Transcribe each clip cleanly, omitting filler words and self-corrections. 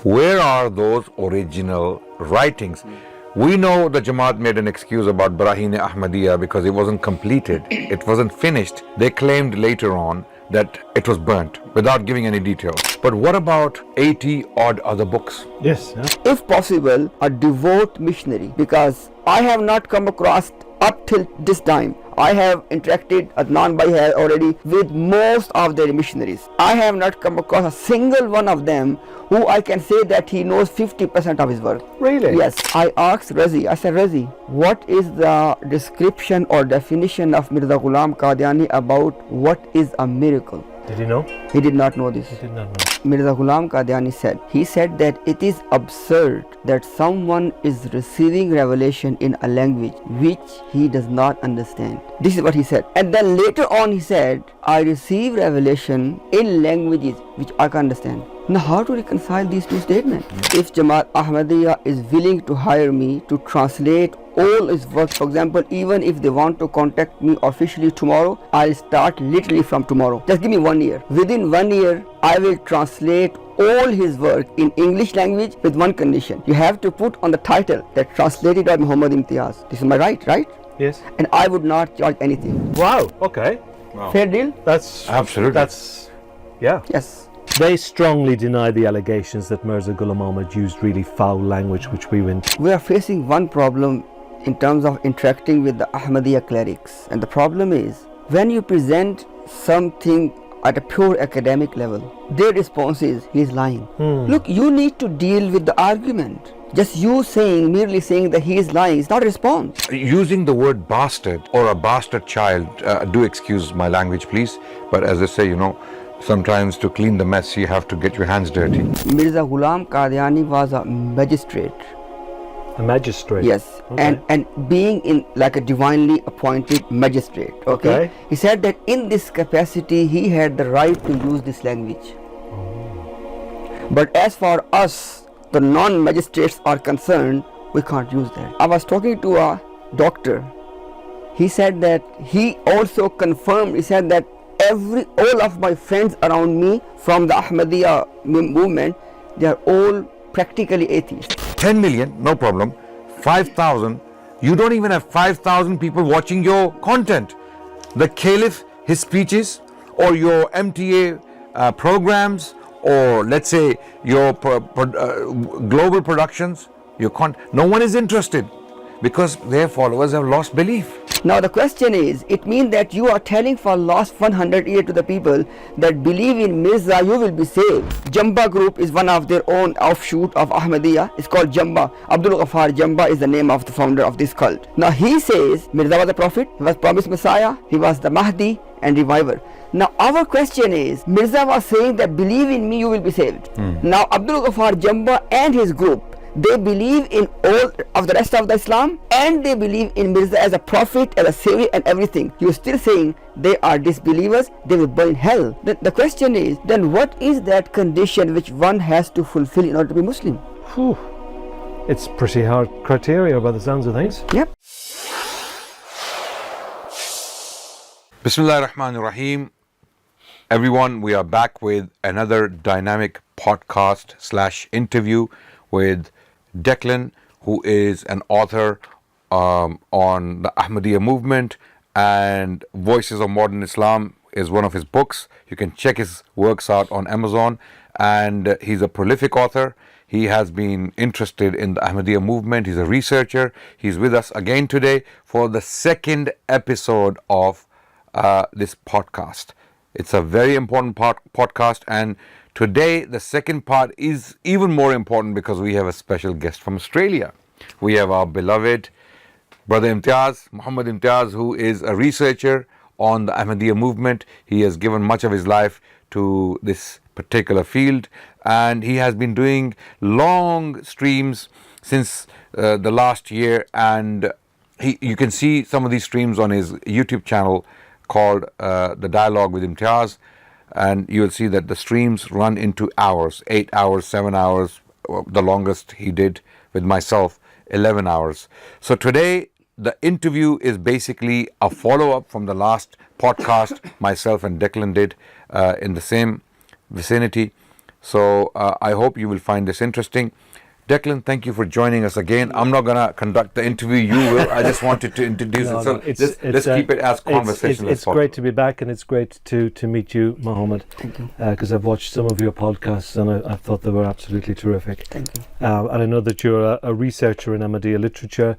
Where are those original writings? We know the Jamaat made an excuse about Barahin-e-Ahmadiyya because it wasn't completed, it wasn't finished. They claimed later on that it was burnt without giving any details. But what about 80 odd other books? Yes. Yeah. If possible, a devout missionary, because I have not come across up till this time. I have interacted, Adnan Bhai has already, with most of their missionaries. I have not come across a single one of them who I can say that he knows 50% of his work. Really? Yes. I asked Razi, I said, Razi, what is the description or definition of Mirza Ghulam Qadiani about what is a miracle? Did he know? He did not know this. He did not know. Mirza Ghulam Qadiani said that it is absurd that someone is receiving revelation in a language which he does not understand. This is what he said. And then later on he said, I receive revelation in languages which I can understand. Now how to reconcile these two statements? If Jamaat Ahmadiyya is willing to hire me to translate all his work, for example, even if they want to contact me officially tomorrow, I'll start literally from tomorrow. Just give me 1 year. Within 1 year, I will translate all his work in English language with one condition. You have to put on the title that translated by Muhammad Imtiaz. This is my right? Yes. And I would not charge anything. Wow. Okay. Wow. Fair deal? That's Absolutely. That's yeah. Yes. They strongly deny the allegations that Mirza Ghulam Ahmad used really foul language, which we went. We are facing one problem in terms of interacting with the Ahmadiyya clerics, and the problem is when you present something at a pure academic level, their response is he is lying. Look, you need to deal with the argument. Just you merely saying that he is lying is not a response. Using the word bastard or a bastard child, do excuse my language please, but as I say, sometimes to clean the mess you have to get your hands dirty. Mirza Ghulam Qadiani was a magistrate. A magistrate. Yes, Okay. and being in like a divinely appointed magistrate. Okay. He said that in this capacity he had the right to use this language. But as for us, the non-magistrates are concerned, we can't use that. I was talking to a doctor. He said that he also confirmed. He said that all of my friends around me from the Ahmadiyya movement, they are all practically atheists. 10 million, no problem. 5,000, you don't even have 5,000 people watching your content. The Caliph, his speeches, or your MTA programs, or let's say your global productions, no one is interested because their followers have lost belief. Now the question is, it means that you are telling for last 100 years to the people that believe in Mirza, you will be saved. Jamba group is one of their own offshoot of Ahmadiyya. It's called Jamba. Abdul Ghaffar Jamba is the name of the founder of this cult. Now he says Mirza was a prophet, he was promised Messiah, he was the Mahdi and reviver. Now our question is, Mirza was saying that believe in me, you will be saved. Now Abdul Ghaffar Jamba and his group, they believe in all of the rest of the Islam, and they believe in Mirza as a prophet, as a savior and everything. You're still saying they are disbelievers, they will burn in hell. The question is, then what is that condition which one has to fulfill in order to be Muslim? Whew. It's pretty hard criteria by the sounds of things. Yep. Bismillah ar-Rahman ar-Rahim. Everyone, we are back with another dynamic podcast / interview with Declan, who is an author on the Ahmadiyya movement, and Voices of Modern Islam is one of his books. You can check his works out on Amazon, and he's a prolific author. He has been interested in the Ahmadiyya movement. He's a researcher. He's with us again today for the second episode of this podcast. It's a very important podcast, and today the second part is even more important because we have a special guest from Australia. We have our beloved brother Imtiaz, Muhammad Imtiaz, who is a researcher on the Ahmadiyya movement. He has given much of his life to this particular field, and he has been doing long streams since the last year, and you can see some of these streams on his YouTube channel called The Dialogue with Imtiaz, and you will see that the streams run into hours, 8 hours, 7 hours, the longest he did with myself, 11 hours. So today the interview is basically a follow-up from the last podcast myself and Declan did in the same vicinity. So I hope you will find this interesting. Declan, thank you for joining us again. I'm not going to conduct the interview, you will. I just wanted to introduce it. So let's keep it as conversational as possible. It's great to be back, and it's great to meet you, Muhammad. Thank you. Because I've watched some of your podcasts, and I thought they were absolutely terrific. Thank you. And I know that you're a researcher in Ahmadiyya literature,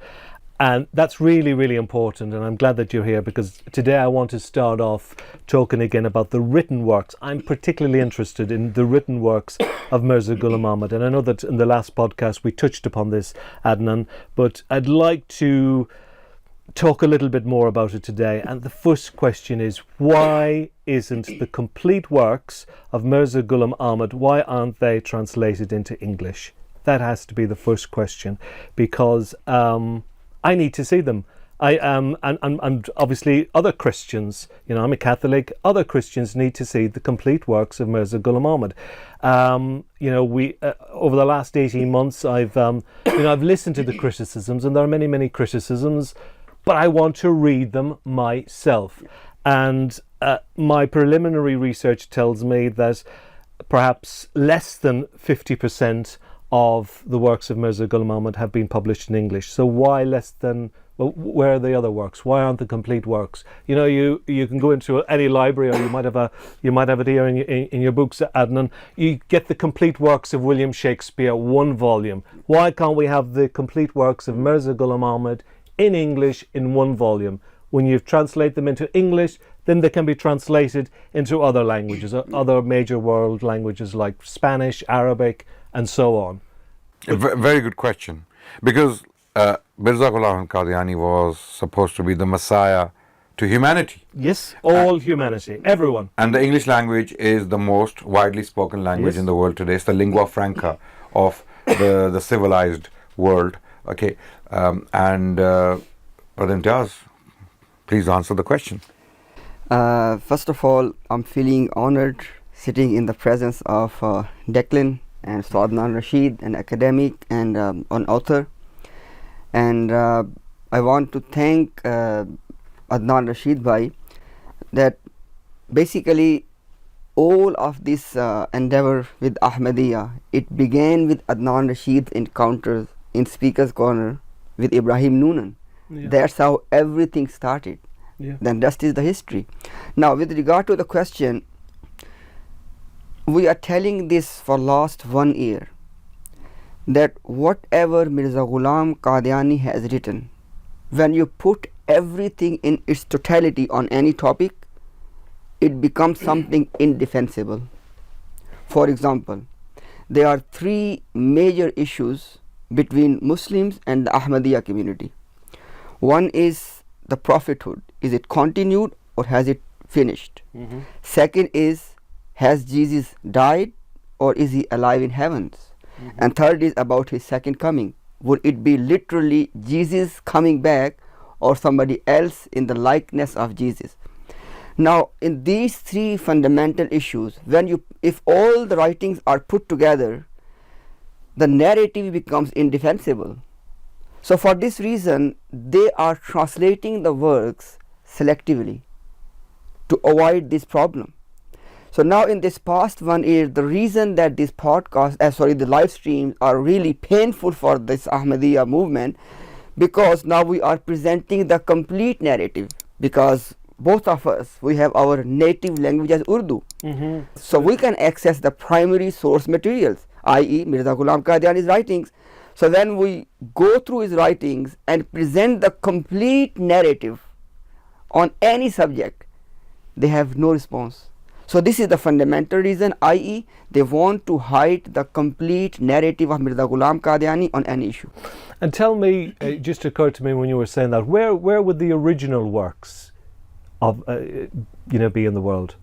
and that's really, really important, and I'm glad that you're here, because today I want to start off talking again about the written works. I'm particularly interested in the written works of Mirza Ghulam Ahmad, and I know that in the last podcast we touched upon this, Adnan, but I'd like to talk a little bit more about it today. And the first question is, why isn't the complete works of Mirza Ghulam Ahmad, why aren't they translated into English? That has to be the first question, because I need to see them. And obviously other Christians, I'm a Catholic, other Christians need to see the complete works of Mirza Ghulam Ahmad. We over the last 18 months, I've listened to the criticisms, and there are many, many criticisms, but I want to read them myself. And my preliminary research tells me that perhaps less than 50% of the works of Mirza Ghulam Ahmad have been published in English. So why less than? Well, where are the other works? Why aren't the complete works? You can go into any library, or you might have it here in your books, Adnan. You get the complete works of William Shakespeare, one volume. Why can't we have the complete works of Mirza Ghulam Ahmad in English in one volume? When you translate them into English, then they can be translated into other languages, other major world languages like Spanish, Arabic, and so on. Very good question. Because Mirza Ghulam Qadiani was supposed to be the Messiah to humanity. Yes, all humanity, everyone. And the English language is the most widely spoken language in the world today. It's the lingua franca of the civilized world. Okay, Brother Imtiaz, please answer the question. First of all, I'm feeling honored sitting in the presence of Declan and Adnan, Rashid, an academic and an author. And I want to thank Adnan Rashid bhai that basically all of this endeavor with Ahmadiyya, it began with Adnan Rashid's encounters in Speaker's Corner with Ibrahim Noonan. Yeah. That's how everything started. Yeah. Then rest is the history. Now, with regard to the question, we are telling this for last 1 year, that whatever Mirza Ghulam Qadiani has written, when you put everything in its totality on any topic, it becomes something indefensible. For example, there are 3 major issues between Muslims and the Ahmadiyya community. One is the prophethood. Is it continued or has it finished? Mm-hmm. Second is, has Jesus died or is he alive in heavens? Mm-hmm. And third is about his second coming. Would it be literally Jesus coming back or somebody else in the likeness of Jesus? Now, in these 3 fundamental issues, if all the writings are put together, the narrative becomes indefensible. So for this reason, they are translating the works selectively to avoid this problem. So now in this past 1 year, the reason that this podcast, the live streams are really painful for this Ahmadiyya movement, because now we are presenting the complete narrative, because both of us, we have our native language as Urdu. Mm-hmm. So we can access the primary source materials, i.e. Mirza Ghulam Qadiani's writings. So when we go through his writings and present the complete narrative on any subject, they have no response. So this is the fundamental reason, i.e. they want to hide the complete narrative of Mirza Ghulam Qadiani on any issue. And tell me, it just occurred to me when you were saying that, where would the original works of be in the world?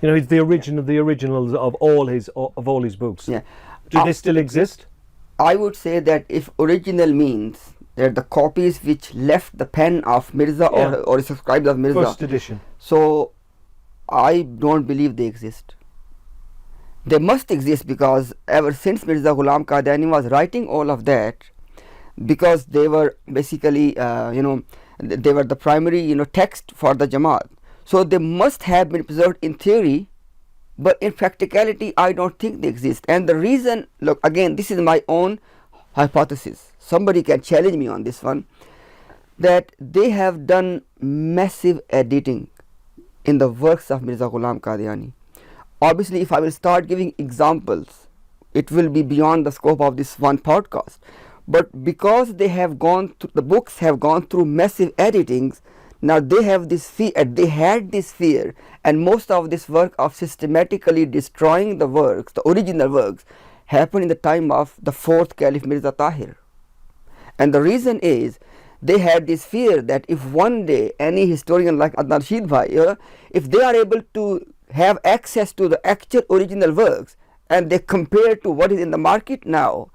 It's the originals of all his books. Yeah. Do they still exist? I would say that if original means that the copies which left the pen of Mirza or subscribed of Mirza. First edition. So I don't believe they exist. They must exist, because ever since Mirza Ghulam Qadiani was writing all of that, because they were basically they were the primary text for the Jamaat. So they must have been preserved in theory but in practicality I don't think they exist. And the reason, look, again, this is my own hypothesis, somebody can challenge me on this one, that they have done massive editing in the works of Mirza Ghulam Qadiani. Obviously, if I will start giving examples, it will be beyond the scope of this one podcast. But because they have gone through, the books have gone through massive editings, now they have this fear, they had this fear, and most of this work of systematically destroying the works, the original works, happened in the time of the fourth Caliph Mirza Tahir. And the reason is, they had this fear that if one day any historian like Adnan Rashid bhai, if they are able to have access to the actual original works and they compare to what is in the market now,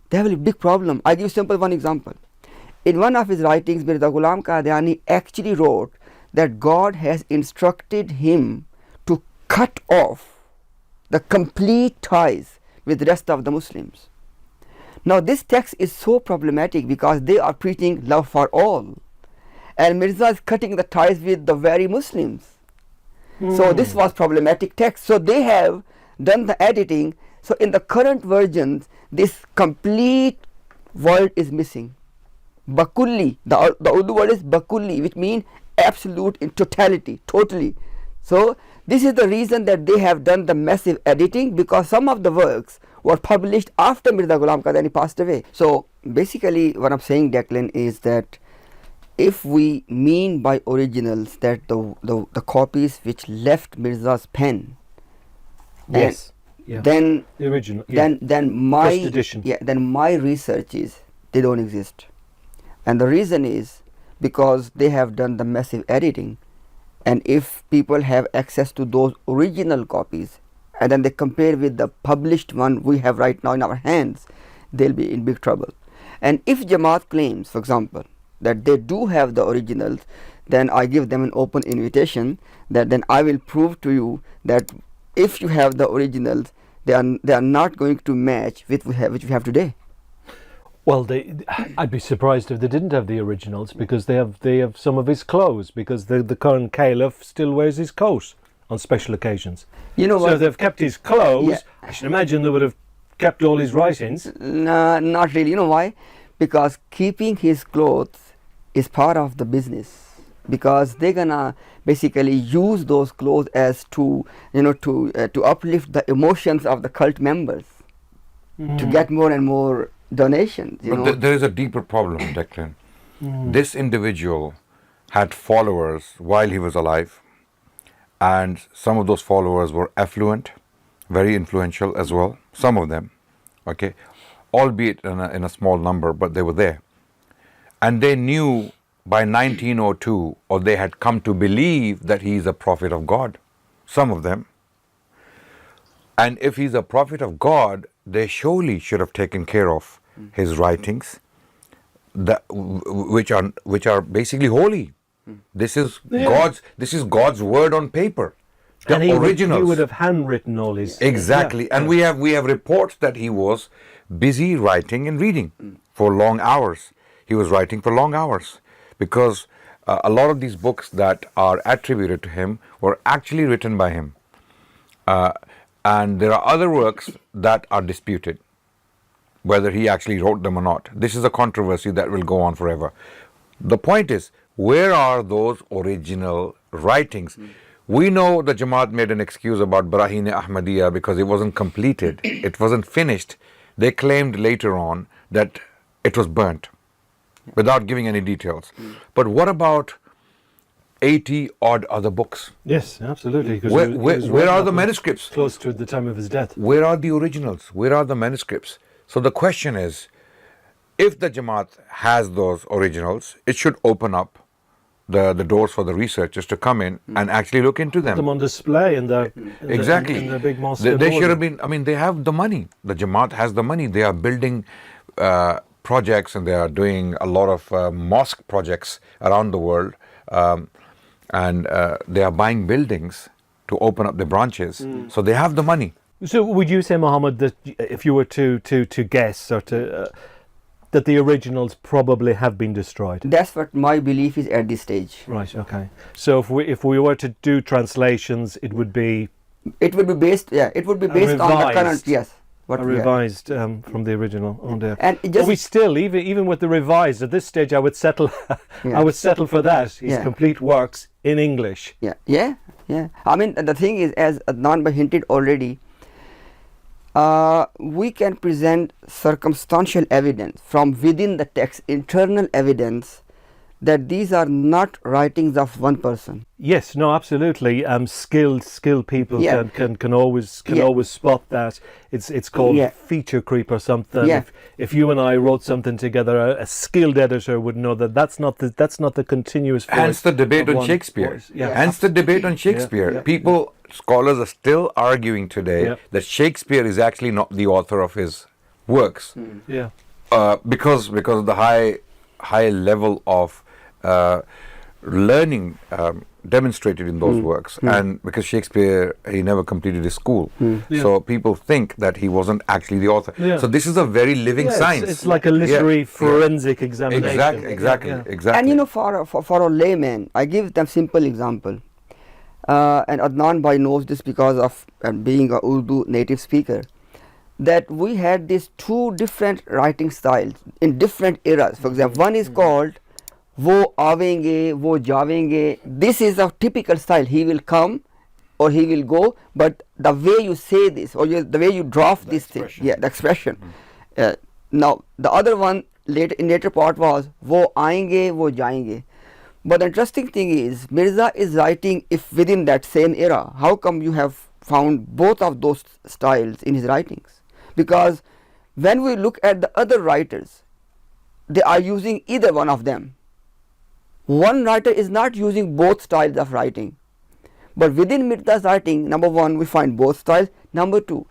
they have a big problem. I give you simple one example. In one of his writings, Mirza Ghulam Qadiani actually wrote that God has instructed him to cut off the complete ties with the rest of the Muslims. Now this text is so problematic because they are preaching love for all, and Mirza is cutting the ties with the very Muslims. So this was problematic text. So they have done the editing. So in the current versions, this complete word is missing. Bakulli, the Urdu word is bakulli, which means absolute in totality, totally. So this is the reason that they have done the massive editing, because some of the works were published after Mirza Ghulam Qadiani passed away. So basically what I'm saying, Declan, is that if we mean by originals that the copies which left Mirza's pen, Yes. then The original. Yeah. then my First edition. then my research is they don't exist. And the reason is because they have done the massive editing, and if people have access to those original copies and then they compare with the published one we have right now in our hands, they'll be in big trouble. And if Jamaat claims, for example, that they do have the originals, then I give them an open invitation that then I will prove to you that if you have the originals, they are not going to match with which we have today. Well, I'd be surprised if they didn't have the originals, because they have some of his clothes, because the current caliph still wears his coat on special occasions. You know So what? they've kept his clothes. Yeah. I should imagine they would have kept all his writings. No, not really. You know why? Because keeping his clothes is part of the business, because they're gonna basically use those clothes as to uplift the emotions of the cult members, to get more and more donations. But there is a deeper problem, Declan. This individual had followers while he was alive, and some of those followers were affluent, very influential as well, some of them, okay, albeit in a small number, but they were there. And they knew by 1902, or they had come to believe, that he is a prophet of God, some of them. And if he's a prophet of God, they surely should have taken care of his writings, which are basically holy. This is God's word on paper. The And he originals. would have handwritten all his. Exactly. Yeah, And yeah. we have reports that he was busy writing and reading for long hours. He was writing for long hours, because a lot of these books that are attributed to him were actually written by him. And there are other works that are disputed, whether he actually wrote them or not. This is a controversy that will go on forever. The point is, where are those original writings? We know the Jamaat made an excuse about Barahin-e-Ahmadiyya because it wasn't completed, it wasn't finished. They claimed later on that it was burnt, without giving any details. But what about 80 odd other books? Yes, absolutely. 'cause Where he was are writing the up manuscripts? Close to the time of his death. Where are the originals? Where are the manuscripts? So the question is, if the Jamaat has those originals, it should open up the doors for the researchers to come in and actually look into them. Them on display in the Exactly. in the big mosque. They should have been. I mean, they have the money. The Jamaat has the money. They are building projects, and they are doing a lot of mosque projects around the world, and they are buying buildings to open up their branches. So they have the money. So would you say, Muhammad, that if you were to guess, or to that the originals probably have been destroyed? That's what my belief is at this stage. Right. Okay. So if we were to do translations, it would be It would be based, it would be based on the current, yes. What Revised from the original on there. And it But just, we still, even with the revised, at this stage, I would settle. Yeah. I would settle for that. His Yeah. complete works in English. yeah. I mean, the thing is, as Adnan Bhai hinted already, we can present circumstantial evidence from within the text, internal evidence, that these are not writings of one person. Yes, no, absolutely. Skilled people Yeah. can always spot that. It's called Yeah. feature creep or something. Yeah. If you and I wrote something together, a skilled editor would know that that's not the continuous voice. Hence the debate of on one Shakespeare. voice. Yeah. Hence the debate on Shakespeare. Yeah. People, scholars are still arguing today Yeah. that Shakespeare is actually not the author of his works, Yeah. because of the high level of learning demonstrated in those works, and because Shakespeare, he never completed his school, Yeah. so people think that he wasn't actually the author. Yeah. So this is a very living Yeah, science. It's like a literary forensic examination. Exactly. And you know, for a layman, I give them simple example. And Adnan Bhai knows this because of being a Urdu native speaker, that we had these two different writing styles in different eras. For example, one is called wo avenge, wo javenge. This is a typical style. He will come or he will go, but the way you say this or the way you draft this thing, the expression. Now the other one later part was wo aayenge, wo jayenge. But the interesting thing is, Mirza is writing if within that same era. How come you have found both of those styles in his writings? Because when we look at the other writers, they are using either one of them. One writer is not using both styles of writing. But within Mirza's writing, number one, we find both styles. Number two,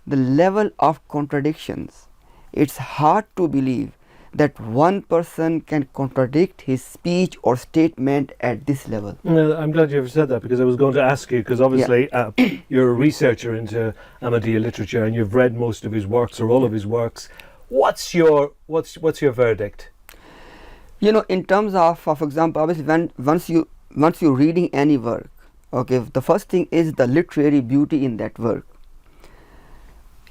the level of contradictions. It's hard to believe that one person can contradict his speech or statement at this level. Well, I'm glad you said that, because I was going to ask you, because obviously you're a researcher into Ahmadiyya literature and you've read most of his works or all of his works. What's your verdict? You know, in terms of, for example, obviously once you're reading any work, okay, the first thing is the literary beauty in that work.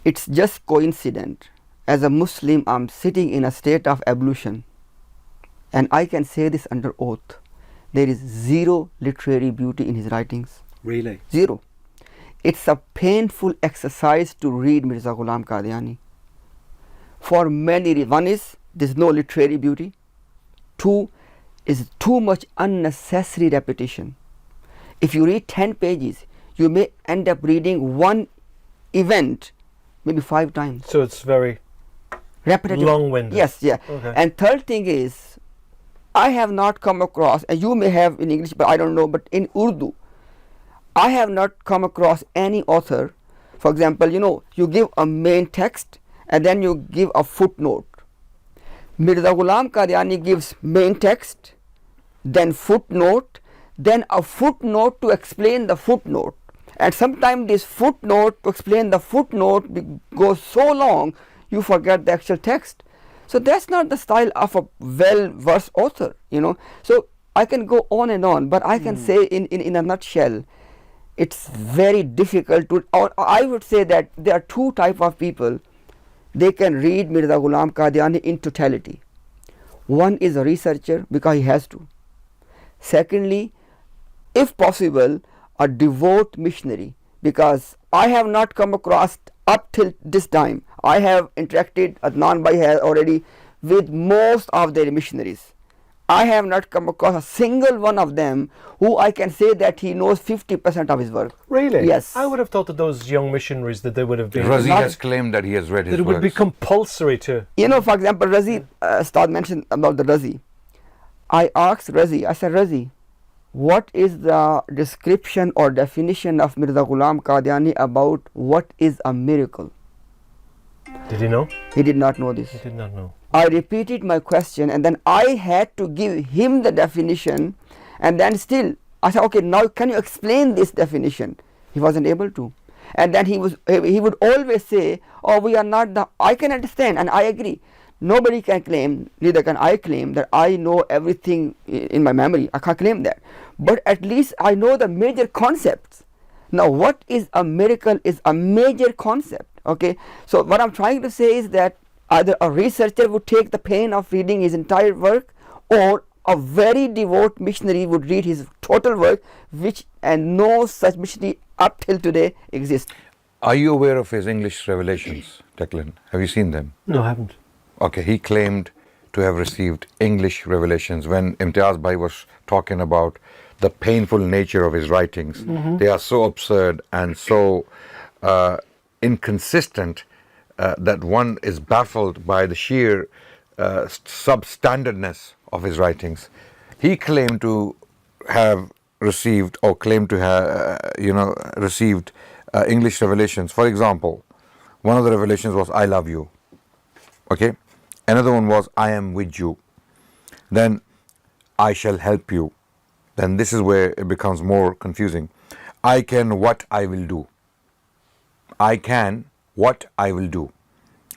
It's just coincident. As a Muslim, I'm sitting in a state of ablution, and I can say this under oath. There is zero literary beauty in his writings. Really? Zero. It's a painful exercise to read Mirza Ghulam Qadiani. For many reasons. One is there's no literary beauty. Two is too much unnecessary repetition. If you read 10 pages, you may end up reading one event maybe 5 times. So it's very repetitive. long-winded. Yes, yeah. Okay. And third thing is, I have not come across, and you may have in English, but I don't know, but in Urdu, I have not come across any author. For example, you know, you give a main text and then you give a footnote. Mirza Ghulam Qadiani gives main text, then footnote, then a footnote to explain the footnote. And sometimes this footnote to explain the footnote goes so long you forget the actual text. So that's not the style of a well-versed author, you know. So I can go on and on, but I can say in a nutshell, it's very difficult to, or I would say that there are two types of people. They can read Mirza Ghulam Qadiani in totality. One is a researcher because he has to. Secondly, if possible, a devout missionary, because I have not come across up till this time. I have interacted, Adnan Bhai has already, with most of their missionaries. I have not come across a single one of them who I can say that he knows 50% of his work. Really? Yes. I would have thought that those young missionaries, that they would have been... Razi has claimed that he has read his that it would be works. compulsory to... You know, for example, Razi, Ustad mentioned about the Razi. I asked Razi, I said, Razi, what is the description or definition of Mirza Ghulam Qadiani about what is a miracle? Did he know? He did not know this. He did not know. I repeated my question and then I had to give him the definition, and then still I said, okay, now can you explain this definition? He wasn't able to. And then he would always say, oh, we are not the, I can understand and I agree. Nobody can claim, neither can I claim that I know everything in my memory. I can't claim that. But at least I know the major concepts. Now, what is a miracle is a major concept. Okay, so what I'm trying to say is that either a researcher would take the pain of reading his entire work, or a very devout missionary would read his total work, and no such missionary up till today exists. Are you aware of his English revelations, Declan? Have you seen them? No, I haven't. Okay, he claimed to have received English revelations. When Imtiaz Bhai was talking about the painful nature of his writings, they are so absurd and so inconsistent that one is baffled by the sheer substandardness of his writings. He claimed to have received, or claimed to have, received English revelations. For example, one of the revelations was, I love you. Okay? Another one was, I am with you. Then, I shall help you. Then this is where it becomes more confusing. I can what I will do. I can what I will do.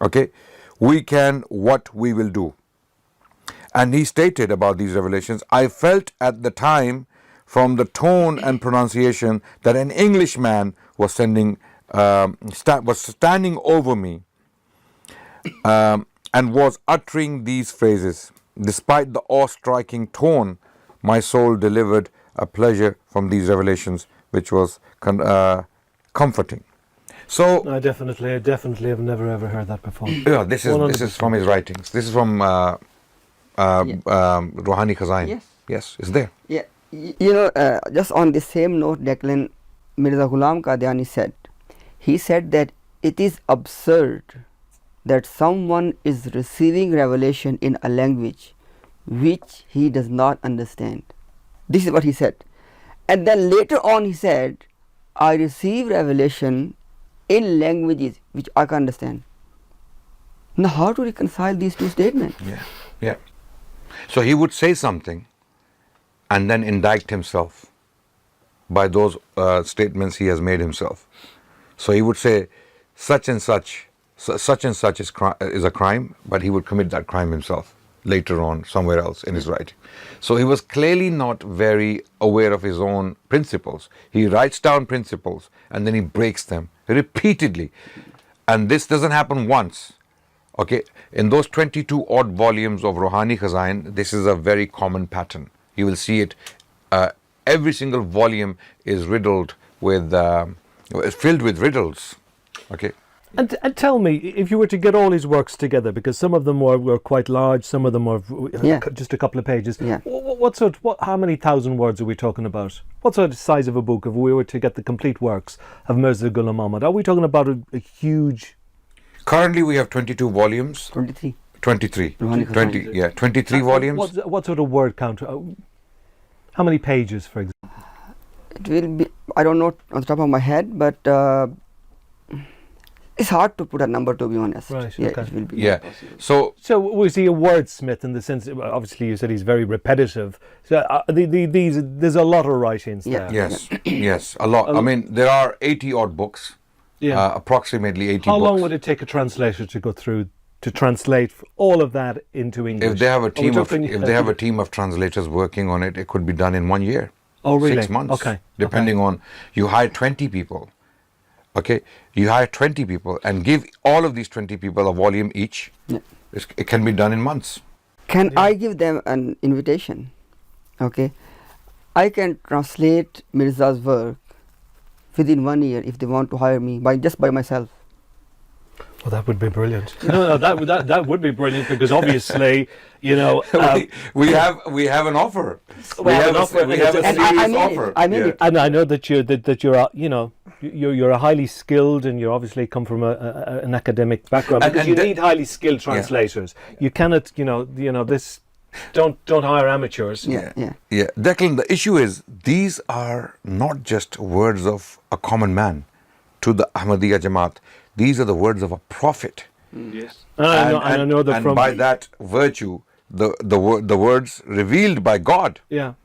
Okay? We can what we will do. And he stated about these revelations, I felt at the time from the tone and pronunciation that an Englishman was standing over me and was uttering these phrases. Despite the awe-striking tone, my soul delivered a pleasure from these revelations, which was comforting. So I definitely have never ever heard that before. yeah, this is from his writings. This is from Rouhani Khazain. Yes, it's there. Yeah, just on the same note, Declan, Mirza Ghulam Qadiani said, he said that it is absurd that someone is receiving revelation in a language which he does not understand. This is what he said. And then later on he said, I receive revelation in languages which I can understand. Now, how to reconcile these two statements? Yeah. So he would say something and then indict himself by those statements he has made himself. So he would say such and such is a crime, but he would commit that crime himself later on somewhere else in his writing. So he was clearly not very aware of his own principles. He writes down principles and then he breaks them repeatedly. And this doesn't happen once. Okay, in those 22 odd volumes of Rouhani Khazain, this is a very common pattern. You will see it. Every single volume is riddled with, filled with riddles. Okay. And tell me, if you were to get all his works together, because some of them were quite large, some of them were just a couple of pages. Yeah. How many thousand words are we talking about? What sort of size of a book if we were to get the complete works of Mirza Ghulam Ahmad? Are we talking about a huge? Currently, we have 22 volumes. 23. 23. 23 volumes. What sort of word count? How many pages, for example? It will be, I don't know on the top of my head, but it's hard to put a number, to be honest. Right, yeah, okay. it will be Yeah. possible. So was he a wordsmith in the sense? Obviously, you said he's very repetitive. So there's a lot of writings there. yes, a lot. I mean, there are 80 odd books. Yeah. Approximately 80 books. How long would it take a translator to go through to translate all of that into English? If they have a team of translators working on it, it could be done in 1 year. Oh, really? 6 months. Okay. Depending on, you hire 20 people. Okay, you hire 20 people and give all of these 20 people a volume each. Yeah. It can be done in months. Can I give them an invitation? Okay, I can translate Mirza's work within 1 year if they want to hire me by myself. Well, that would be brilliant. No, that would be brilliant because obviously, we have an offer. We have a serious offer. I mean it. And I know that you're a highly skilled, and you obviously come from an academic background. Because you need highly skilled translators. You cannot, this. Don't hire amateurs. Yeah. Declan, the issue is these are not just words of a common man to the Ahmadiyya Jamaat. These are the words of a prophet. Yes. I know that and by that virtue, the words revealed by God. Yeah.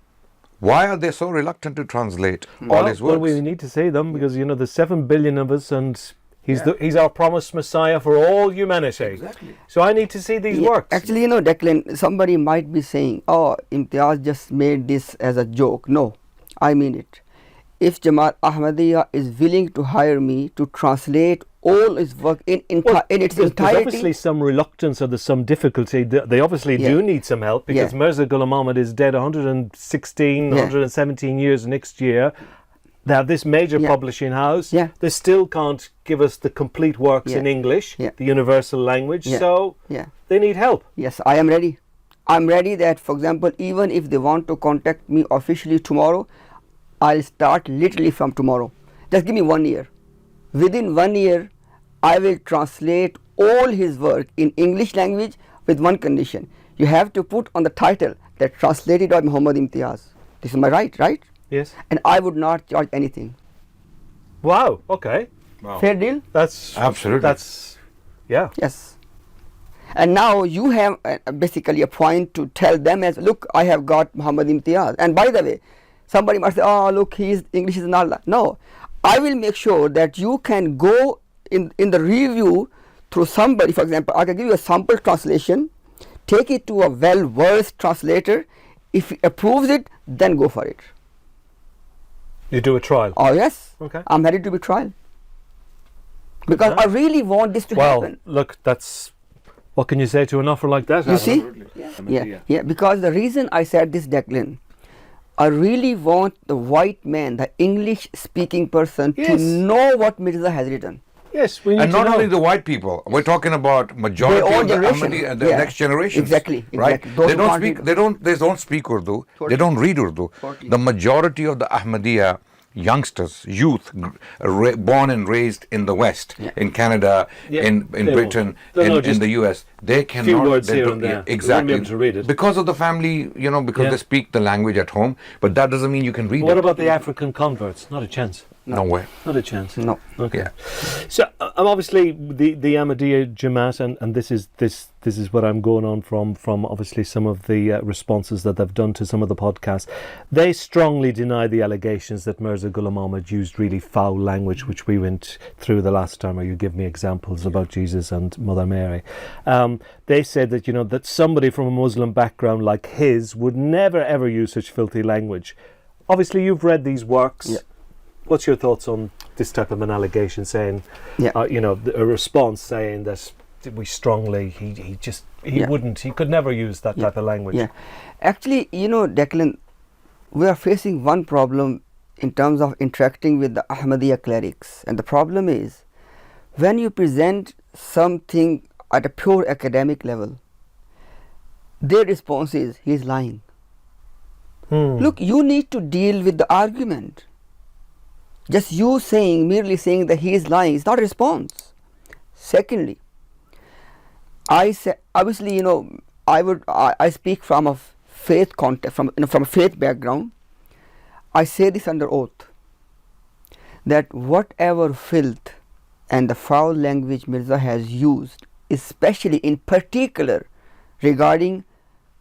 Why are they so reluctant to translate all his words? Well, we need to say them because there's 7 billion of us, and he's our promised Messiah for all humanity. Exactly. So I need to see these works. Actually, Declan, somebody might be saying, "Oh, Imtiaz just made this as a joke." No, I mean it. if Jamaat Ahmadiyya is willing to hire me to translate all his work in its There's entirety. obviously some reluctance or there's some difficulty. They obviously do need some help because Mirza Ghulam Ahmad is dead 116, 117 years next year. They have this major publishing house. They still can't give us the complete works in English, the universal language. So they need help. Yes, I am ready. I'm ready that, for example, even if they want to contact me officially tomorrow, I'll start literally from tomorrow. Just give me 1 year. Within 1 year, I will translate all his work in English language with one condition. You have to put on the title that translated by Muhammad Imtiaz. This is my right? Yes. And I would not charge anything. Wow. Okay. Wow. Fair deal? That's Absolutely. That's Yes. And now you have basically a point to tell them as, look, I have got Muhammad Imtiaz. And by the way, somebody might say, oh, look, his English is not. No, I will make sure that you can go in the review through somebody. For example, I can give you a sample translation, take it to a well-versed translator. If he approves it, then go for it. You do a trial. Oh yes, Okay. I'm ready to be trial. Because I really want this to happen. Well, look, that's what can you say to an offer like that? You see? Ahmadiyya. Yeah, because the reason I said this, Declan, I really want the white man, the English speaking person, to know what Mirza has written. Yes, we need And to not know. only the white people, we're talking about majority The old of the generation. Ahmadi and the Yeah. next generation. Exactly. Right? Those They who don't can't speak. read. They don't speak Urdu. Totally. They don't read Urdu. Totally. The majority of the Ahmadiyya youngsters, youth, born and raised in the West, in Canada, in they Britain, won't. They'll know in just the US, they cannot. words they here don't- and there. They won't be Exactly. able to read it. Because of the family, because they speak the language at home, but that doesn't mean you can read What it. about the African converts? Not a chance. No way. Not a chance. No. Okay. Yeah. So I'm obviously the Ahmadiyya Jamaat, and this is what I'm going on from obviously some of the responses that they've done to some of the podcasts. They strongly deny the allegations that Mirza Ghulam Ahmad used really foul language, which we went through the last time, where you give me examples about Jesus and Mother Mary. They said that that somebody from a Muslim background like his would never ever use such filthy language. Obviously, you've read these works. Yeah. What's your thoughts on this type of an allegation saying, a response saying that we strongly, he could never use that type of language? Yeah. Actually, Declan, we are facing one problem in terms of interacting with the Ahmadiyya clerics. And the problem is, when you present something at a pure academic level, their response is, he is lying. Look, you need to deal with the argument. Just you merely saying that he is lying is not a response. Secondly, I say, obviously, I speak from a faith context, from a faith background. I say this under oath, that whatever filth and the foul language Mirza has used, especially in particular regarding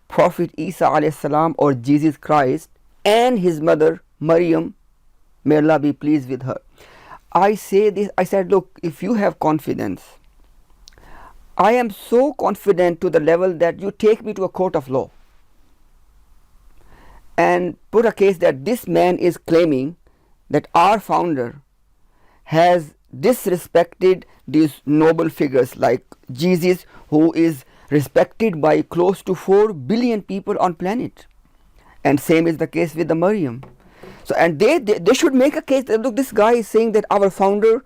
Prophet Isa alayhi salam or Jesus Christ and his mother Maryam, may Allah be pleased with her. I say this, I said, look, if you have confidence, I am so confident to the level that you take me to a court of law and put a case that this man is claiming that our founder has disrespected these noble figures like Jesus, who is respected by close to 4 billion people on planet, and same is the case with the Maryam. So, and they should make a case that, look, this guy is saying that our founder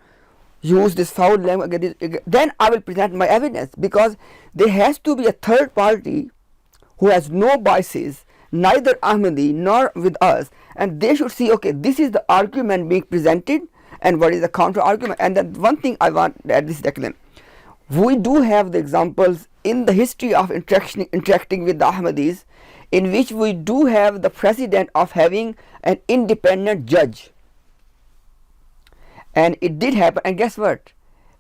used this foul language. Then I will present my evidence, because there has to be a third party who has no biases, neither Ahmadi nor with us, and they should see, okay, this is the argument being presented and what is the counter argument. And then one thing I want at this, Declan, we do have the examples in the history of interacting with the Ahmadis, in which we do have the precedent of having an independent judge. And it did happen, and guess what?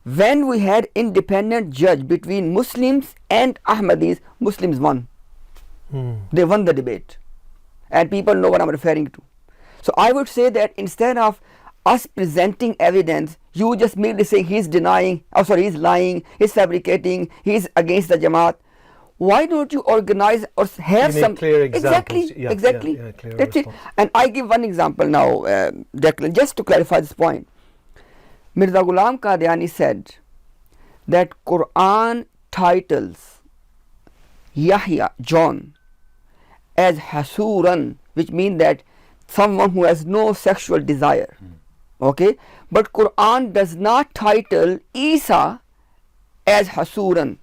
When we had independent judge between Muslims and Ahmadis, Muslims won. They won the debate, and people know what I'm referring to. So I would say that instead of us presenting evidence, you just merely say he's denying, he's lying, he's fabricating, he's against the Jamaat. why don't you organize or have You need some clear examples. exactly, Yeah, exactly. yeah, clear That's it. response. And I give one example now, Declan, just to clarify this point. Mirza Ghulam Qadiani said that Quran titles Yahya, John, as Hasuran, which means that someone who has no sexual desire. Okay, but Quran does not title Isa as Hasuran.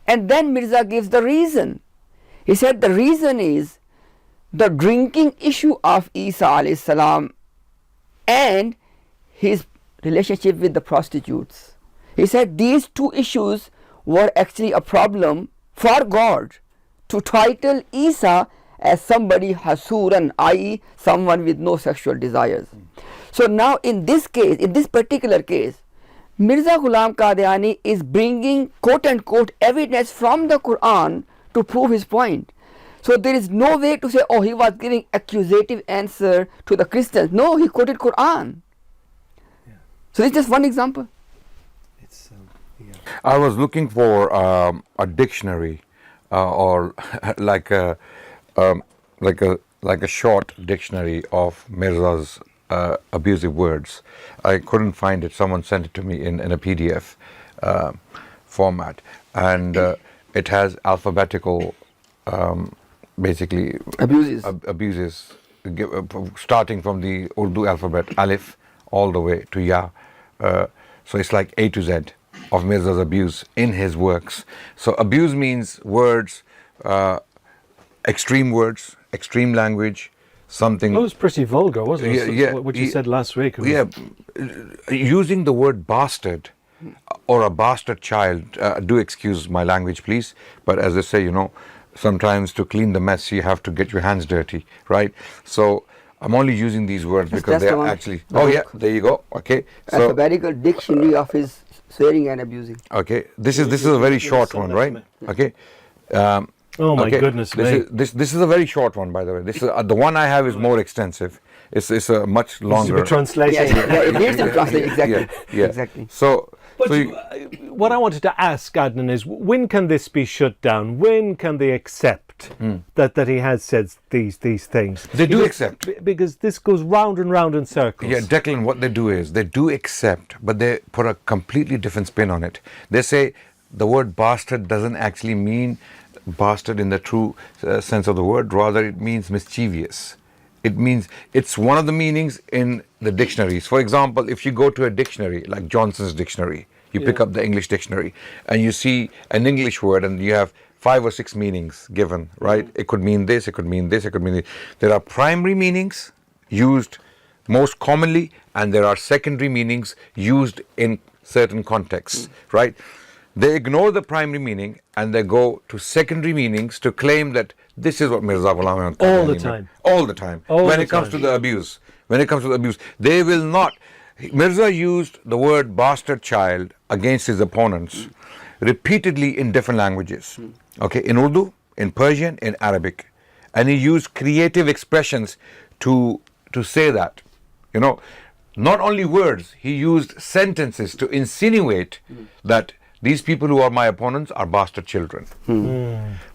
And then Mirza gives the reason. He said the reason is the drinking issue of Isa alayhi salam and his relationship with the prostitutes. He said these two issues were actually a problem for God to title Isa as somebody Hasuran, i.e. someone with no sexual desires. So now in this case, in this particular case, Mirza Ghulam Qadiani is bringing quote unquote evidence from the Quran to prove his point. So there is no way to say, oh, he was giving accusative answer to the Christians. No, he quoted Quran. Yeah. So it's just one example. It's yeah. I was looking for a dictionary or like a short dictionary of Mirza's abusive words. I couldn't find it. Someone sent it to me in a PDF format, and it has alphabetical, basically abuses, starting from the Urdu alphabet Alif all the way to Ya. So it's like A to Z of Mirza's abuse in his works. So abuse means words, extreme language, something. It was pretty vulgar, wasn't it? Yeah, What you said last week. It was, Yeah, using the word bastard or a bastard child, do excuse my language please, but as they say, sometimes to clean the mess you have to get your hands dirty, right? So I'm only using these words because they are actually, there you go, okay. So alphabetical dictionary of his swearing and abusing. okay, this is a very short one, right? Okay. Oh my okay. goodness me. This is a very short one, by the way. This is the one I have is more extensive. It's a much longer. It's a translation. Yeah, it needs to translate exactly. Yeah. Exactly. So What I wanted to ask Adnan is, when can this be shut down? When can they accept that he has said these things? They do accept. Because this goes round and round in circles. Yeah, Declan, what they do is they do accept, but they put a completely different spin on it. They say the word bastard doesn't actually mean bastard in the true sense of the word, rather it means mischievous. It means, it's one of the meanings in the dictionaries. For example, if you go to a dictionary like Johnson's dictionary, you pick up the English dictionary and you see an English word and you have 5 or 6 meanings given, right? It could mean this, it could mean this, it could mean this. There are primary meanings used most commonly and there are secondary meanings used in certain contexts, right? They ignore the primary meaning and they go to secondary meanings to claim that this is what Mirza Ghulam all the time. All the time. When it comes to the abuse. They will not. Mirza used the word bastard child against his opponents repeatedly in different languages. Okay, in Urdu, in Persian, in Arabic. And he used creative expressions to say that. Not only words, he used sentences to insinuate that these people who are my opponents are bastard children.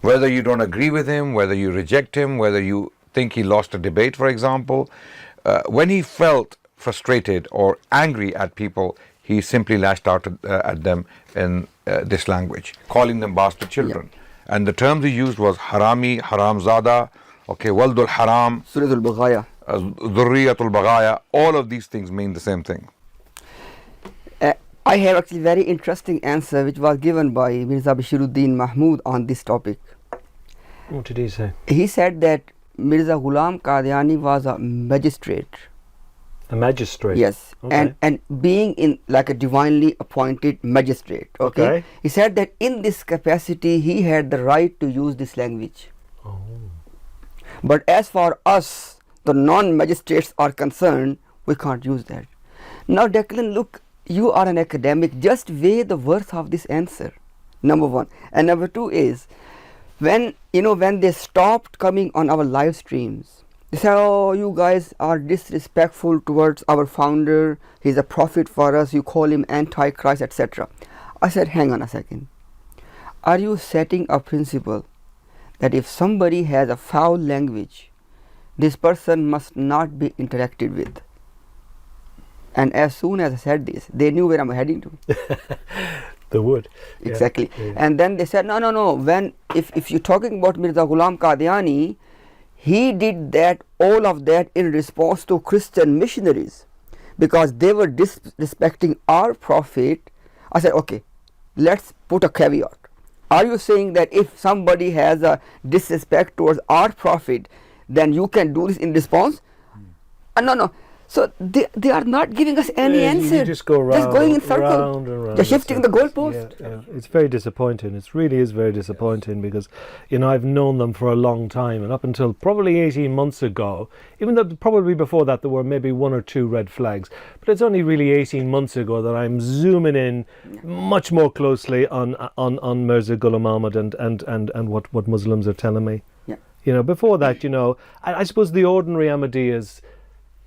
Whether you don't agree with him, whether you reject him, whether you think he lost a debate, for example, when he felt frustrated or angry at people, he simply lashed out at them in this language, calling them bastard children. And the terms he used was harami, haramzada, waldul haram, Suratul Baghaya. dhurriyatul baghaya. All of these things mean the same thing. I have actually very interesting answer which was given by Mirza Basheeruddin Mahmud on this topic. What did he say? He said that Mirza Ghulam Qadiani was a magistrate. A magistrate? Yes. Okay. And being in like a divinely appointed magistrate. Okay. He said that in this capacity he had the right to use this language. Oh. But as far us, the non-magistrates are concerned, we can't use that. Now Declan, look, you are an academic, just weigh the worth of this answer, number one. And number two is, when they stopped coming on our live streams, they said, oh, you guys are disrespectful towards our founder, he's a prophet for us, you call him antichrist, etc. I said, hang on a second. are you setting a principle that if somebody has a foul language, this person must not be interacted with? And as soon as I said this, they knew where I'm heading to. They would. Exactly. Yeah. And then they said, no. When if you're talking about Mirza Ghulam Qadiani, he did that, all of that in response to Christian missionaries, because they were disrespecting our prophet. I said, okay, let's put a caveat. Are you saying that if somebody has a disrespect towards our prophet, then you can do this in response? No. So they are not giving us any answer. You just go around, just going in circle. round and round. They're shifting the goalpost. Yeah. It's very disappointing. It really is very disappointing, because I've known them for a long time, and up until probably 18 months ago, even though probably before that there were maybe one or two red flags, but it's only really 18 months ago that I'm zooming in much more closely on Mirza Ghulam Ahmad and what Muslims are telling me. Yeah. Before that, I suppose the ordinary Ahmadiyyas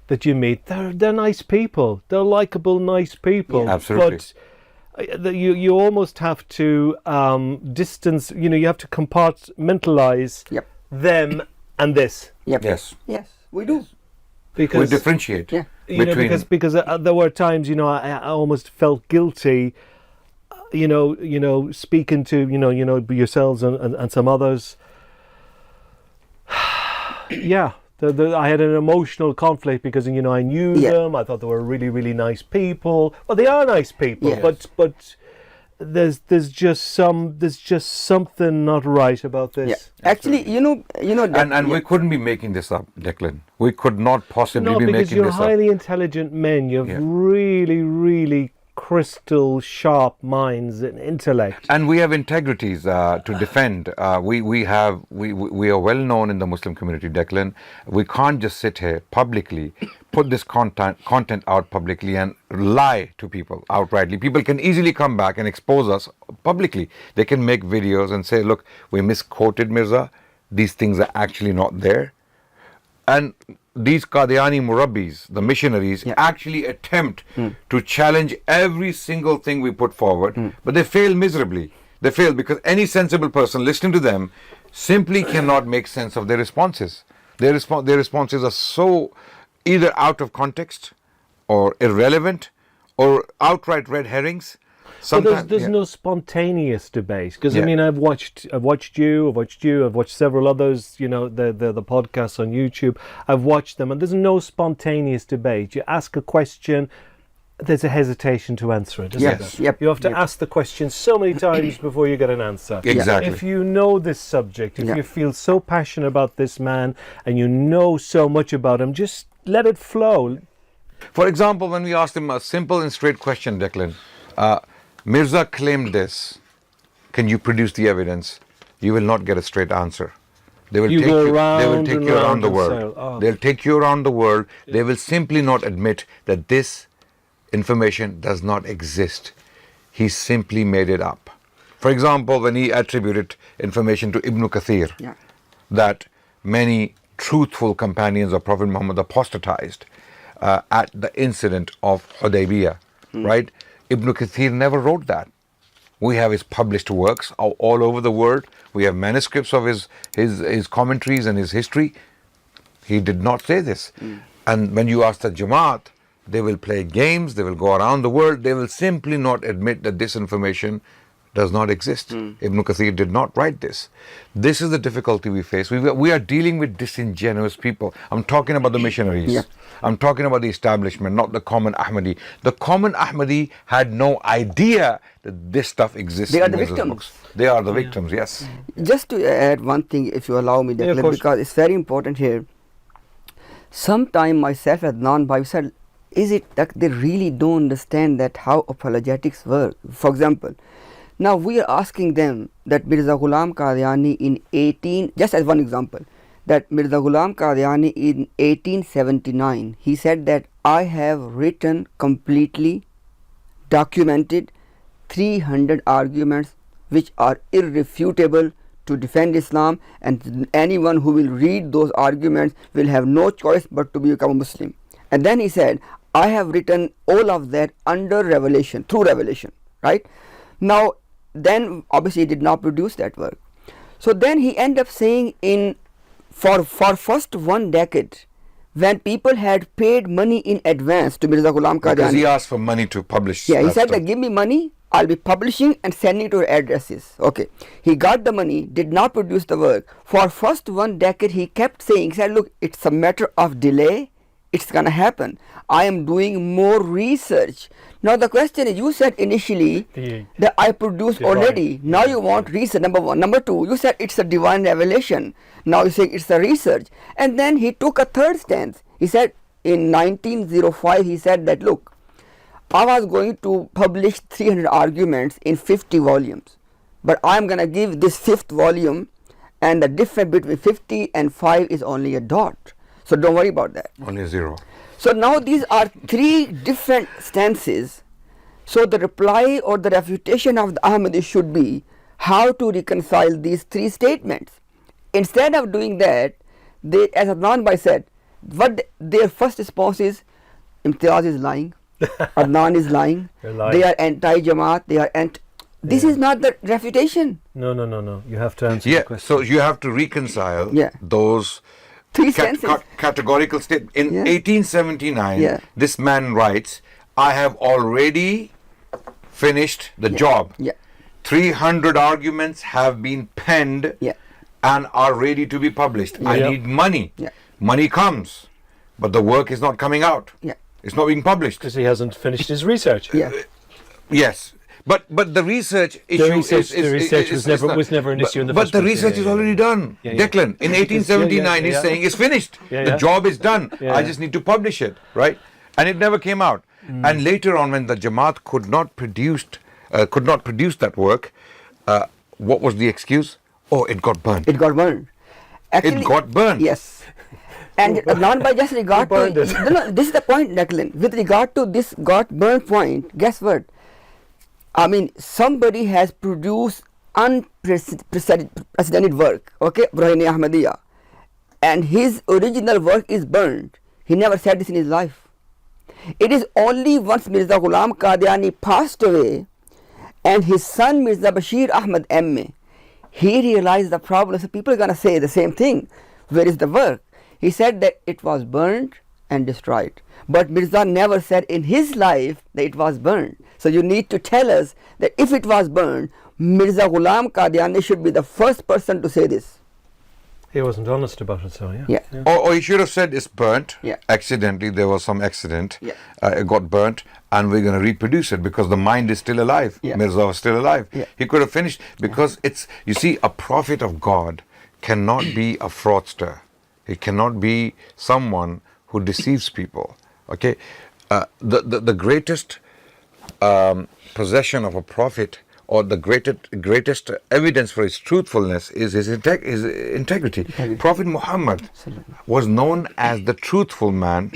that you meet, they're nice people. They're likable, nice people. Yeah, absolutely. But you almost have to distance. You have to compartmentalize them and this. Yep. Yes, we do. Because we differentiate. Yeah. Between because there were times I almost felt guilty. Speaking to yourselves and some others. Yeah. I had an emotional conflict because I knew them. I thought they were really, really nice people. Well, they are nice people, but there's just something not right about this. Yeah. Actually, and we couldn't be making this up, Declan. We could not possibly be making this up. Because you're highly intelligent men. You have really, really crystal sharp minds and intellect, and we have integrities to defend. We are well known in the Muslim community, Declan. We can't just sit here publicly, put this content out publicly and lie to people outrightly. People can easily come back and expose us publicly. They can make videos and say, look, we misquoted Mirza, these things are actually not there. And these Qadiani Murabbis, the missionaries, actually attempt to challenge every single thing we put forward, but they fail miserably. They fail because any sensible person listening to them simply cannot make sense of their responses. Their responses are so either out of context or irrelevant or outright red herrings. But there's no spontaneous debate, because I've watched you, I've watched several others, the podcasts on YouTube. I've watched them, and there's no spontaneous debate. You ask a question, there's a hesitation to answer it, isn't there? Yep. You have to ask the question so many times before you get an answer. Exactly. If you know this subject, if you feel so passionate about this man and you know so much about him, just let it flow. For example, when we asked him a simple and straight question, Declan, Mirza claimed this. Can you produce the evidence? You will not get a straight answer. They will take you around the world. They'll take you around the world. They will simply not admit that this information does not exist. He simply made it up. For example, when he attributed information to Ibn Kathir, that many truthful companions of Prophet Muhammad apostatized at the incident of Hudaybiyah, right? Ibn Kathir never wrote that. We have his published works all over the world. We have manuscripts of his commentaries and his history. He did not say this. And when you ask the Jamaat, they will play games, they will go around the world, they will simply not admit that this information does not exist. Ibn Kathir did not write this. This is the difficulty we face. We are dealing with disingenuous people. I'm talking about the missionaries. I'm talking about the establishment, not the common Ahmadi. The common Ahmadi had no idea that this stuff exists. They are in the Moses' victims. books. They are the victims, yes. Just to add one thing, if you allow me, Declan, because it's very important here. Sometime myself and Adnan said, is it that they really don't understand that how apologetics work? For example, now we are asking them that Mirza Ghulam Qadiani just as one example, that Mirza Ghulam Qadiani in 1879, he said that I have written completely documented 300 arguments which are irrefutable to defend Islam, and anyone who will read those arguments will have no choice but to become a Muslim. And then he said, I have written all of that under revelation, through revelation, right? Now, then obviously he did not produce that work. So then he ended up saying for first 1 decade, when people had paid money in advance to Mirza Ghulam Qadiani. Because he asked for money to publish. Yeah, he said stuff. that give me money, I'll be publishing and sending to your addresses. Okay. He got the money, did not produce the work. For first 1 decade, he kept saying, he said, look, it's a matter of delay. It's going to happen. I am doing more research. Now the question is, you said initially that I produced already. Now you want research, number one. Number two, you said it's a divine revelation. Now you say it's a research. And then he took a third stance. He said in 1905, he said that, look, I was going to publish 300 arguments in 50 volumes. But I'm going to give this 5th volume, and the difference between 50 and 5 is only a dot. So don't worry about that. Only a 0. So now these are 3 different stances. So the reply or the refutation of the Ahmadi should be how to reconcile these 3 statements. Instead of doing that, they, as Adnan Bhai said, what their first response is, Imtiaz is lying, Adnan is lying, they are anti-Jamaat, they are anti. This is not the refutation. No. You have to answer the question. So you have to reconcile those 3 stances. categorical statements. In 1879, this man writes, I have already finished the job. 300 arguments have been penned and are ready to be published. I need money. Money comes, but the work is not coming out. It's not being published. Because he hasn't finished his research. Yes. But the research issue was never an issue in the first place. But the research is already done. Declan, in 1879, he's saying it's finished. The job is done. I just need to publish it, right? And it never came out. And later on, when the Jamaat could not produce that work, what was the excuse? Oh, it got burned. It got burned. Actually, it got burned. Yes. And not by just regard to this is the point, Declan. With regard to this got burned point, guess what? I mean, somebody has produced unprecedented work, okay, Barahin-e-Ahmadiyya, and his original work is burned. He never said this in his life. It is only once Mirza Ghulam Qadiani passed away and his son Mirza Basheer Ahmad M.A., he realized the problem. So people are going to say the same thing. Where is the work? He said that it was burned and destroyed. But Mirza never said in his life that it was burned. So you need to tell us that if it was burned, Mirza Ghulam Qadiani should be the first person to say this. He wasn't honest about it, so Or he should have said it's burnt. Accidentally, there was some accident. It got burnt, and we're going to reproduce it because the mind is still alive. Mirza was still alive. He could have finished because it's, you see, a prophet of God cannot be a fraudster. He cannot be someone who deceives people. Okay, the greatest possession of a prophet, or the greatest evidence for his truthfulness, is his integrity. Prophet Muhammad was known as the truthful man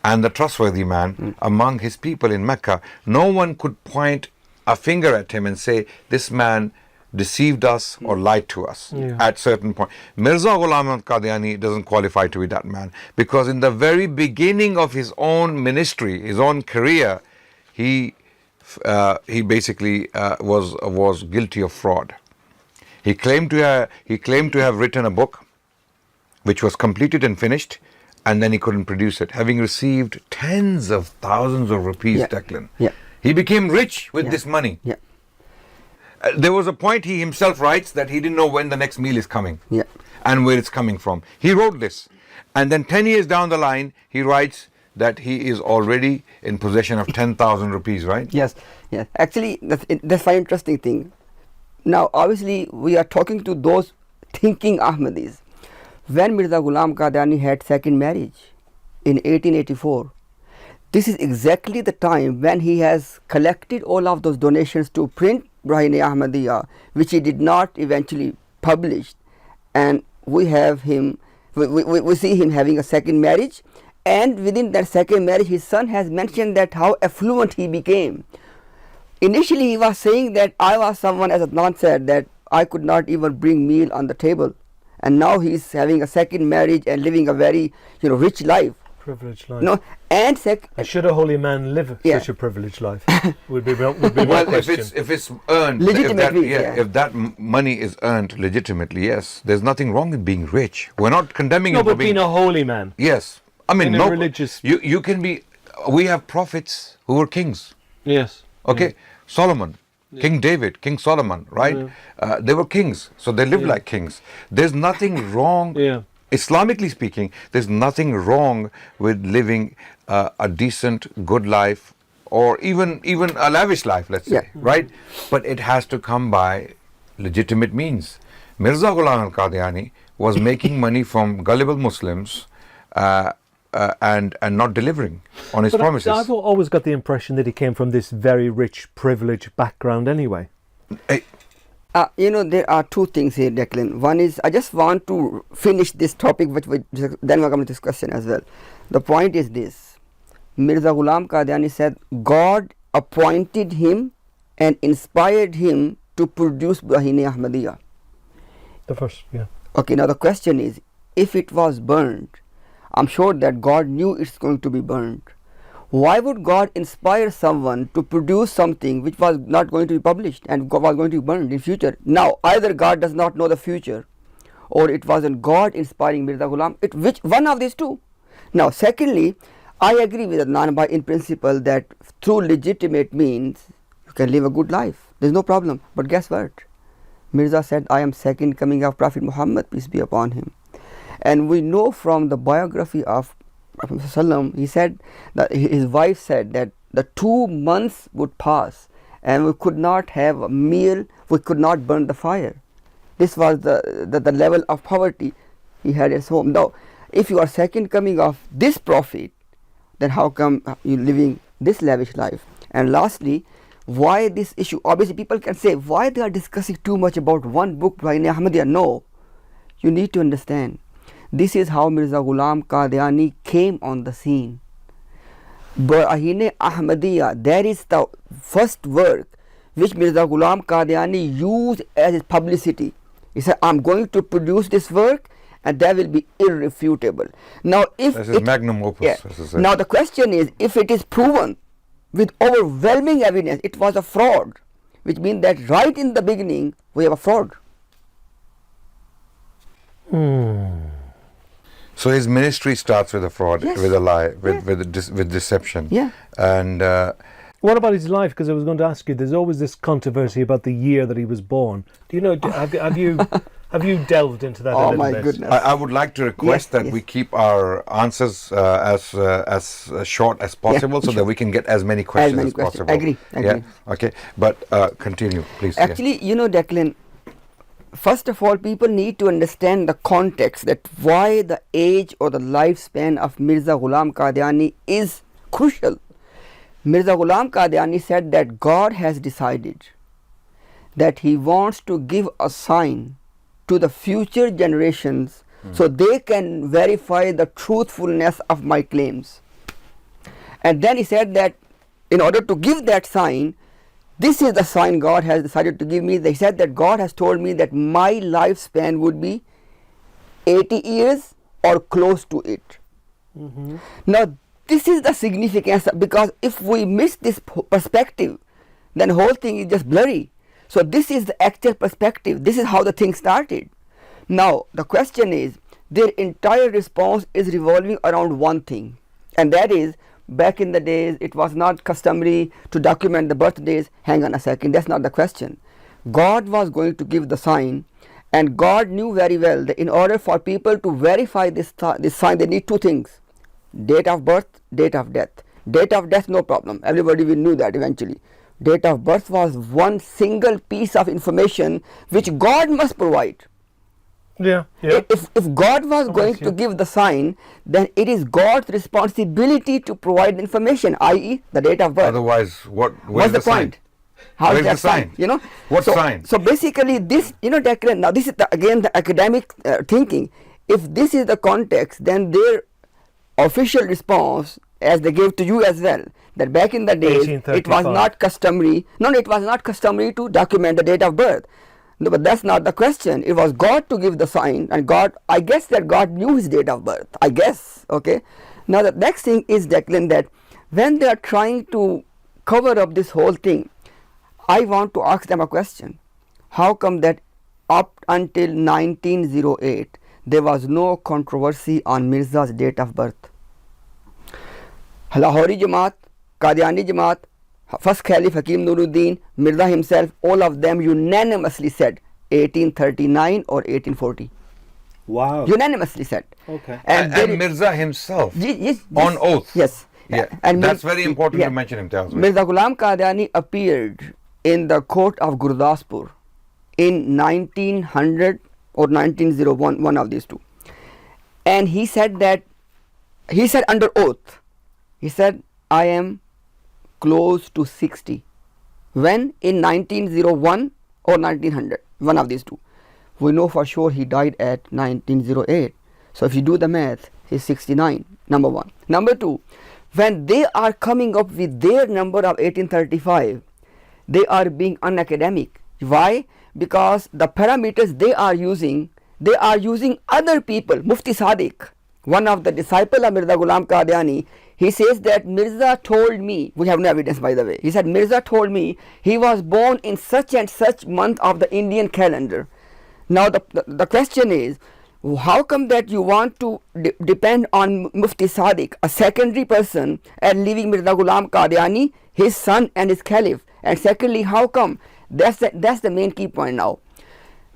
and the trustworthy man among his people in Mecca. No one could point a finger at him and say, this man deceived us or lied to us at certain point. Mirza Ghulam Qadiani doesn't qualify to be that man, because in the very beginning of his own ministry, his own career, he basically was guilty of fraud. He claimed to have written a book which was completed and finished, and then he couldn't produce it, having received tens of thousands of rupees. Declan. He became rich with this money. There was a point, he himself writes, that he didn't know when the next meal is coming and where it's coming from. He wrote this, and then 10 years down the line, he writes that he is already in possession of 10,000 rupees, right? Yes. Actually, that's very interesting thing. Now, obviously, we are talking to those thinking Ahmadis. When Mirza Ghulam Qadiani had second marriage in 1884, this is exactly the time when he has collected all of those donations to print Barahin-e-Ahmadiyya, which he did not eventually publish. And we have him, we see him having a second marriage. And within that second marriage, his son has mentioned that how affluent he became. Initially, he was saying that I was someone, as Adnan said, that I could not even bring meal on the table. And now he is having a second marriage and living a very rich life. Privileged life. No, and And should a holy man live Yeah. such a privileged life? would be my Well, question. if it's earned, Legitimately, if that money is earned legitimately, yes, there's nothing wrong in being rich. We're not condemning No, you for but being a holy man. Yes, I mean, in a no, religious- you can be. We have prophets who were kings. Yes. Okay, Solomon, King David, King Solomon, right? They were kings, so they lived like kings. There's nothing wrong. Yeah. Islamically speaking, there's nothing wrong with living a decent, good life, or even a lavish life, let's say, right? But it has to come by legitimate means. Mirza Ghulam al-Qadiani was making money from gullible Muslims and not delivering on his promises. I've always got the impression that he came from this very rich, privileged background anyway. there are two things here, Declan. One is, I just want to finish this topic, then we're coming to this question as well. The point is this: Mirza Ghulam Qadiani said God appointed him and inspired him to produce Barahin-e-Ahmadiyya. The first, yeah. Okay, now the question is, if it was burned, I'm sure that God knew it's going to be burned. Why would God inspire someone to produce something which was not going to be published and was going to be burned in future? Now, either God does not know the future, or it wasn't God inspiring Mirza Ghulam. Which one of these two? Now, secondly, I agree with Adnan in principle that through legitimate means you can live a good life. There's no problem. But guess what? Mirza said, I am second coming of Prophet Muhammad, peace be upon him. And we know from the biography of Prophet ﷺ, he said that his wife said that the 2 months would pass and we could not have a meal, we could not burn the fire. This was the level of poverty he had at his home. Now, if you are second coming of this prophet, then how come you living this lavish life? And lastly, why this issue? Obviously, people can say, why they are discussing too much about one book, Baigum? No, you need to understand. This is how Mirza Ghulam Qadiani came on the scene. Barahin-e-Ahmadiyya, that is the first work which Mirza Ghulam Qadiani used as his publicity. He said, I'm going to produce this work and that will be irrefutable. Now, if this is magnum opus, as I said. Now the question is, if it is proven with overwhelming evidence it was a fraud, which means that right in the beginning we have a fraud. So his ministry starts with a fraud, Yes. with a lie, with deception. Yeah. And What about his life? Because I was going to ask you, there's always this controversy about the year that he was born. Do you know, have you delved into that a Oh little my bit? goodness. I would like to request that yes. we keep our answers as short as possible, so that we can get as many questions as possible. Agree. Yeah. Okay. But continue, please. Actually, Declan, first of all, people need to understand the context, that why the age or the lifespan of Mirza Ghulam Qadiani is crucial. Mirza Ghulam Qadiani said that God has decided that he wants to give a sign to the future generations so they can verify the truthfulness of my claims. And then he said that in order to give that sign, this is the sign God has decided to give me. They said that God has told me that my lifespan would be 80 years or close to it. Now, this is the significance, because if we miss this perspective, then the whole thing is just blurry. So this is the actual perspective. This is how the thing started. Now, the question is, their entire response is revolving around one thing, and that is, back in the days, it was not customary to document the birthdays. Hang on a second, that's not the question. God was going to give the sign, and God knew very well that in order for people to verify this sign, they need two things: date of birth, date of death. Date of death, no problem. Everybody will knew that eventually. Date of birth was one single piece of information which God must provide. Yeah. If God was going to give the sign, then it is God's responsibility to provide the information, i.e. the date of birth. otherwise, What's the point? How Where's is that the sign? What so, sign? So basically this, Declan, now this is again the academic thinking. If this is the context, then their official response, as they gave to you as well, that back in the days it was not customary. No, it was not customary to document the date of birth. No, but that's not the question. It was God to give the sign, and God, I guess that God knew his date of birth. I guess, okay. Now the next thing is, Declan, that when they are trying to cover up this whole thing, I want to ask them a question. How come that up until 1908 there was no controversy on Mirza's date of birth? Lahori Jamaat, Qadiani Jamaat, first Caliph Hakim Nuruddin, Mirza himself, all of them unanimously said 1839 or 1840. Wow. Unanimously said. Okay. And Mirza himself Yes, on oath. Yes. Yeah. And That's very important yeah. to mention, Imtiaz. Mirza Ghulam Qadiani appeared in the court of Gurdaspur in 1900 or 1901, one of these two. And he said under oath, he said, I am close to 60. When? In 1901 or 1900, one of these two. We know for sure he died at 1908. So if you do the math, he's 69, number one. Number two, when they are coming up with their number of 1835, they are being unacademic. Why? Because the parameters they are using other people. Mufti Sadiq, one of the disciples of Mirza Ghulam Qadiani, he says that Mirza told me, we have no evidence by the way, he said Mirza told me he was born in such and such month of the Indian calendar. Now the question is, how come that you want to depend on Mufti Sadiq, a secondary person, and leaving Mirza Ghulam Qadiani, his son and his caliph? And secondly, how come? That's the main key point now.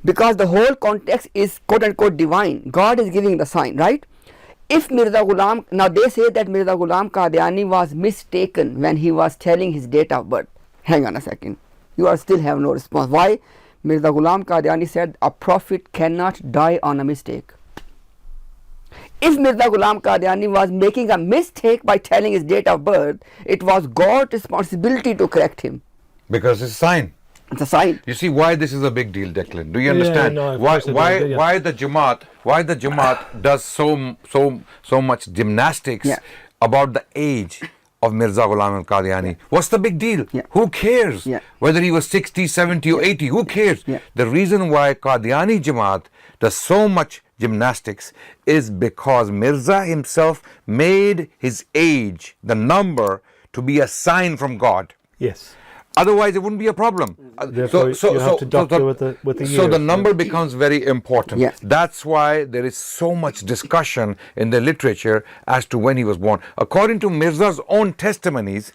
Because the whole context is quote unquote divine. God is giving the sign, right? If Mirza Ghulam, now they say that Mirza Ghulam Qadiani was mistaken when he was telling his date of birth. Hang on a second. You are still have no response. Why? Mirza Ghulam Qadiani said a prophet cannot die on a mistake. If Mirza Ghulam Qadiani was making a mistake by telling his date of birth, it was God's responsibility to correct him. Because it's a sign. It's a sign. You see why this is a big deal, Declan? Do you understand? no, of why course I do, why the Jamaat does so much gymnastics Yeah. about the age of Mirza Ghulam Qadiani? What's the big deal? Yeah. Who cares? Yeah. Whether he was 60, 70 or 80, who cares? Yeah. The reason why Qadiani Jamaat does so much gymnastics is because Mirza himself made his age, the number, to be a sign from God. Yes. Otherwise, it wouldn't be a problem. Therefore, you have to doctor with the So the years. number becomes very important. Yes. That's why there is so much discussion in the literature as to when he was born. According to Mirza's own testimonies,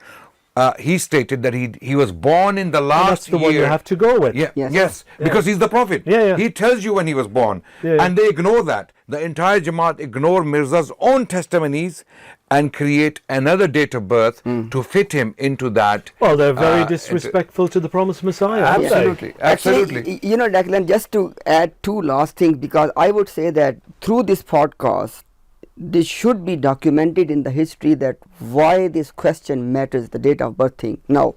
he stated that he was born in the And last that's the year. one you have to go with. Yeah, Yes. yes, because he's the prophet. Yeah. He tells you when he was born. Yeah. And they ignore that. The entire Jamaat ignore Mirza's own testimonies and create another date of birth to fit him into that. Well, they're very disrespectful to the promised Messiah. aren't they? Absolutely. Absolutely. Actually, you know, Declan, just to add two last things, because I would say that through this podcast, this should be documented in the history that why this question matters, the date of birth thing. Now,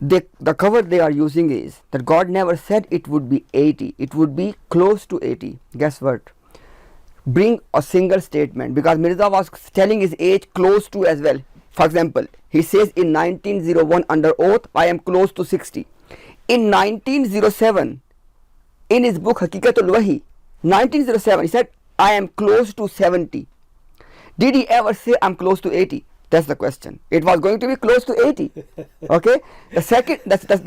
the cover they are using is that God never said it would be 80, it would be close to 80. Guess what? Bring a single statement, because Mirza was telling his age close to as well. For example, he says in 1901 under oath, I am close to 60. In 1907, in his book Haqiqatul Wahi, 1907, he said, I am close to 70. Did he ever say I'm close to 80? That's the question. It was going to be close to 80. Okay. The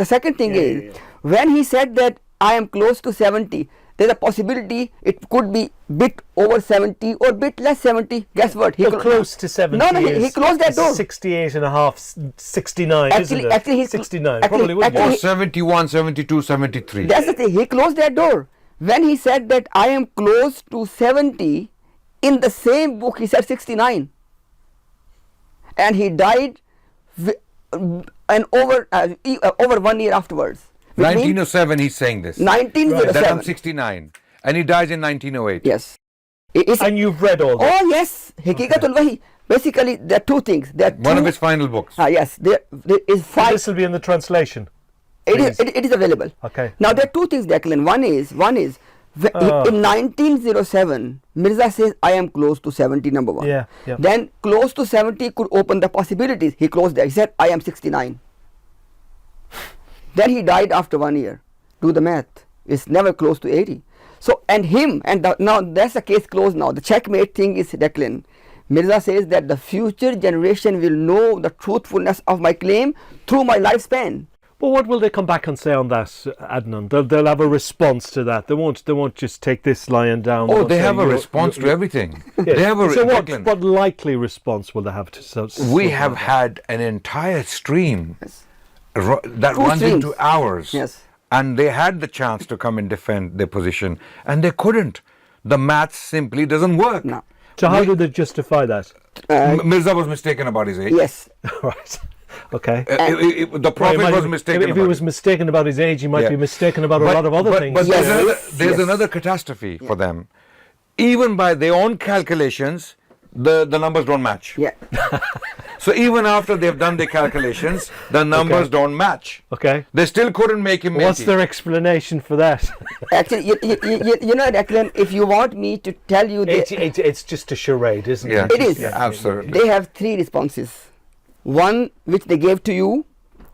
second thing is, when he said that I am close to 70, there's a possibility it could be bit over 70 or bit less 70. Guess what? Well, close to 70. No, he closed that door. 68 and a half, 69, isn't it? Actually, he's 69. actually- Probably would be. Or 71, 72, 73. That's the thing. He closed that door. When he said that I am close to 70, in the same book he said 69. And he died over 1 year afterwards. Which means 1907 he's saying this. 1907. That I'm 69. And he dies in 1908. Yes. And you've read all that? Oh yes. Haqiqatul Wahi. Basically, there are two things. There are One of two- his final books. Yes. There is So five. this will be in the translation. It is available. Okay. Now there are two things, Declan. One is in 1907, Mirza says I am close to 70. Number one. Yeah. Then close to 70 could open the possibilities. He closed there. He said I am 69. Then he died after 1 year. Do the math. It's never close to 80. So now that's the case closed now. The checkmate thing is, Declan, Mirza says that the future generation will know the truthfulness of my claim through my lifespan. But what will they come back and say on that, Adnan? They'll have a response to that. They won't just take this lying down. Oh, They'll they say have a response to everything. Yes. They have a So Declan, what likely response will they have to? we have had an entire stream Yes. that Two runs streams. into hours. Yes. And they had the chance to come and defend their position, and they couldn't. The maths simply doesn't work. No. So how do they justify that? Mirza was mistaken about his age. Yes. Right. Okay. The Prophet was mistaken If he about was mistaken about his age, he might Yeah. be mistaken about a lot of other things. But Yes. there's Yes. another catastrophe for them. Even by their own calculations, the numbers don't match. Yeah. So even after they've done their calculations, the numbers don't match. Okay. They still couldn't make him. What's 80. their explanation for that? Actually, you know, Declan, if you want me to tell you, It's just a charade, isn't Yeah. it? It is. Yeah, absolutely. they have three responses. One which they gave to you,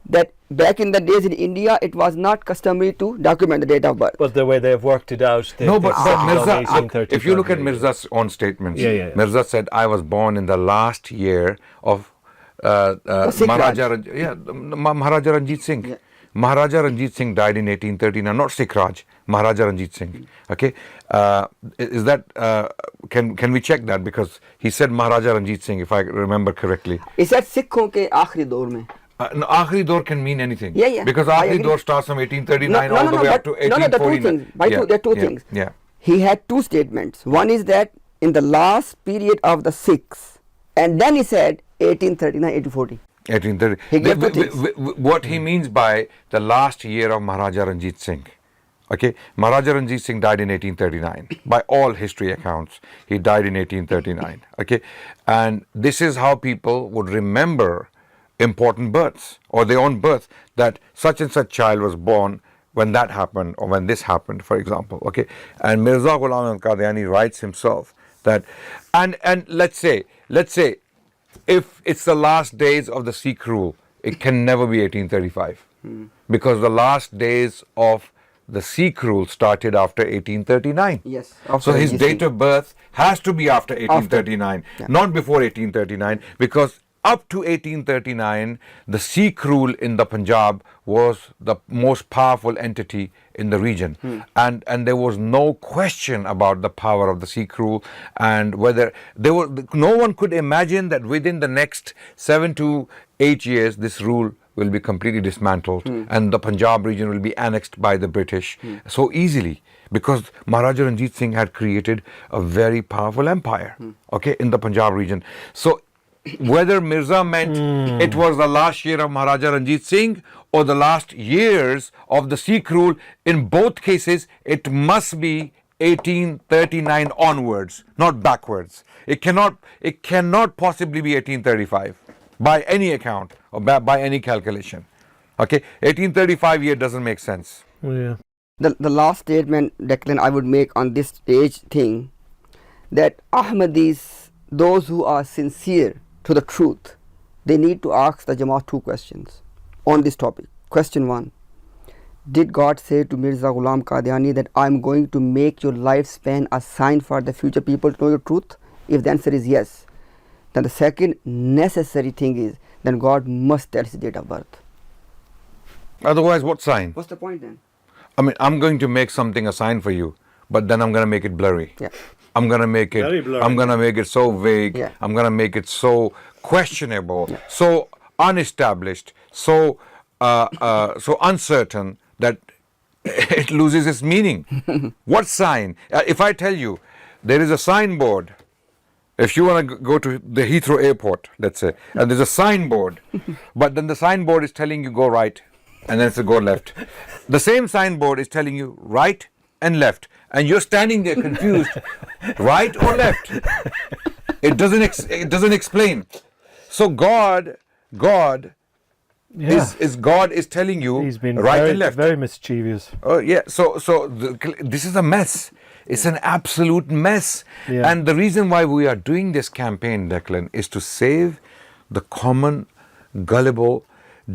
that back in the days in India, it was not customary to document the date of birth. But the way they've worked it out, No, but Mirza, Mirza, if you look at Mirza's own statements, Yeah. Mirza said, I was born in the last year of Sikh Maharaja Ranjit Singh. Yeah. Maharaja Ranjit Singh died in 1839, not Sikh Raj, Maharaja Ranjit Singh. Okay, is that can we check that, because he said Maharaja Ranjit Singh, if I remember correctly. Is that Sikhon ke aakhri daur mein? No, Akhri Daur can mean anything. Yeah. Because I Akhri agree. Daur starts from 1839 all the way up to but- no, the two 1849. things. There are two things. Yeah. He had two statements. One is that in the last period of the Sikhs, and then he said 1839, 1840. 1830. He gave two things. What he means by the last year of Maharaja Ranjit Singh. Okay, Maharaja Ranjit Singh died in 1839. By all history accounts, he died in 1839. Okay, and this is how people would remember important births or their own birth, that such and such child was born when that happened or when this happened, for example. Okay, and Mirza Ghulam al-Qadiani writes himself that, and let's say if it's the last days of the Sikh rule, it can never be 1835, because the last days of the Sikh rule started after 1839. Yes. So his Ranjit date Singh. of birth has to be after 1839, not before 1839, because up to 1839, the Sikh rule in the Punjab was the most powerful entity in the region, and there was no question about the power of the Sikh rule, and whether no one could imagine that within the next 7 to 8 years this rule will be completely dismantled and the Punjab region will be annexed by the British so easily, because Maharaja Ranjit Singh had created a very powerful empire, okay, in the Punjab region. So whether Mirza meant it was the last year of Maharaja Ranjit Singh or the last years of the Sikh rule, in both cases it must be 1839 onwards, not backwards. It cannot possibly be 1835 by any account or by any calculation. Okay, 1835 year doesn't make sense. Yeah. The last statement, Declan, I would make on this stage thing, that Ahmadis, those who are sincere to the truth, they need to ask the Jamaat two questions on this topic. Question one: did God say to Mirza Ghulam Qadiani that I am going to make your lifespan a sign for the future people to know your truth? If the answer is yes, then the second necessary thing is, then God must tell his date of birth. Otherwise, what sign? What's the point then? I mean, I'm going to make something a sign for you, but then I'm going to make it blurry. Yeah. I'm going to make it. Very blurry. I'm going to make it so vague. Yeah. I'm going to make it so questionable, so unestablished, so uncertain that it loses its meaning. What sign? If I tell you there is a signboard, if you want to go to the Heathrow airport, let's say, and there's a signboard, but then the signboard is telling you go right, and then it's a go left. The same signboard is telling you right and left, and you're standing there confused, right or left. It doesn't explain. So God is telling you He's been right very, and left. very mischievous. Oh yeah, so this is a mess. It's an absolute mess. Yeah. And the reason why we are doing this campaign, Declan, is to save the common, gullible,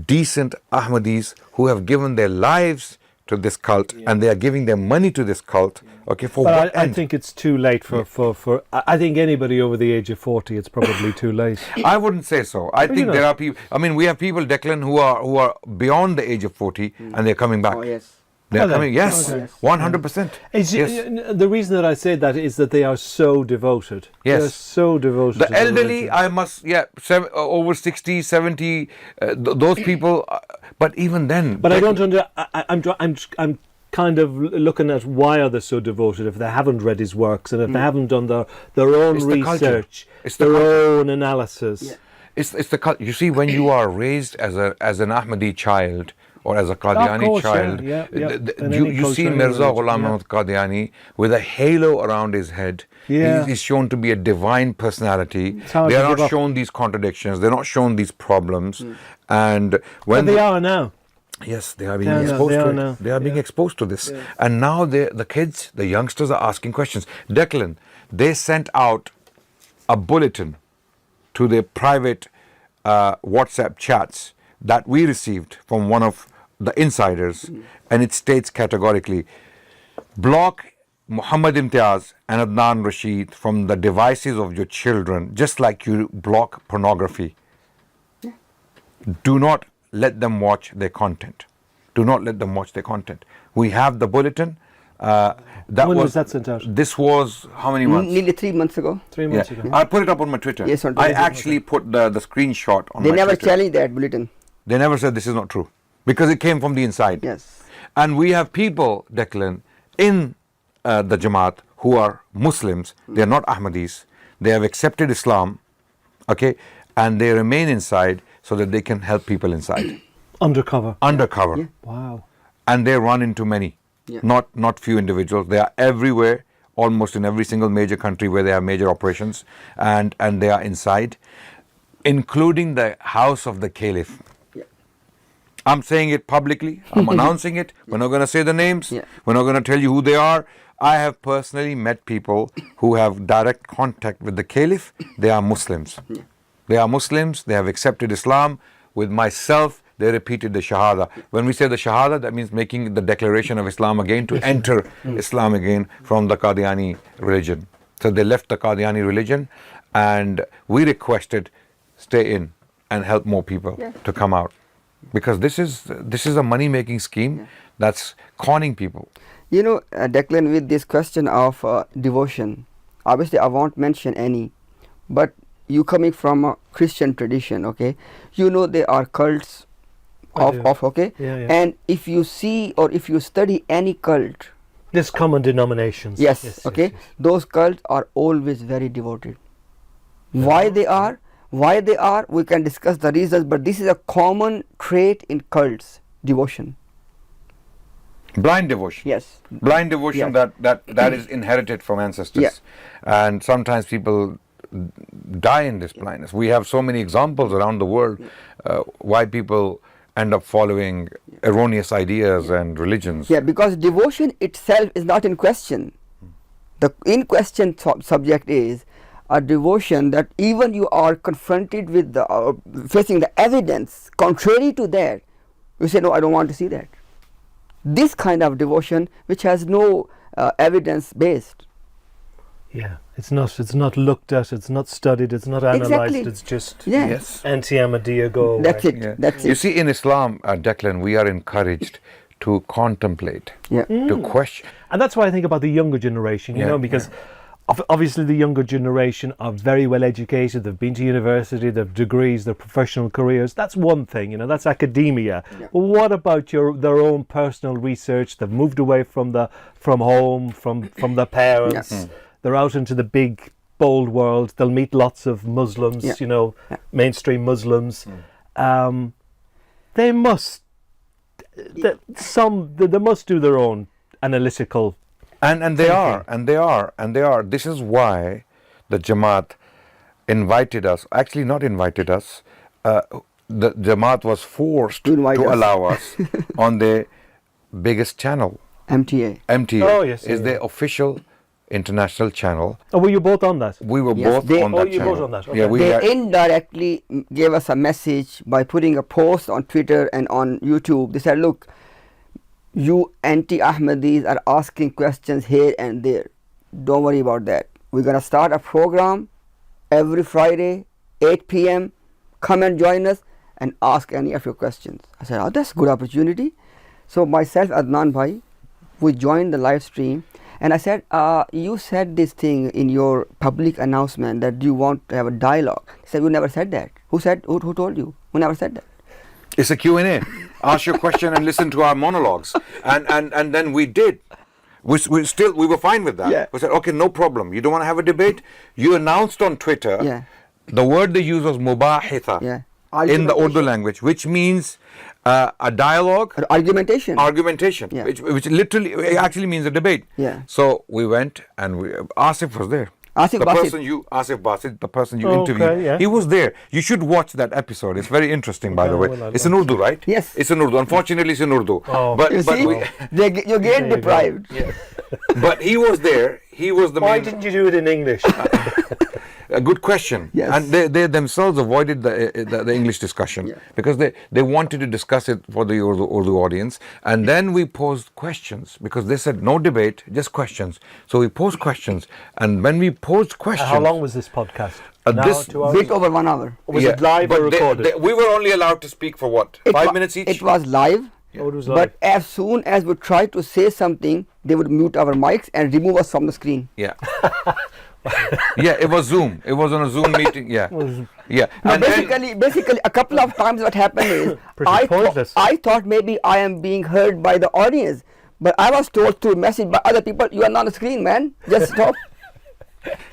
decent Ahmadis who have given their lives to this cult, and they are giving their money to this cult. Okay, for But what I end? think it's too late for I think anybody over the age of 40, it's probably too late. I wouldn't say so. I think know. there are people. I mean, we have people, Declan, who are beyond the age of 40, and they're coming back. Oh yes. They're Are they? coming. Yes, Okay. 100%. It's, Yes. The reason that I say that is that they are so devoted. Yes. They're so devoted The to elderly, religion. I must, over 60, 70, those people. But even then, But I don't I'm kind of looking at why are they so devoted if they haven't read his works and if they haven't done their own It's the culture. research, It's the their culture. own analysis. Yeah. It's the you see, when you are raised as an Ahmadi child or as a Qadiani course, child, yeah. In you any see culture, Mirza any religion, Ghulam yeah. Ahmad Qadiani with a halo around his head. Yeah. He's shown to be a divine personality. It's hard They to are give not up. shown these contradictions. They're not shown these problems. And when But they are now. yes, they are being They are exposed to now. it. They are being exposed to this. And now the kids, the youngsters are asking questions. Declan, they sent out a bulletin to their private WhatsApp chats that we received from one of the insiders, and it states categorically, block Muhammad Imtiaz and Adnan Rashid from the devices of your children, just like you block pornography. Do not let them watch their content. Do not let them watch their content. We have the bulletin. When was that sent out? This was how many months? Nearly 3 months ago. 3 months ago. I put it up on my Twitter. Yes, on I Twitter. actually put the screenshot on They my never Twitter. challenged that bulletin. They never said this is not true because it came from the inside. Yes. And we have people, Declan, in the Jamaat who are Muslims. They are not Ahmadis. They have accepted Islam, okay, and they remain inside so that they can help people inside, Undercover. undercover. Yeah. Wow. And they run into many, Yeah. not few individuals. They are everywhere, almost in every single major country where they have major operations, and they are inside, including the house of the Caliph. Yeah. I'm saying it publicly. I'm announcing it. We're not going to say the names. Yeah. We're not going to tell you who they are. I have personally met people who have direct contact with the Caliph. They are Muslims. Yeah. They are Muslims. They have accepted Islam. With myself, they repeated the Shahada. When we say the Shahada, that means making the declaration of Islam again to enter Islam again from the Qadiani religion. So they left the Qadiani religion, and we requested stay in and help more people to come out, because this is a money-making scheme that's conning people. You know, Declan, with this question of devotion, obviously I won't mention any, but you coming from a Christian tradition, okay, you know there are cults I do. okay, Yeah. and if you see or if you study any cult, There's common denominations. yes, okay, those cults are always very devoted. Why they are, we can discuss the reasons, but this is a common trait in cults: devotion. Blind devotion. Yes. Blind devotion that is inherited from ancestors. Yeah. And sometimes people die in this blindness. We have so many examples around the world why people end up following erroneous ideas and religions. Yeah, because devotion itself is not in question. The in question subject is a devotion that even you are confronted with the facing the evidence contrary to that, you say, no, I don't want to see that. This kind of devotion which has no evidence based. Yeah. It's not looked at, it's not studied, it's not analysed, Exactly. it's just Yeah. Yes. anti-Ahmadiyya go away. That's it. Yeah. That's You it. see, in Islam, Declan, we are encouraged to contemplate, Yeah. to question. And that's why I think about the younger generation, you Yeah, know, because obviously the younger generation are very well educated, they've been to university, they've degrees, they've professional careers. That's one thing, you know, that's academia. Yeah. But what about their own personal research? They've moved away from home, from their parents. Yes. They're out into the big, bold world. They'll meet lots of Muslims, Yeah. you know, Yeah. mainstream Muslims. They must, they must do their own analytical. And they are. This is why the Jamaat invited us. Actually, not invited us. The Jamaat was forced To to invite us. allow us on their biggest channel. MTA. MTA Oh, yes, is yeah. their official international channel. Oh, were you both on that? We were Yes, both they- on Oh, that you channel. both on that, Yeah, okay. we They had, indirectly gave us a message by putting a post on Twitter and on YouTube. They said, look, you anti-Ahmadis are asking questions here and there. Don't worry about that. We're going to start a program every Friday, 8 p.m. Come and join us and ask any of your questions. I said, oh, that's a good opportunity. So myself, Adnan bhai, we joined the live stream, and I said, you said this thing in your public announcement that you want to have a dialogue. He said, you never said that. Who told you? Who never said that? It's a Q&A. Ask your question and listen to our monologues. And then we did. We were fine with that. Yeah. We said, okay, no problem. You don't want to have a debate? You announced on Twitter, Yeah. the word they used was mubahitha Yeah. in the Urdu language, which means a dialogue. Argumentation. Argumentation, Yeah. which literally actually means a debate. Yeah. So we went and Asif was there. Asif Basit, the person you Okay, interviewed, yeah. he was there. You should watch that episode. It's very interesting, by the way. well, I'll It's in Urdu, right? Yes. It's in Urdu. Unfortunately, it's in Urdu. Oh. But You see, you're getting you go. deprived. but he was there. He was the Why main. didn't you do it in English? A good question. Yes. And they themselves avoided the English discussion Yeah. because they wanted to discuss it for the Urdu audience. And then we posed questions because they said no debate, just questions. So we posed questions. And when we posed questions. How long was this podcast? This 2 hours? Bit over 1 hour. Was it live but or recorded? we were only allowed to speak for what? 5 minutes each? It was live. Oh, it was live. But as soon as we tried to say something, they would mute our mics and remove us from the screen. Yeah. Yeah, it was Zoom. It was on a Zoom meeting. Yeah. Yeah. Now And then- basically, a couple of times what happened is, Pretty pointless. I thought maybe I am being heard by the audience, but I was told through message by other people, you are not on the screen, man. Just stop.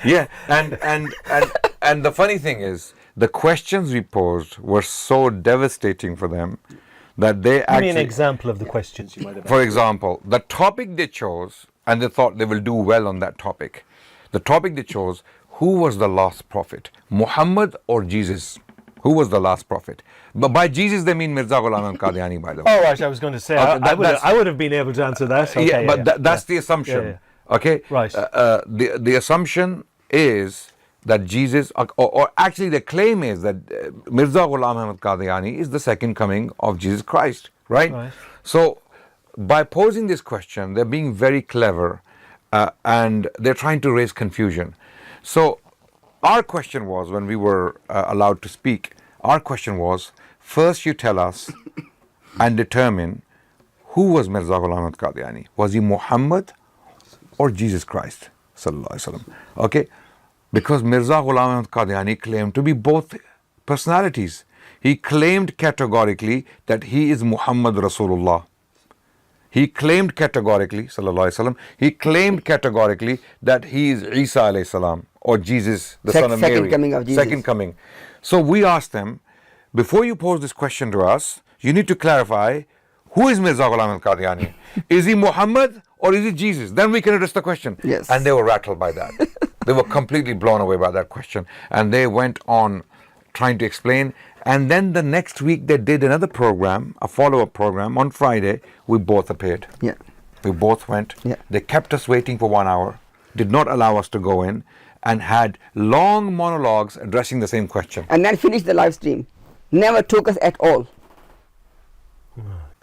Yeah, and the funny thing is, the questions we posed were so devastating for them that they Give me actually. an example of the questions you might have For asked. example, the topic they chose, and they thought they will do well on that topic. The topic they chose: who was the last prophet, Muhammad or Jesus? Who was the last prophet? But by Jesus they mean Mirza Ghulam Qadiani, by the way. Oh, right, I was going to say, Okay, I would have been able to answer that. Okay, yeah, but that's the assumption. Yeah. Okay. Right. The assumption is that Jesus, or actually the claim is that Mirza Ghulam Ahmad Qadiani is the second coming of Jesus Christ, right? Right. So by posing this question, they're being very clever, and they're trying to raise confusion. So our question was, when we were allowed to speak, our question was, first you tell us and determine who was Mirza Ghulam Ahmad Qadiani. Was he Muhammad or Jesus Christ? Sallallahu Alaihi Wasallam. Okay? Because Mirza Ghulam Ahmad Qadiani claimed to be both personalities. He claimed categorically that he is Muhammad Rasulullah. He claimed categorically, Sallallahu Alaihi Wasallam, he claimed categorically that he is Isa Alayhi Salam, or Jesus, the son of Mary. Second coming of Jesus. Second coming. So we asked them, before you pose this question to us, you need to clarify, who is Mirza Ghulam Ahmad Qadiani? Is he Muhammad or is he Jesus? Then we can address the question. Yes. And they were rattled by that. They were completely blown away by that question. And they went on trying to explain. And then the next week they did another program, a follow-up program. On Friday, we both appeared. Yeah. We both went. Yeah. They kept us waiting for 1 hour, did not allow us to go in, and had long monologues addressing the same question. And then finished the live stream. Never took us at all.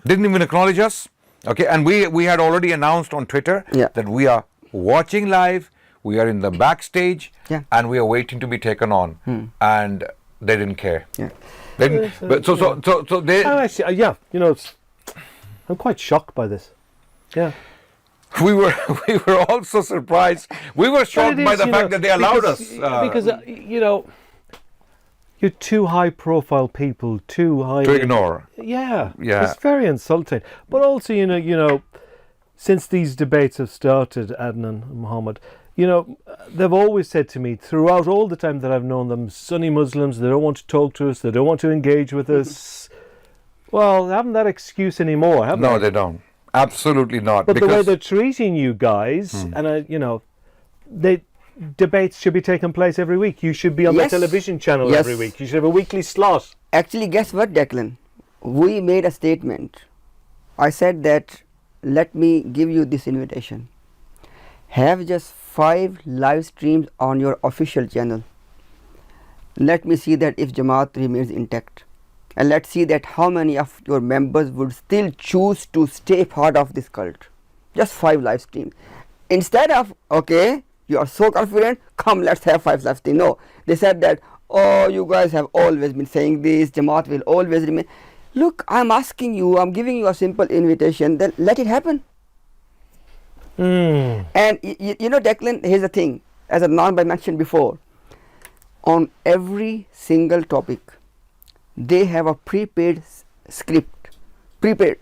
Didn't even acknowledge us. Okay, and we had already announced on Twitter Yeah. that we are watching live, we are in the backstage, Yeah. and we are waiting to be taken on. And they didn't care. Yeah. They didn't, but so they. Oh, actually, yeah, I'm quite shocked by this. Yeah. We were also surprised. We were shocked But it by is, the you fact know, that they allowed us. because you're two high-profile people, too high to ignore. Yeah, Yeah. it's very insulting. But also, since these debates have started, Adnan and Muhammad, they've always said to me throughout all the time that I've known them, Sunni Muslims, they don't want to talk to us, they don't want to engage with us. Well, they haven't that excuse anymore, have No, they? they don't. Absolutely not. But the way because they're treating you guys, and debates should be taking place every week. You should be on Yes. the television channel Yes. every week. You should have a weekly slot. Actually, guess what, Declan? We made a statement. I said that, let me give you this invitation. Have just 5 live streams on your official channel. Let me see that if Jamaat remains intact. and let's see that how many of your members would still choose to stay part of this cult. Just 5 live streams. Instead of, okay, you are so confident, come let's have 5 live streams. No, they said that, oh, you guys have always been saying this, Jamaat will always remain. Look, I'm asking you, I'm giving you a simple invitation, then let it happen. And you know, Declan, here's the thing, as Adnan mentioned before, on every single topic, they have a prepaid script, prepaid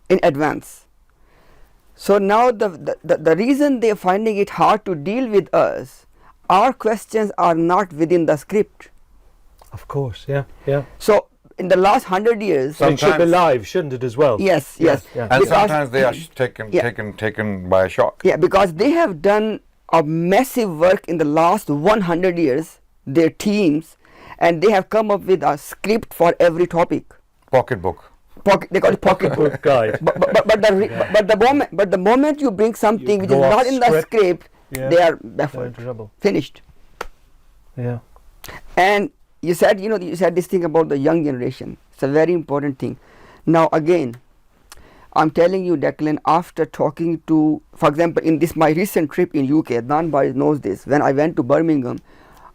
in advance. So now the reason they're finding it hard to deal with us, our questions are not within the script. Of course, yeah. So in the last 100 years, So it should be live, shouldn't it, as well? yes. And Because- sometimes they are taken by a shock. Yeah, because they have done a massive work in the last 100 years, their teams, and they have come up with a script for every topic. Pocketbook. They call it pocketbook. Guide. But the moment you bring something which is go off not in the script, Yeah. they are They're in baffled, trouble. finished. Yeah. And you said this thing about the young generation. It's a very important thing. Now again, I'm telling you, Declan, after talking to, for example, in this my recent trip in UK, Adnan Bhai knows this. When I went to Birmingham,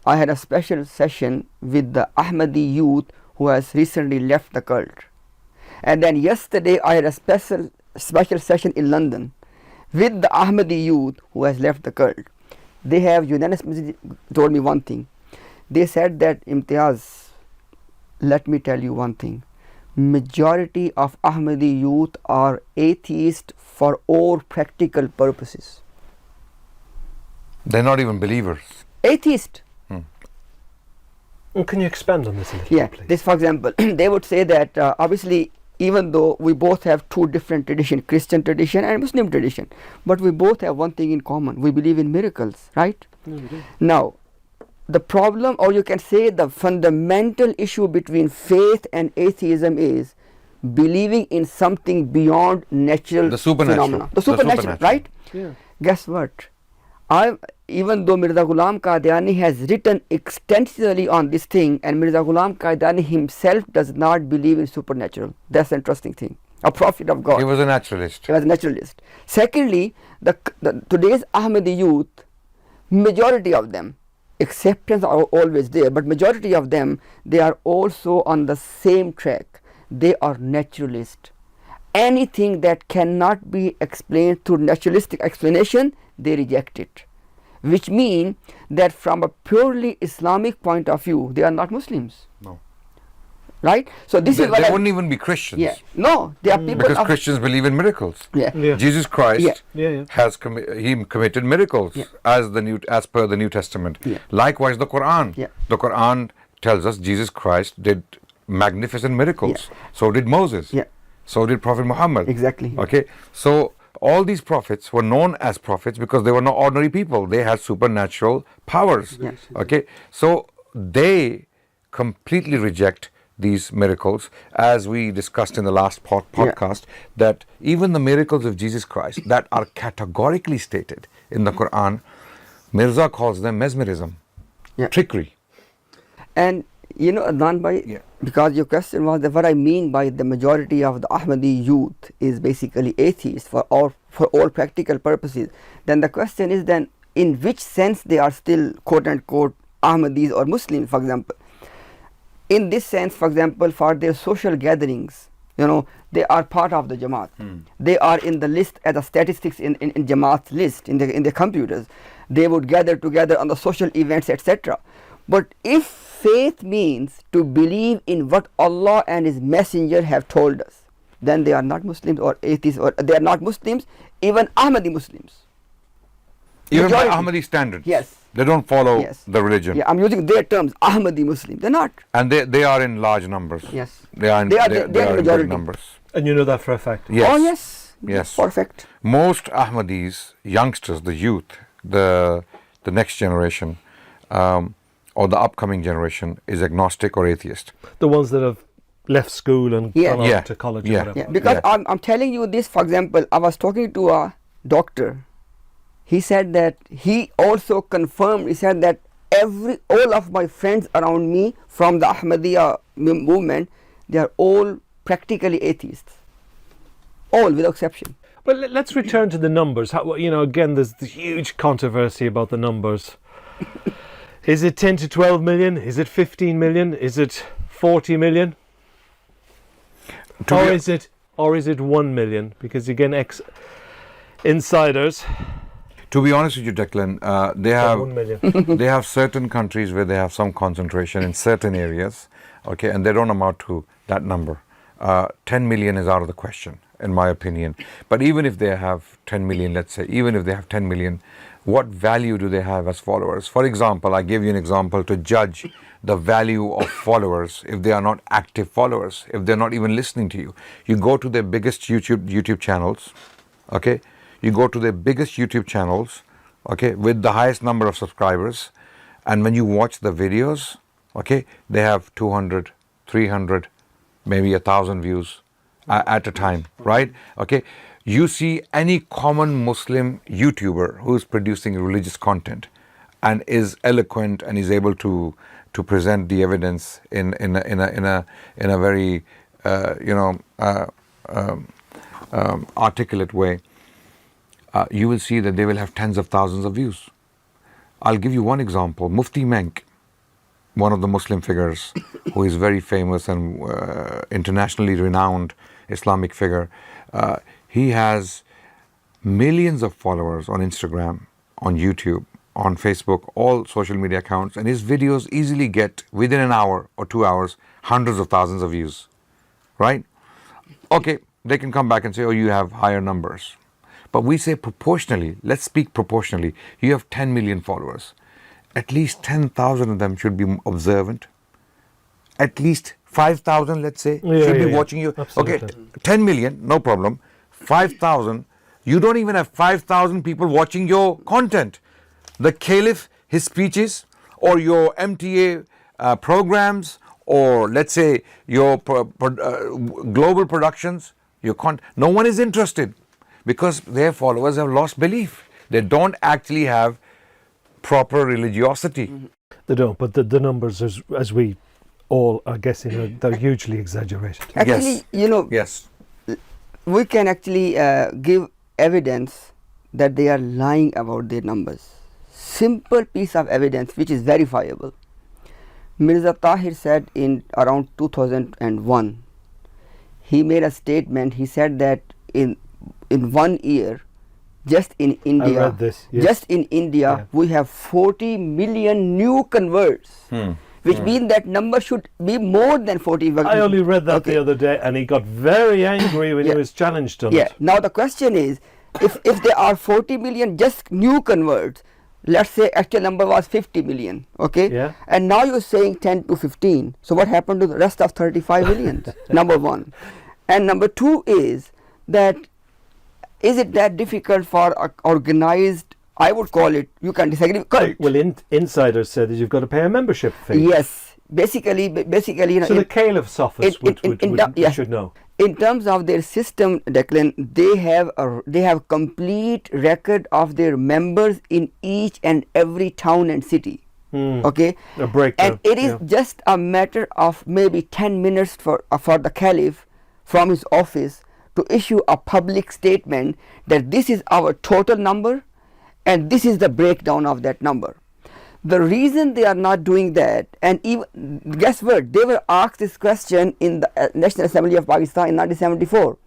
I had a special session with the Ahmadi youth who has recently left the cult. And then yesterday I had a special session in London with the Ahmadi youth who has left the cult. They have unanimously told me one thing. They said that, Imtiaz, let me tell you one thing. Majority of Ahmadi youth are atheist for all practical purposes. They're not even believers. Atheist. And can you expand on this a little Yeah. bit, please? This, for example, they would say that obviously, even though we both have 2 different traditions, Christian tradition and Muslim tradition, but we both have one thing in common. We believe in miracles, right? Now, the problem, or you can say the fundamental issue between faith and atheism is believing in something beyond natural The supernatural. phenomena. The supernatural, right? Yeah. Guess what? Even though Mirza Ghulam Qadiani has written extensively on this thing, and Mirza Ghulam Qadiani himself does not believe in supernatural. That's the interesting thing. A prophet of God. He was a naturalist. He was a naturalist. Secondly, today's Ahmadi youth, majority of them, exceptions are always there, but majority of them, they are also on the same track. They are naturalist. Anything that cannot be explained through naturalistic explanation, they reject it. Which means that from a purely Islamic point of view, they are not Muslims. No. Right? So this They is what wouldn't even be Christians. Yeah. No, they are people Because of Christians believe in miracles. Yeah. Yeah. Jesus Christ Yeah. has he committed miracles as per the New Testament. Yeah. Likewise, the Quran. Yeah. The Quran tells us Jesus Christ did magnificent miracles. So did Moses. Yeah. So did Prophet Muhammad. Exactly. Okay. So all these prophets were known as prophets because they were not ordinary people. They had supernatural powers. Yes. Okay. So they completely reject these miracles, as we discussed in the last podcast, that even the miracles of Jesus Christ that are categorically stated in the Quran, Mirza calls them mesmerism, trickery. And you know, Adnan Bhai, because your question was that what I mean by the majority of the Ahmadi youth is basically atheists for all practical purposes, then the question is then in which sense they are still quote unquote Ahmadis or Muslims, for example. In this sense, for example, for their social gatherings, they are part of the Jamaat. They are in the list as a statistics in Jamaat's list in the computers. They would gather together on the social events, etc. But if faith means to believe in what Allah and His Messenger have told us, then they are not Muslims or atheists, or they are not Muslims, even Ahmadi Muslims. Even by Majority. Ahmadi standards. Yes. They don't follow the religion. Yeah, I'm using their terms, Ahmadi Muslim. They're not. And they are in large numbers. Yes. They are in majority. big numbers. And you know that for a fact? Yes. Oh, yes. Yes. Perfect. Most Ahmadis, youngsters, the youth, the next generation, or the upcoming generation is agnostic or atheist. The ones that have left school and gone on to college or whatever. Yeah, because I'm telling you this, for example, I was talking to a doctor. He said that he also confirmed, he said that all of my friends around me from the Ahmadiyya movement, they are all practically atheists. All without exception. But let's return to the numbers. How, again, there's the huge controversy about the numbers. Is it 10 to 12 million? Is it 15 million? Is it 40 million? Or is it 1 million? Because again, insiders. To be honest with you, Declan, they 1 million. they have certain countries where they have some concentration in certain areas, okay, and they don't amount to that number. 10 million is out of the question, in my opinion. But even if they have 10 million, let's say, even if they have 10 million, what value do they have as followers? For example, I give you an example to judge the value of followers if they are not active followers, if they're not even listening to you. You go to their biggest YouTube channels, okay? You go to their biggest YouTube channels, okay, with the highest number of subscribers, and when you watch the videos, okay, they have 200, 300, maybe 1,000 views at a time, right? Okay, you see any common Muslim YouTuber who is producing religious content and is eloquent and is able to present the evidence in a very articulate way. You will see that they will have tens of thousands of views. I'll give you one example. Mufti Menk, one of the Muslim figures who is very famous and internationally renowned Islamic figure, he has millions of followers on Instagram, on YouTube, on Facebook, all social media accounts, and his videos easily get, within an hour or 2 hours, hundreds of thousands of views, right? Okay, they can come back and say, oh, you have higher numbers. But we say proportionally, let's speak proportionally. You have 10 million followers. At least 10,000 of them should be observant. At least 5,000, let's say, should be watching you. Absolutely. Okay, 10 million, no problem. 5,000, you don't even have 5,000 people watching your content. The Caliph, his speeches, or your MTA programs, or let's say your global productions, no one is interested because their followers have lost belief. They don't actually have proper religiosity. They don't, but the numbers, as we all are guessing, they're hugely exaggerated. Actually, Yes. we can actually give evidence that they are lying about their numbers. Simple piece of evidence which is verifiable. Mirza Tahir said in around 2001, he made a statement. He said that in 1 year, just in India, I read this, yes. just in India, we have 40 million new converts, which means that number should be more than 40. I only read that the other day, and he got very angry when he was challenged on it. Now the question is, if there are 40 million just new converts, let's say actual number was 50 million, okay? Yeah. And now you're saying 10 to 15. So what happened to the rest of 35 million? Number one. And number two is that, is it that difficult for organized, I would call it, you can disagree, cult? Well, insiders said that you've got to pay a membership fee. Yes. Basically, so the Caliph's office should know. In terms of their system, Declan, they have complete record of their members in each and every town and city. Okay, a breakdown. And it is just a matter of maybe 10 minutes for the Caliph from his office to issue a public statement that this is our total number and this is the breakdown of that number. The reason they are not doing that, and even guess what, they were asked this question in the National Assembly of Pakistan in 1974,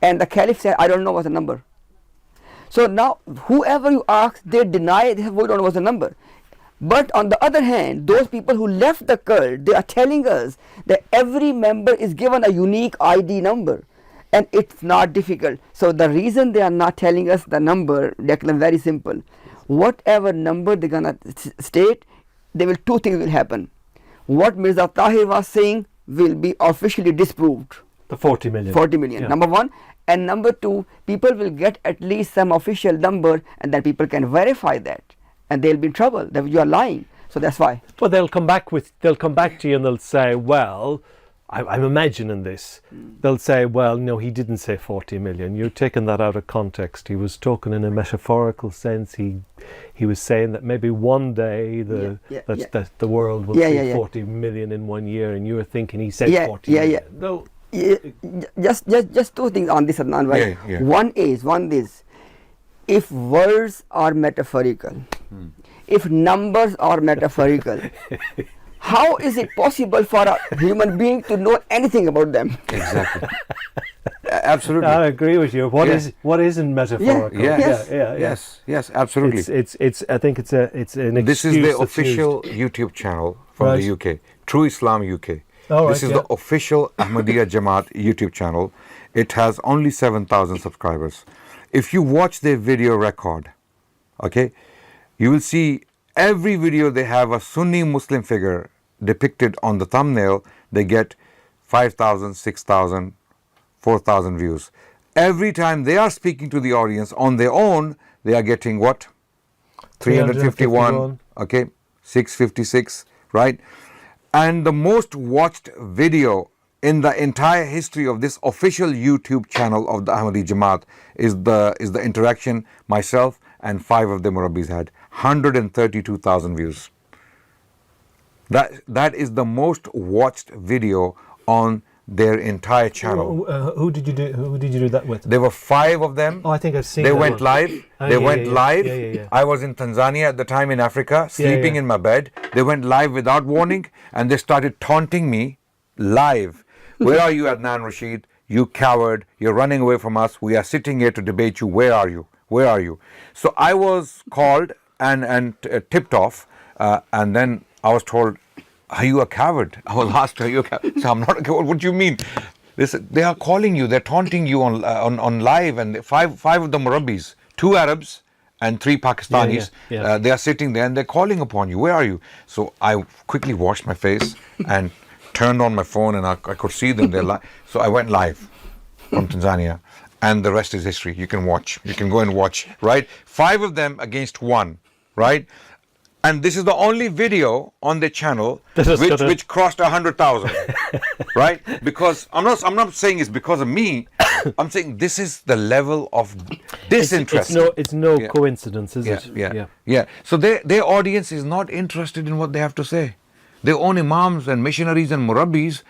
and the Caliph said, I don't know what's the number. So now whoever you ask, they deny, we don't know what's the number. But on the other hand, those people who left the cult, they are telling us that every member is given a unique ID number, and it's not difficult. So the reason they are not telling us the number, Declan, very simple. Whatever number they're gonna state, two things will happen. What Mirza Tahir was saying will be officially disproved. The 40 million. 40 million, number one. And number two, people will get at least some official number, and then people can verify that, and they'll be in trouble that you are lying. So that's why. Well, they'll come back to you and they'll say, well, I'm imagining this. They'll say, well, no, he didn't say 40 million. You're taking that out of context. He was talking in a metaphorical sense. He was saying that maybe one day that the world will see 40 million in 1 year, and you were thinking he said 40 million. No. Just two things on this, Adnan, right? One is, if words are metaphorical, if numbers are metaphorical, how is it possible for a human being to know anything about them? Exactly. Absolutely. I agree with you. What isn't metaphorical? Yes, absolutely. It's I think it's an excuse. This is the official YouTube channel from the UK, True Islam UK. This is the official Ahmadiyya Jamaat YouTube channel. It has only 7,000 subscribers. If you watch their video record, okay, you will see every video they have a Sunni Muslim figure depicted on the thumbnail. They get 5,000, 6,000, 4,000 views. Every time they are speaking to the audience on their own, they are getting what? 351, okay, 656, right? And the most watched video in the entire history of this official YouTube channel of the Ahmadi Jamaat is the interaction myself and 5 of the Murabbis had. 132,000 views. That is the most watched video on their entire channel. Who did you do that with? There were 5 of them. Oh, I think I've seen. They went live. They went live. I was in Tanzania at the time, in Africa, sleeping in my bed. They went live without warning, and they started taunting me live. Where are you, Adnan Rashid? You coward! You're running away from us. We are sitting here to debate you. Where are you? Where are you? So I was called and tipped off, and then I was told, are you a coward? I was asked, are you a coward? So I'm not a coward. What do you mean? They are calling you, they're taunting you on live, and five of the Murabbis, 2 Arabs and 3 Pakistanis, they are sitting there and they're calling upon you. Where are you? So I quickly washed my face and turned on my phone, and I could see them there. So I went live from Tanzania, and the rest is history. You can watch. You can go and watch, right? 5 of them against 1, right? And this is the only video on the channel which crossed 100,000, right? Because I'm not saying it's because of me. I'm saying this is the level of disinterest. It's no coincidence, is it? Yeah. So their audience is not interested in what they have to say. Their own imams and missionaries and murabbis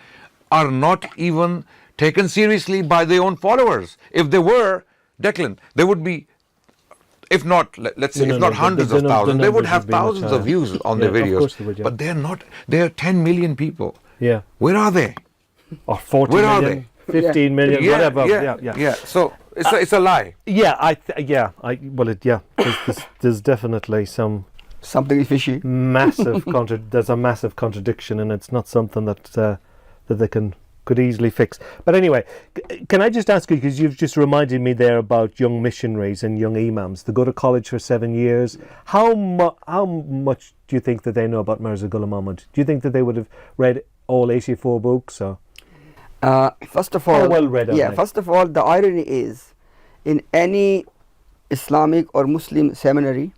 are not even taken seriously by their own followers. If they were, Declan, they would be. If not, let's say, if not hundreds of thousands, they would have thousands of views on their videos. Of course they would, but they're not. They're 10 million people. Yeah. Where are they? Or 40 Where million, are they? 15 million, whatever. Yeah. So it's a lie. There's definitely something fishy. There's a massive contradiction, and it's not something that they could easily fix. But anyway, can I just ask you, because you've just reminded me there about young missionaries and young imams. They go to college for 7 years. How much do you think that they know about Mirza Ghulam Ahmad? Do you think that they would have read all 84 books? Or? First of all, how well read are they? First of all, the irony is, in any Islamic or Muslim seminary,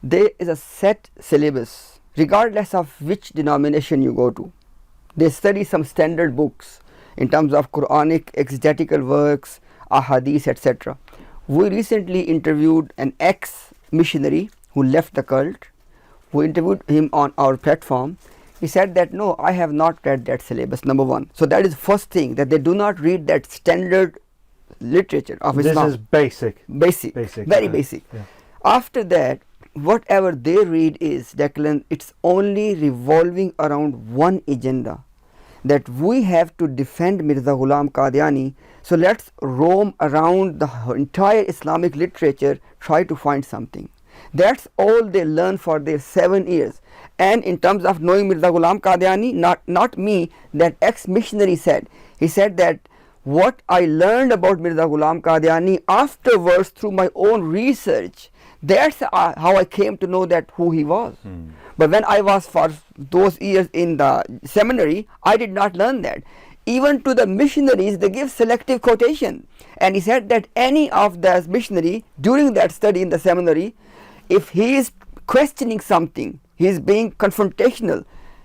there is a set syllabus, regardless of which denomination you go to. They study some standard books in terms of Quranic exegetical works, ahadith, etc. We recently interviewed an ex-missionary who left the cult. We interviewed him on our platform. He said that, no, I have not read that syllabus, number 1. So that is first thing, that they do not read that standard literature of Islam. This is basic. Very basic. Yeah. After that, whatever they read is, Declan, it's only revolving around one agenda, that we have to defend Mirza Ghulam Qadiani. So let's roam around the entire Islamic literature, try to find something. That's all they learn for their 7 years. And in terms of knowing Mirza Ghulam Qadiani, not me, that ex-missionary said, he said that what I learned about Mirza Ghulam Qadiani afterwards through my own research, that's how I came to know that who he was. But when I was for those years in the seminary, I did not learn that. Even to the missionaries, they give selective quotation. And he said that any of the missionary during that study in the seminary, if he is questioning something, he is being confrontational,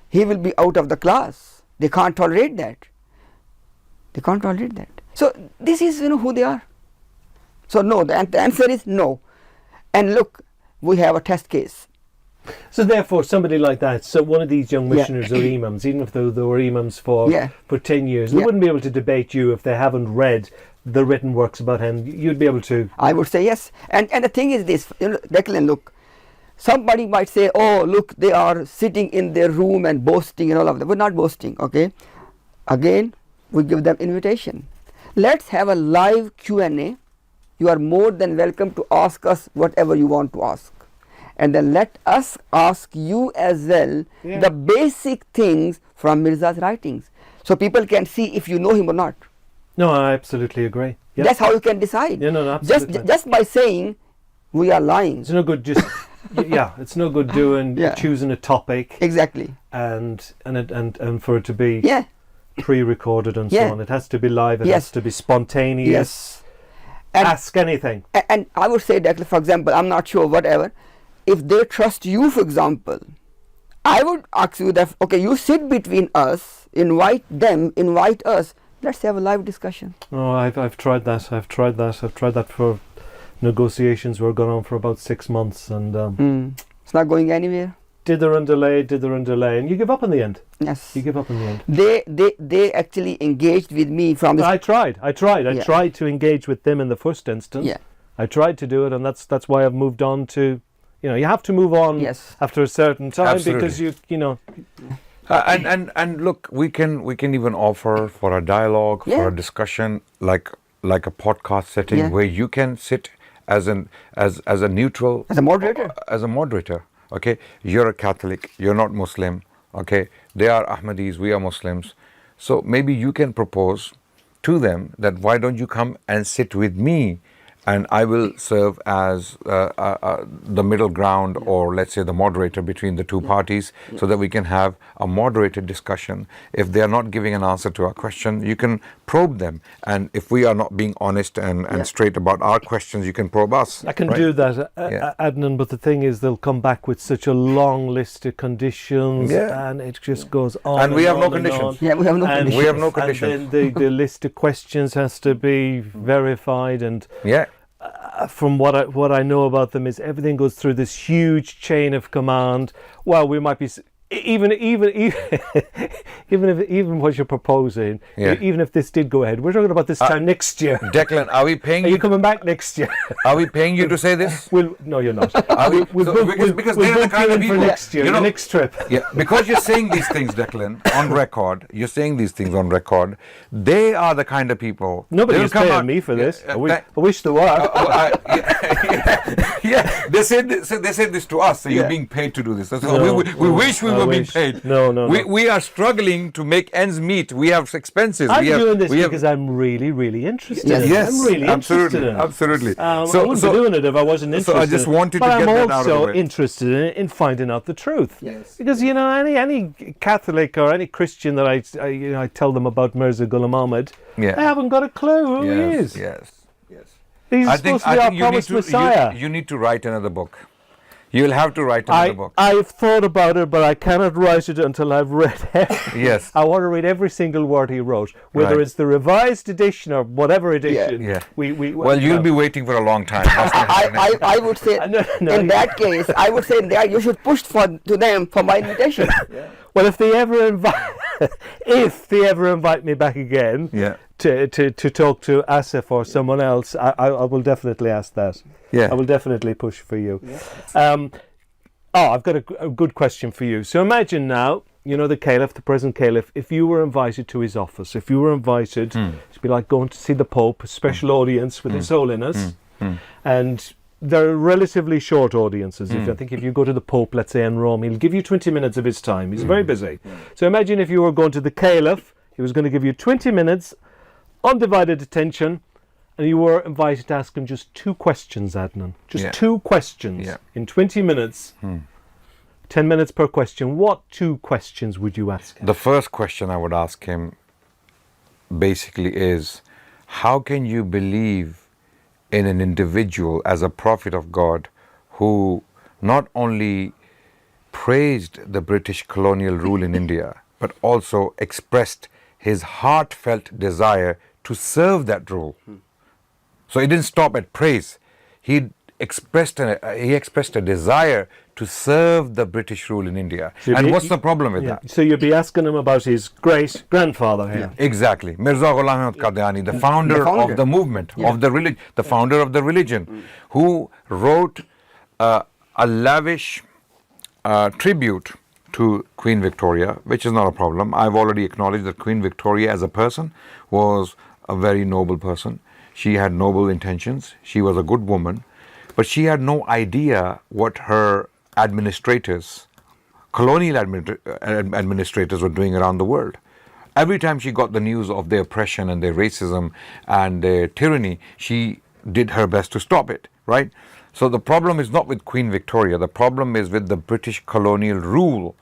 he will be out of the class. They can't tolerate that. They can't tolerate that. So this is, who they are. So no, the answer is no. And look, we have a test case. So therefore, somebody like that, so one of these young missioners or imams, even if they were imams for 10 years, they wouldn't be able to debate you if they haven't read the written works about him. You'd be able to. I would say yes. And the thing is this, Declan, look, somebody might say, oh, look, they are sitting in their room and boasting and all of that. We're not boasting, okay? Again, we give them invitation. Let's have a live Q&A. You are more than welcome to ask us whatever you want to ask. And then let us ask you as well the basic things from Mirza's writings. So people can see if you know him or not. No, I absolutely agree. Yep. That's how you can decide. Yeah, no, absolutely. Just by saying we are lying. It's no good just it's no good choosing a topic. Exactly. And for it to be pre-recorded and so on. It has to be live, it has to be spontaneous. Yes. And ask anything. And I would say that, for example, I'm not sure, whatever, if they trust you, for example, I would ask you that, okay, you sit between us, invite them, invite us, let's have a live discussion. Oh, I've tried that. I've tried that for negotiations were going on for about 6 months, and it's not going anywhere. Dither and delay, and you give up in the end. Yes, you give up in the end. They actually engaged with me from. I tried. I tried to engage with them in the first instance. Yeah, I tried to do it, and that's why I've moved on to. You have to move on after a certain time. Absolutely. Because and look, we can even offer for a dialogue, for a discussion, like a podcast setting where you can sit as a neutral, as a moderator. Okay, you're a Catholic, you're not Muslim. Okay, they are Ahmadis, we are Muslims. So maybe you can propose to them that why don't you come and sit with me, and I will serve as the middle ground, or let's say the moderator between the two parties, so that we can have a moderated discussion. If they are not giving an answer to our question, you can probe them. And if we are not being honest and straight about our questions, you can probe us. I can do that, Adnan, but the thing is they'll come back with such a long list of conditions, and it just goes on. And we have no conditions. Yeah, we have no conditions. We have no conditions. And then the list of questions has to be verified, and from what I know about them is everything goes through this huge chain of command. Well, we might be even what you're proposing, even if this did go ahead, we're talking about this time next year. Declan, are we paying you? Are you coming back next year? Are we paying you to say this? No, you're not. Because they're the kind of people for next year, the next trip. Yeah, because you're saying these things, Declan, on record. You're saying these things on record. They are the kind of people. Nobody's paying me for this. I wish there were. They said this to us. So you're being paid to do this. We wish we were being paid. No. We are struggling to make ends meet. We have expenses. I'm doing this because I'm really, really interested. Yes, I'm really interested in it. Absolutely. I wouldn't be doing it if I wasn't interested. So I just wanted to get that out of the way. But I'm also interested in finding out the truth. Yes. Because any Catholic or any Christian that I tell them about Mirza Ghulam Ahmad, they haven't got a clue who he is. Yes. He's supposed to be our promised Messiah. You need to write another book. You'll have to write another book. I've thought about it, but I cannot write it until I've read it. Yes. I want to read every single word he wrote, whether it's the revised edition or whatever edition. Yeah. Well, you'll be waiting for a long time. I would say, in that case, I would say that you should push to them for my invitation. Well, if they ever invite me back again to talk to Asif or someone else, I will definitely ask that. I will definitely push for you. I've got a good question for you. So imagine now, the Caliph, the present Caliph, if you were invited to his office, if you were invited, it'd be like going to see the Pope, a special audience with His Holiness, and they're relatively short audiences. I think if you go to the Pope, let's say in Rome, he'll give you 20 minutes of his time. He's very busy. So imagine if you were going to the Caliph, he was going to give you 20 minutes, undivided attention, and you were invited to ask him just 2 questions, Adnan. Just 2 questions in 20 minutes, 10 minutes per question. What 2 questions would you ask him? The first question I would ask him basically is, how can you believe in an individual as a prophet of God who not only praised the British colonial rule in India, but also expressed his heartfelt desire to serve that rule. So he didn't stop at praise. He expressed a desire to serve the British rule in India. And what's the problem with that? So you'd be asking him about his great grandfather here. Exactly. Mirza Ghulam Qadiani, the founder of the movement, of the religion, the founder of the religion, who wrote a lavish tribute to Queen Victoria, which is not a problem. I've already acknowledged that Queen Victoria as a person was a very noble person. She had noble intentions. She was a good woman, but she had no idea what her administrators, colonial administrators, were doing around the world. Every time she got the news of their oppression and their racism and their tyranny, she did her best to stop it, right? So the problem is not with Queen Victoria. The problem is with the British colonial rule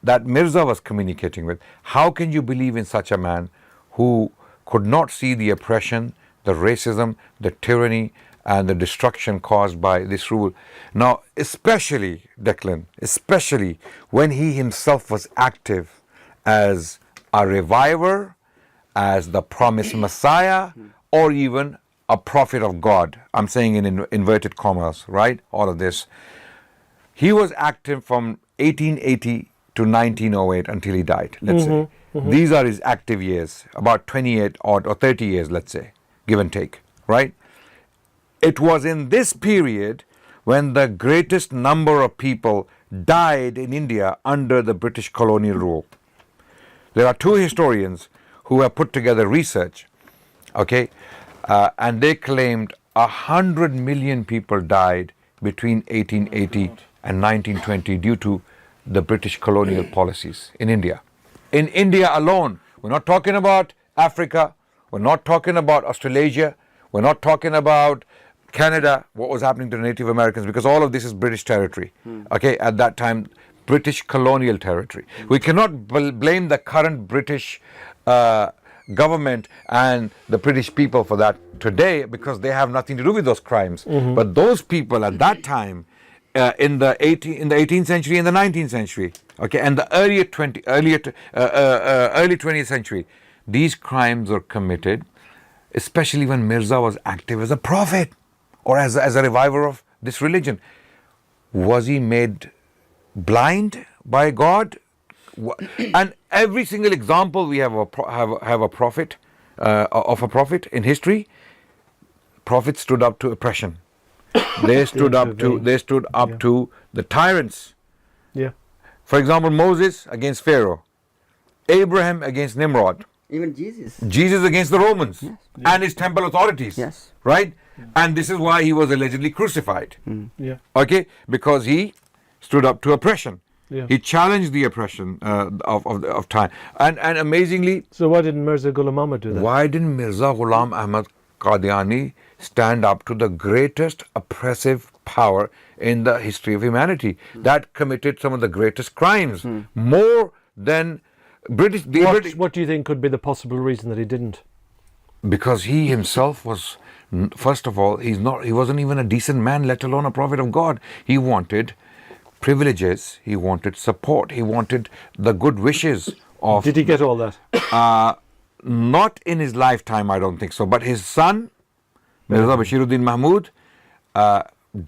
that Mirza was communicating with. How can you believe in such a man who could not see the oppression, the racism, the tyranny, and the destruction caused by this rule? Now, especially, Declan, especially when he himself was active as a reviver, as the promised Messiah, or even a prophet of God. I'm saying in inverted commas, right? All of this. He was active from 1880 to 1908 until he died, let's say. These are his active years, about 28 odd or 30 years, let's say, give and take, right? It was in this period when the greatest number of people died in India under the British colonial rule. There are two historians who have put together research, okay, and they claimed 100 million people died between 1880 and 1920 due to the British colonial policies in India. In India alone, we're not talking about Africa, we're not talking about Australasia, we're not talking about Canada, what was happening to Native Americans, because all of this is British territory, okay, at that time, British colonial territory. We cannot blame the current British government and the British people for that today, because they have nothing to do with those crimes. But those people at that time, in the 18th century and the 19th century, okay, and the early 20th century, these crimes were committed, especially when Mirza was active as a prophet or as a reviver of this religion. Was he made blind by God? And every single example we have a prophet of a prophet in history. Prophets stood up to oppression. They stood up to the tyrants. Yeah. For example, Moses against Pharaoh, Abraham against Nimrod, Even Jesus. Jesus against the Romans and his temple authorities. Yes. Right? And this is why he was allegedly crucified. Yeah. Okay? Because he stood up to oppression. Yeah. He challenged the oppression of time. And amazingly, So why didn't Mirza Ghulam Ahmad do that? why didn't Mirza Ghulam Ahmad Qadiani stand up to the greatest oppressive power in the history of humanity that committed some of the greatest crimes, more than British? What do you think could be the possible reason that he didn't? Because he himself was, first of all, he wasn't even a decent man, let alone a prophet of God. He wanted privileges, he wanted support, he wanted the good wishes of... Did he get all that? Not in his lifetime, I don't think so. But his son, Mirza Basheer Mahmud,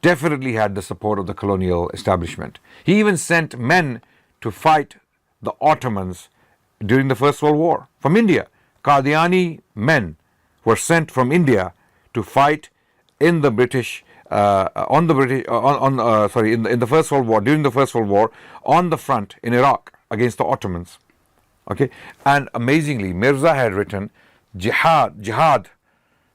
definitely had the support of the colonial establishment. He even sent men to fight the Ottomans during the First World War from India. Qadiani men were sent from India to fight in the British, in the First World War, during the First World War, on the front in Iraq against the Ottomans. Okay, and amazingly, Mirza had written, jihad,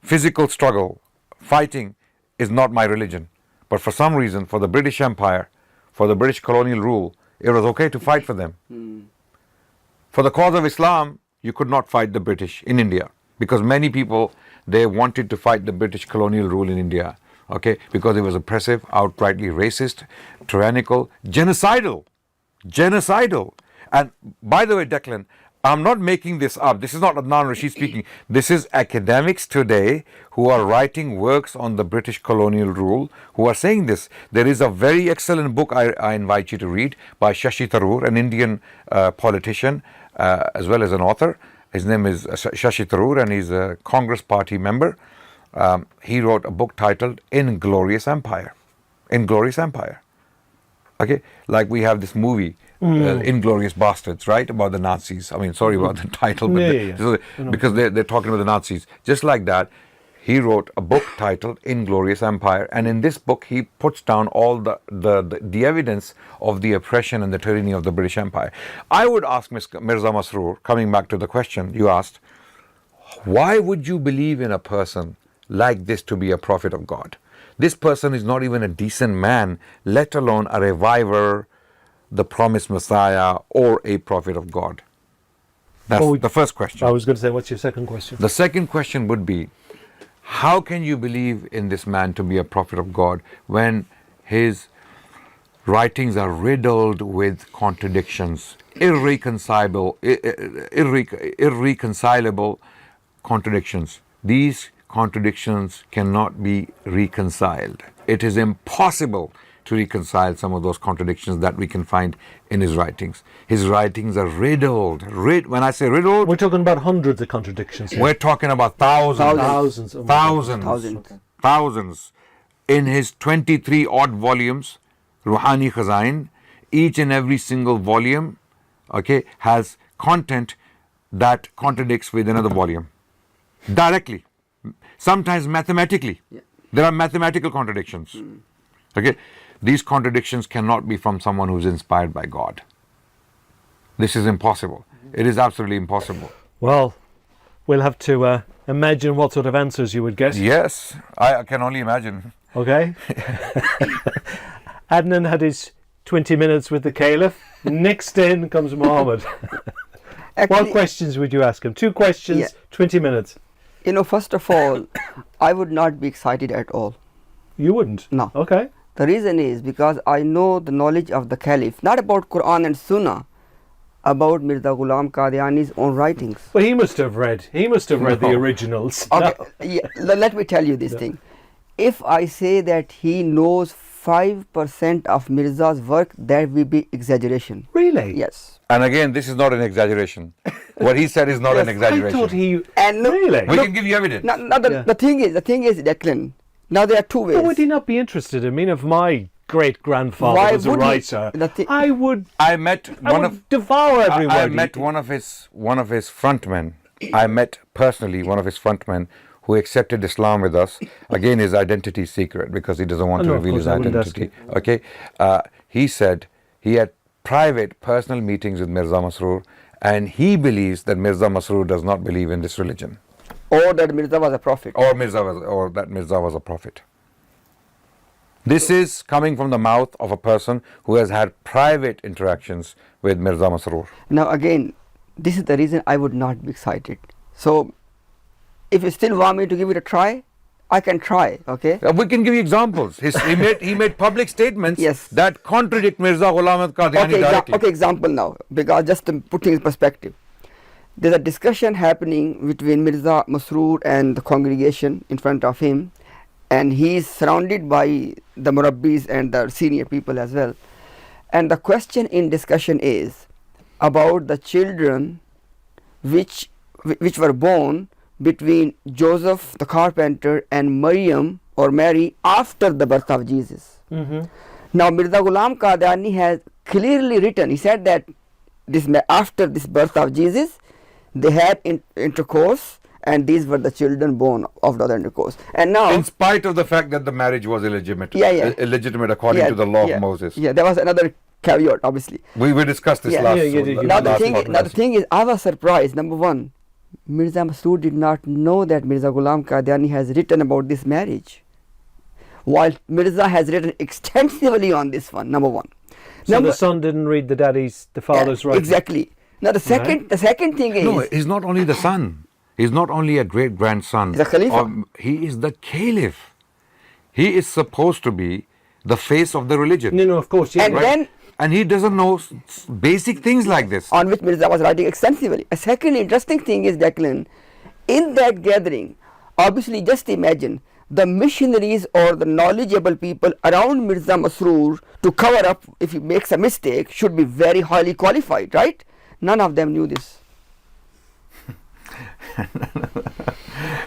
physical struggle, fighting is not my religion. But for some reason, for the British Empire, for the British colonial rule, it was okay to fight for them. For the cause of Islam, you could not fight the British in India, because many people, they wanted to fight the British colonial rule in India, okay, because it was oppressive, outrightly racist, tyrannical, genocidal. And by the way, Declan, I'm not making this up. This is not Adnan Rashid speaking. This is academics today who are writing works on the British colonial rule who are saying this. There is a very excellent book I invite you to read by Shashi Tharoor, an Indian politician as well as an author. His name is Shashi Tharoor and he's a Congress Party member. He wrote a book titled Inglorious Empire. Inglorious Empire. Okay, like we have this movie, Inglorious Bastards, right, about the Nazis. I mean, sorry about the title, but because they're talking about the Nazis. Just like that, he wrote a book titled Inglorious Empire, and in this book he puts down all the evidence of the oppression and the tyranny of the British Empire. I would ask Mirza Masroor, coming back to the question you asked, why would you believe in a person like this to be a prophet of God? This person is not even a decent man, let alone a reviver, the promised Messiah, or a prophet of God. That's the first question. I was going to say, what's your second question? The second question would be, how can you believe in this man to be a prophet of God when his writings are riddled with contradictions, irreconcilable contradictions? These contradictions cannot be reconciled. It is impossible to reconcile some of those contradictions that we can find in his writings. His writings are riddled. When I say riddled, we're talking about hundreds of contradictions here. We're talking about thousands. Thousands. In his 23 odd volumes, Ruhani Khazain, each and every single volume, okay, has content that contradicts with another volume. Directly. Sometimes mathematically. There are mathematical contradictions. Okay? These contradictions cannot be from someone who's inspired by God. This is impossible. It is absolutely impossible. Well, we'll have to imagine what sort of answers you would get. Yes, I can only imagine. Okay. Adnan had his 20 minutes with the Caliph. Next in comes Muhammad. Actually, what questions would you ask him? 2 questions, 20 minutes. You know, first of all, I would not be excited at all. You wouldn't? No. Okay. The reason is because I know the knowledge of the Caliph, not about Quran and Sunnah, about Mirza Ghulam Qadiani's own writings. Well, he must have read the originals. Okay, let me tell you this thing. If I say that he knows 5% of Mirza's work, that will be exaggeration. Really? Yes. And again, this is not an exaggeration. What he said is not an exaggeration. I thought he... And really? We can give you evidence. The thing is, Declan, now there are 2 ways. But would he not be interested? I mean, if my great-grandfather was a writer, I would devour every word. I met one of his frontmen. I met personally one of his frontmen who accepted Islam with us. Again, his identity is secret because he doesn't want to reveal his identity. Okay, he said he had private, personal meetings with Mirza Masroor, and he believes that Mirza Masroor does not believe in this religion, or that Mirza was a prophet, or that Mirza was a prophet. This is coming from the mouth of a person who has had private interactions with Mirza Masroor. Now again, this is the reason I would not be excited. So, if you still want me to give it a try, I can try, okay? We can give you examples. He made public statements that contradict Mirza Ghulam Qadiani directly. Okay, example now, because just to put things in perspective. There's a discussion happening between Mirza Masroor and the congregation in front of him, and he is surrounded by the Murabbis and the senior people as well. And the question in discussion is about the children which were born between Joseph the carpenter and Maryam or Mary after the birth of Jesus. Now Mirza Ghulam Qadiani has clearly written, he said that after this birth of Jesus, they had intercourse, and these were the children born of the other intercourse. And now, in spite of the fact that the marriage was illegitimate, illegitimate according to the law of Moses. Yeah, there was another caveat, obviously. We discussed this last. Now the thing is, I was surprised. Number one, Mirza Masroor did not know that Mirza Ghulam Qadiani has written about this marriage, while Mirza has written extensively on this one. Number one. So the son didn't read the father's writing. Exactly. Now the second thing is, no, he's not only the son. He's not only a great grandson. The Khalifa. He is the Caliph. He is supposed to be the face of the religion. No, of course. Yeah, and and he doesn't know basic things like this. On which Mirza was writing extensively. A second interesting thing is, Declan, in that gathering, obviously just imagine the missionaries or the knowledgeable people around Mirza Masroor to cover up if he makes a mistake should be very highly qualified, right? None of them knew this.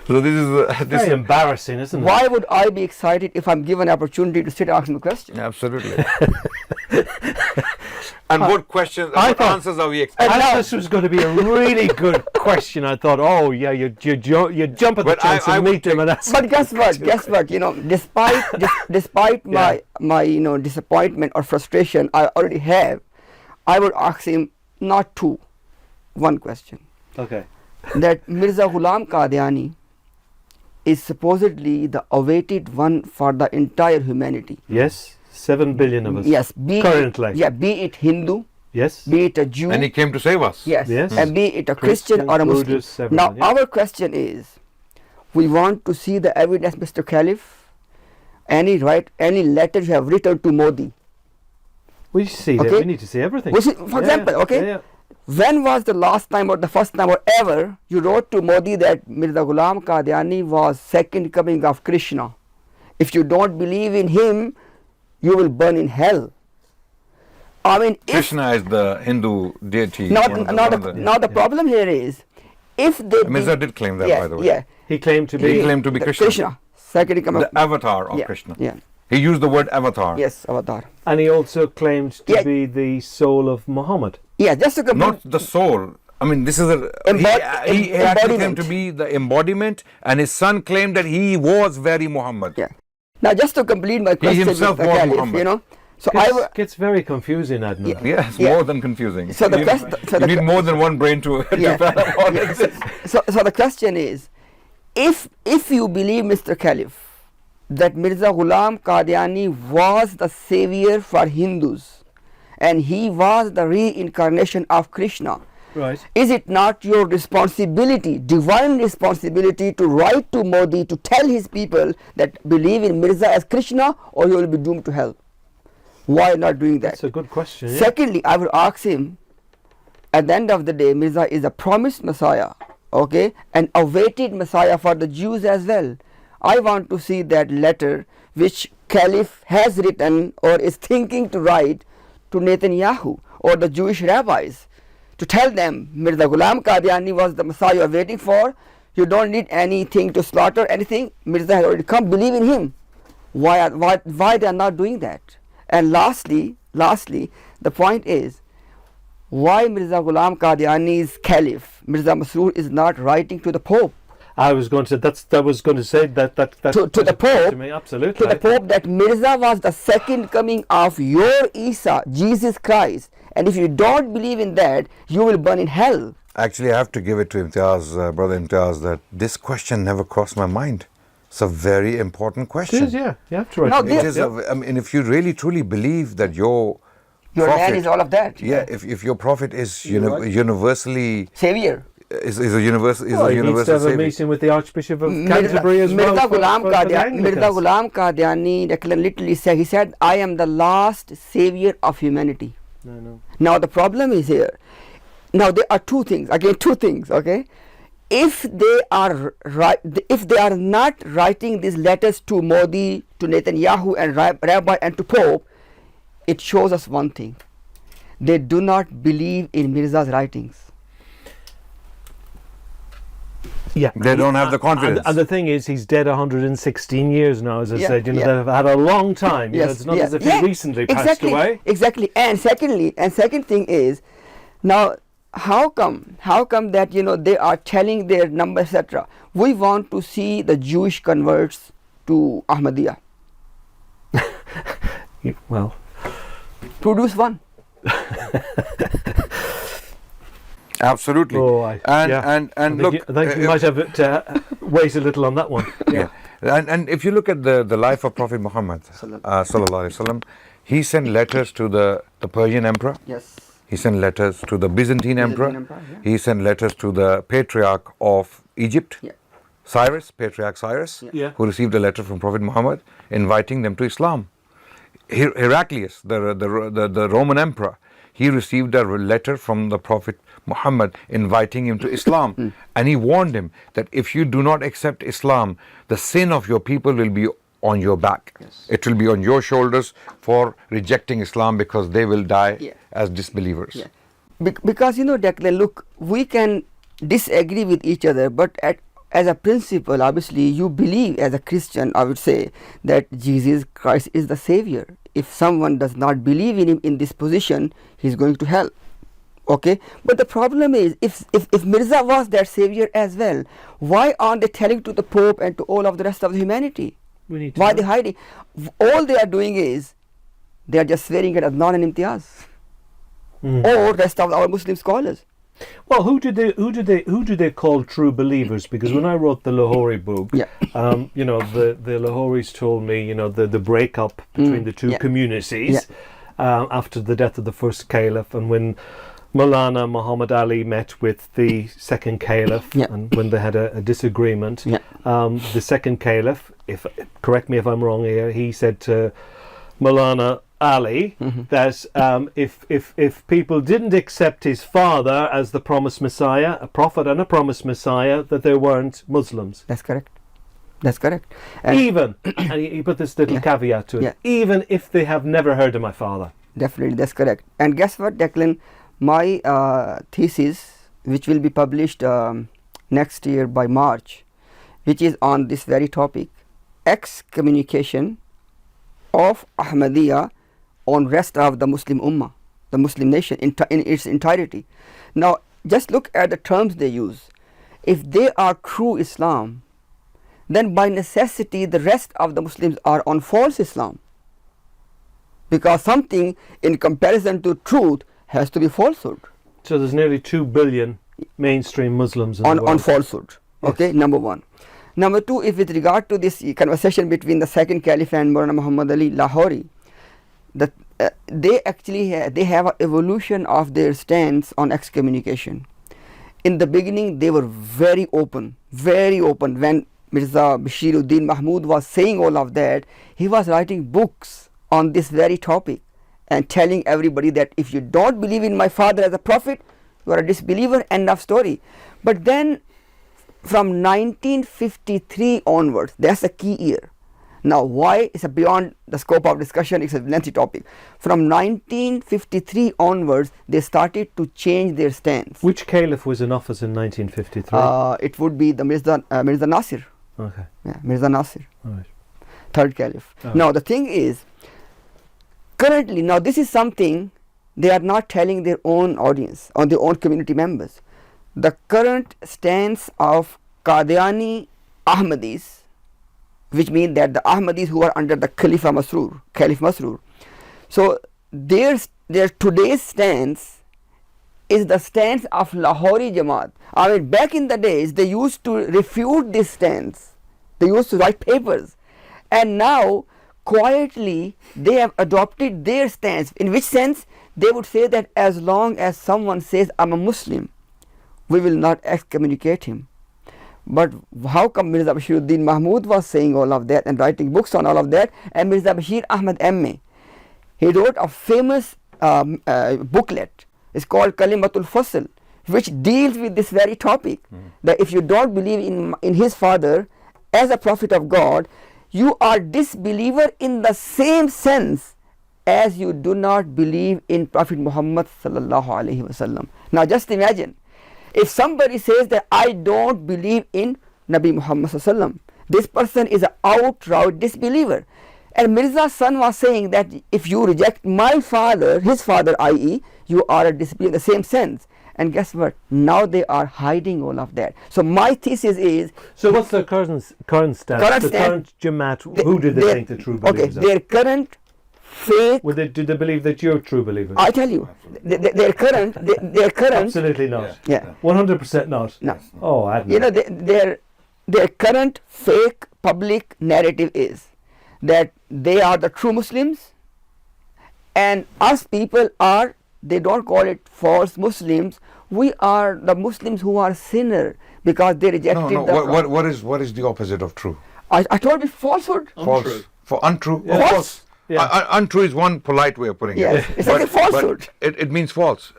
So this is Very embarrassing, isn't it? Why would I be excited if I'm given an opportunity to sit and ask him a question? Absolutely. And what questions, I what thought- answers are we I expecting? thought this was going to be a really good question. I thought, oh yeah, you jump at the But chance I and would meet him and ask. But guess what? Guess what? You know, despite my you know disappointment or frustration I already have, I would ask him not two, one question. Okay. That Mirza Ghulam Qadiani is supposedly the awaited one for the entire humanity. Yes, 7 billion of us. Yes, be Currently. be it Hindu, Yes. be it a Jew, And he came to save us. yes, Yes. and be it a Christian or a Muslim. Buddhist, everyone, Now yeah. our question is, we want to see the evidence, Mr. Caliph. Any letter you have written to Modi. We see that. Okay. We need to see everything. Which is, for example, okay, Yeah. when was the last time or the first time or ever you wrote to Modi that Mirza Ghulam Qadiani was second coming of Krishna? If you don't believe in him, you will burn in hell. I mean, if Krishna is the Hindu deity. now one of the problem here is, if they Mirza did claim that, yeah, by the way. yeah, He claimed to He be. claimed to be the Krishna. second coming The avatar of yeah, Krishna. yeah, He used the word avatar. yes, avatar. And he also claimed to Yeah. be the soul of Muhammad. Yeah, just to complete. Not the soul. I mean, this is a. He actually claimed to be the embodiment, and his son claimed that he was very Muhammad. Yeah. Now, just to complete my question, himself Mr. was Caliph, Muhammad. you know, so I w- Gets very confusing, Adnan. Yeah. Yes, Yeah. more than confusing. So the you quest- so you the need que- more than one brain to Yeah. develop all Yeah. this. so the question is, if you believe, Mr. Caliph, that Mirza Ghulam Qadiani was the savior for Hindus and he was the reincarnation of Krishna, Right. is it not your responsibility, divine responsibility, to write to Modi to tell his people that believe in Mirza as Krishna or you will be doomed to hell? Why not doing that? That's a good question. Yeah. Secondly, I would ask him, at the end of the day, Mirza is a promised Messiah, okay, an awaited Messiah for the Jews as well. I want to see that letter which Caliph has written or is thinking to write to Netanyahu or the Jewish rabbis to tell them Mirza Ghulam Qadiani was the Messiah you are waiting for. You don't need anything to slaughter anything. Mirza has already come. Believe in him. Why they are not doing that? And lastly, the point is, why Mirza Ghulam Qadiani's Caliph, Mirza Masroor, is not writing to the Pope, I was going to. That was going to say that. to was the a question Pope, to me. Absolutely. to the Pope, that Mirza was the second coming of your Isa, Jesus Christ, and if you don't believe in that, you will burn in hell. Actually, I have to give it to Imtiaz, brother Imtiaz, that this question never crossed my mind. It's a very important It question. is, yeah. You have to write. No, to It them. is. Yeah. I mean, if you really truly believe that your Your prophet, man is all of that. yeah, if your prophet is right. universally Savior. is a universal Well, he needs to universal have a savior. meeting with the Archbishop of Canterbury as well. Mirza for Ghulam the Qadiani, Mirza Anglicans. Ghulam Qadiani, Declan literally said, he said, I am the last savior of humanity. No. Now the problem is here. Now there are two things, okay? If they are not writing these letters to Modi, to Netanyahu and Rabbi and to Pope, it shows us one thing. They do not believe in Mirza's writings. Yeah. They don't have the confidence. And the thing is, he's dead 116 years now, as I Yeah, said. You know, yeah. they've had a long time. You know, it's not as if he recently passed away. Exactly. And second thing is, now how come that, you know, they are telling their number, etc. We want to see the Jewish converts to Ahmadiyya. Well, Produce one. Absolutely. I And look, I think you might have to wait a little on that one. yeah. And if you look at the life of Prophet Muhammad sallallahu alaihi wasallam, he sent letters to the Persian emperor. Yes. He sent letters to the Byzantine emperor. Emperor, yeah. He sent letters to the patriarch of Egypt, Yeah. Patriarch Cyrus, Yeah. who received a letter from Prophet Muhammad inviting them to Islam. Heraclius, the Roman emperor, he received a letter from the Prophet Muhammad inviting him to Islam. And he warned him that if you do not accept Islam, the sin of your people will be on your back. Yes. It will be on your shoulders for rejecting Islam, because they will die Yeah. as disbelievers. Yeah. Because Declan, look, we can disagree with each other, but as a principle, obviously, you believe as a Christian, I would say, that Jesus Christ is the Savior. If someone does not believe in him in this position, he's going to hell. Okay, but the problem is, if Mirza was that Savior as well, why aren't they telling to the Pope and to all of the rest of the humanity? We need to Why know. they hiding? All they are doing is they are just swearing at Adnan and Imtiaz, or rest of our Muslim scholars. Well, who do they call true believers? Because when I wrote the Lahori book, Yeah. The Lahoris told me, the breakup between the two Yeah. communities after the death of the first caliph, and when Maulana Muhammad Ali met with the second caliph, Yeah. and when they had a disagreement, Yeah. the second caliph, correct me if I'm wrong here, he said to Maulana Ali that if people didn't accept his father as the promised Messiah, a prophet and a promised Messiah, that they weren't Muslims. That's correct. That's correct. And Even, and he put this little caveat to it, Yeah. even if they have never heard of my father. definitely, that's correct. And guess what, Declan? My thesis, which will be published next year by March, which is on this very topic, excommunication of Ahmadiyya on rest of the Muslim Ummah, the Muslim nation in its entirety. Now, just look at the terms they use. If they are true Islam, then by necessity the rest of the Muslims are on false Islam, because something in comparison to truth has to be falsehood, So there's nearly 2 billion mainstream Muslims in the on world. falsehood. Okay, number one. Number two, if with regard to this conversation between the second caliph and Maulana Muhammad Ali Lahori, that they actually they have an evolution of their stance on excommunication. In the beginning, they were very open. When Mirza Basheer Mahmud was saying all of that, he was writing books on this very topic and telling everybody that if you don't believe in my father as a prophet, you are a disbeliever, end of story. But then from 1953 onwards, that's a key year. Now, why is beyond the scope of discussion, it's a lengthy topic. From 1953 onwards, they started to change their stance. Which caliph was in office in 1953? It would be the Mirza Nasir. Okay, Yeah, Mirza Nasir, all right. third caliph. Oh. Now, the thing is, currently, now this is something they are not telling their own audience, or their own community members. The current stance of Qadiani Ahmadis, which means that the Ahmadis who are under the Caliph Masroor. So their today's stance is the stance of Lahori Jamaat. I mean, back in the days, they used to refute this stance. They used to write papers. And now, quietly, they have adopted their stance. In which sense? They would say that as long as someone says, I'm a Muslim, we will not excommunicate him. But how come Mirza Basheer Mahmud was saying all of that and writing books on all of that, and Mirza Bashir Ahmad M.A., he wrote a famous booklet. It's called Kalimatul Fasl, which deals with this very topic, that if you don't believe in his father as a prophet of God, you are disbeliever in the same sense as you do not believe in Prophet Muhammad sallallahu alaihi wasallam. Now just imagine, if somebody says that I don't believe in Nabi Muhammad sallallahu alaihi wasallam, this person is an outright disbeliever. And Mirza's son was saying that if you reject my father, his father, i.e., you are a disbeliever in the same sense. And guess what? Now they are hiding all of that. So my thesis is... So what's their current stance? The current Jamaat, who do they think the true believers are? Their current fake... Do they believe that you're true believers? I tell you, their current... Absolutely not. Yeah. 100% not. No. Oh, Adnan. You know, their current fake public narrative is that they are the true Muslims, and us people are, they don't call it false Muslims, we are the Muslims who are sinner because they rejected No. the... What is the opposite of true? I told you falsehood. False. For untrue. Yeah. Or False. false. Untrue is one polite way of putting Yes, it. it's like a falsehood. But it means false.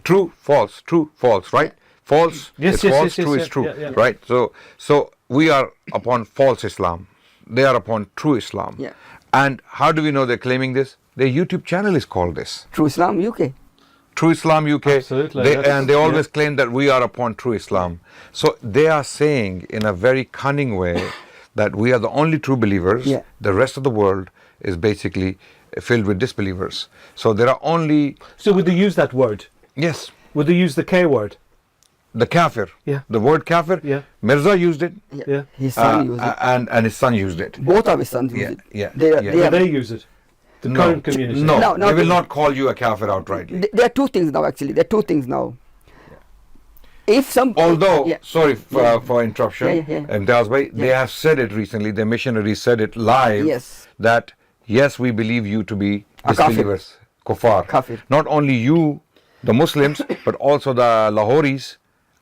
True, false, right? False Yes, is yes, false, yes, true yes, is true, yeah. right? So we are upon false Islam. They are upon true Islam. Yeah. And how do we know they're claiming this? Their YouTube channel is called this. True Islam UK. True Islam UK. Absolutely, And they always claim that we are upon true Islam. So they are saying in a very cunning way that we are the only true believers. Yeah. The rest of the world is basically filled with disbelievers. So there are only, So would they use that word? yes, Would they use the K word? the kafir. Yeah. The word kafir. Yeah. Mirza used it. Yeah. His son used it. And his son used it. Both of his sons use it. Yeah. They are- yeah. they Do are- they use it? The current community? No, No, they will they- not call you a kafir outrightly. There are two things now, actually. There are two things now. If some. Although, Yeah. sorry for interruption, Yeah. Imtiaz bhai, they have said it recently, the missionaries said it live, Yes. that yes, we believe you to be A kafir. disbelievers, kuffar. Kafir. Not only you, the Muslims, but also the Lahoris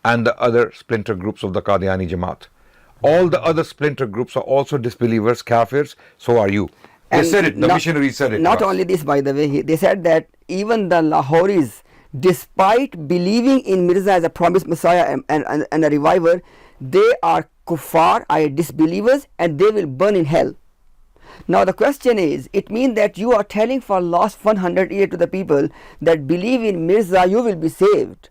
and the other splinter groups of the Qadiani Jamaat. All the other splinter groups are also disbelievers, kafirs, so are you. They And said it, the not- missionaries said it. Not to us. only this, by the way, they said that even the Lahoris, despite believing in Mirza as a promised Messiah and a reviver, they are kuffar, i.e. disbelievers, and they will burn in hell. Now the question is, it means that you are telling for last 100 years to the people that believe in Mirza, you will be saved.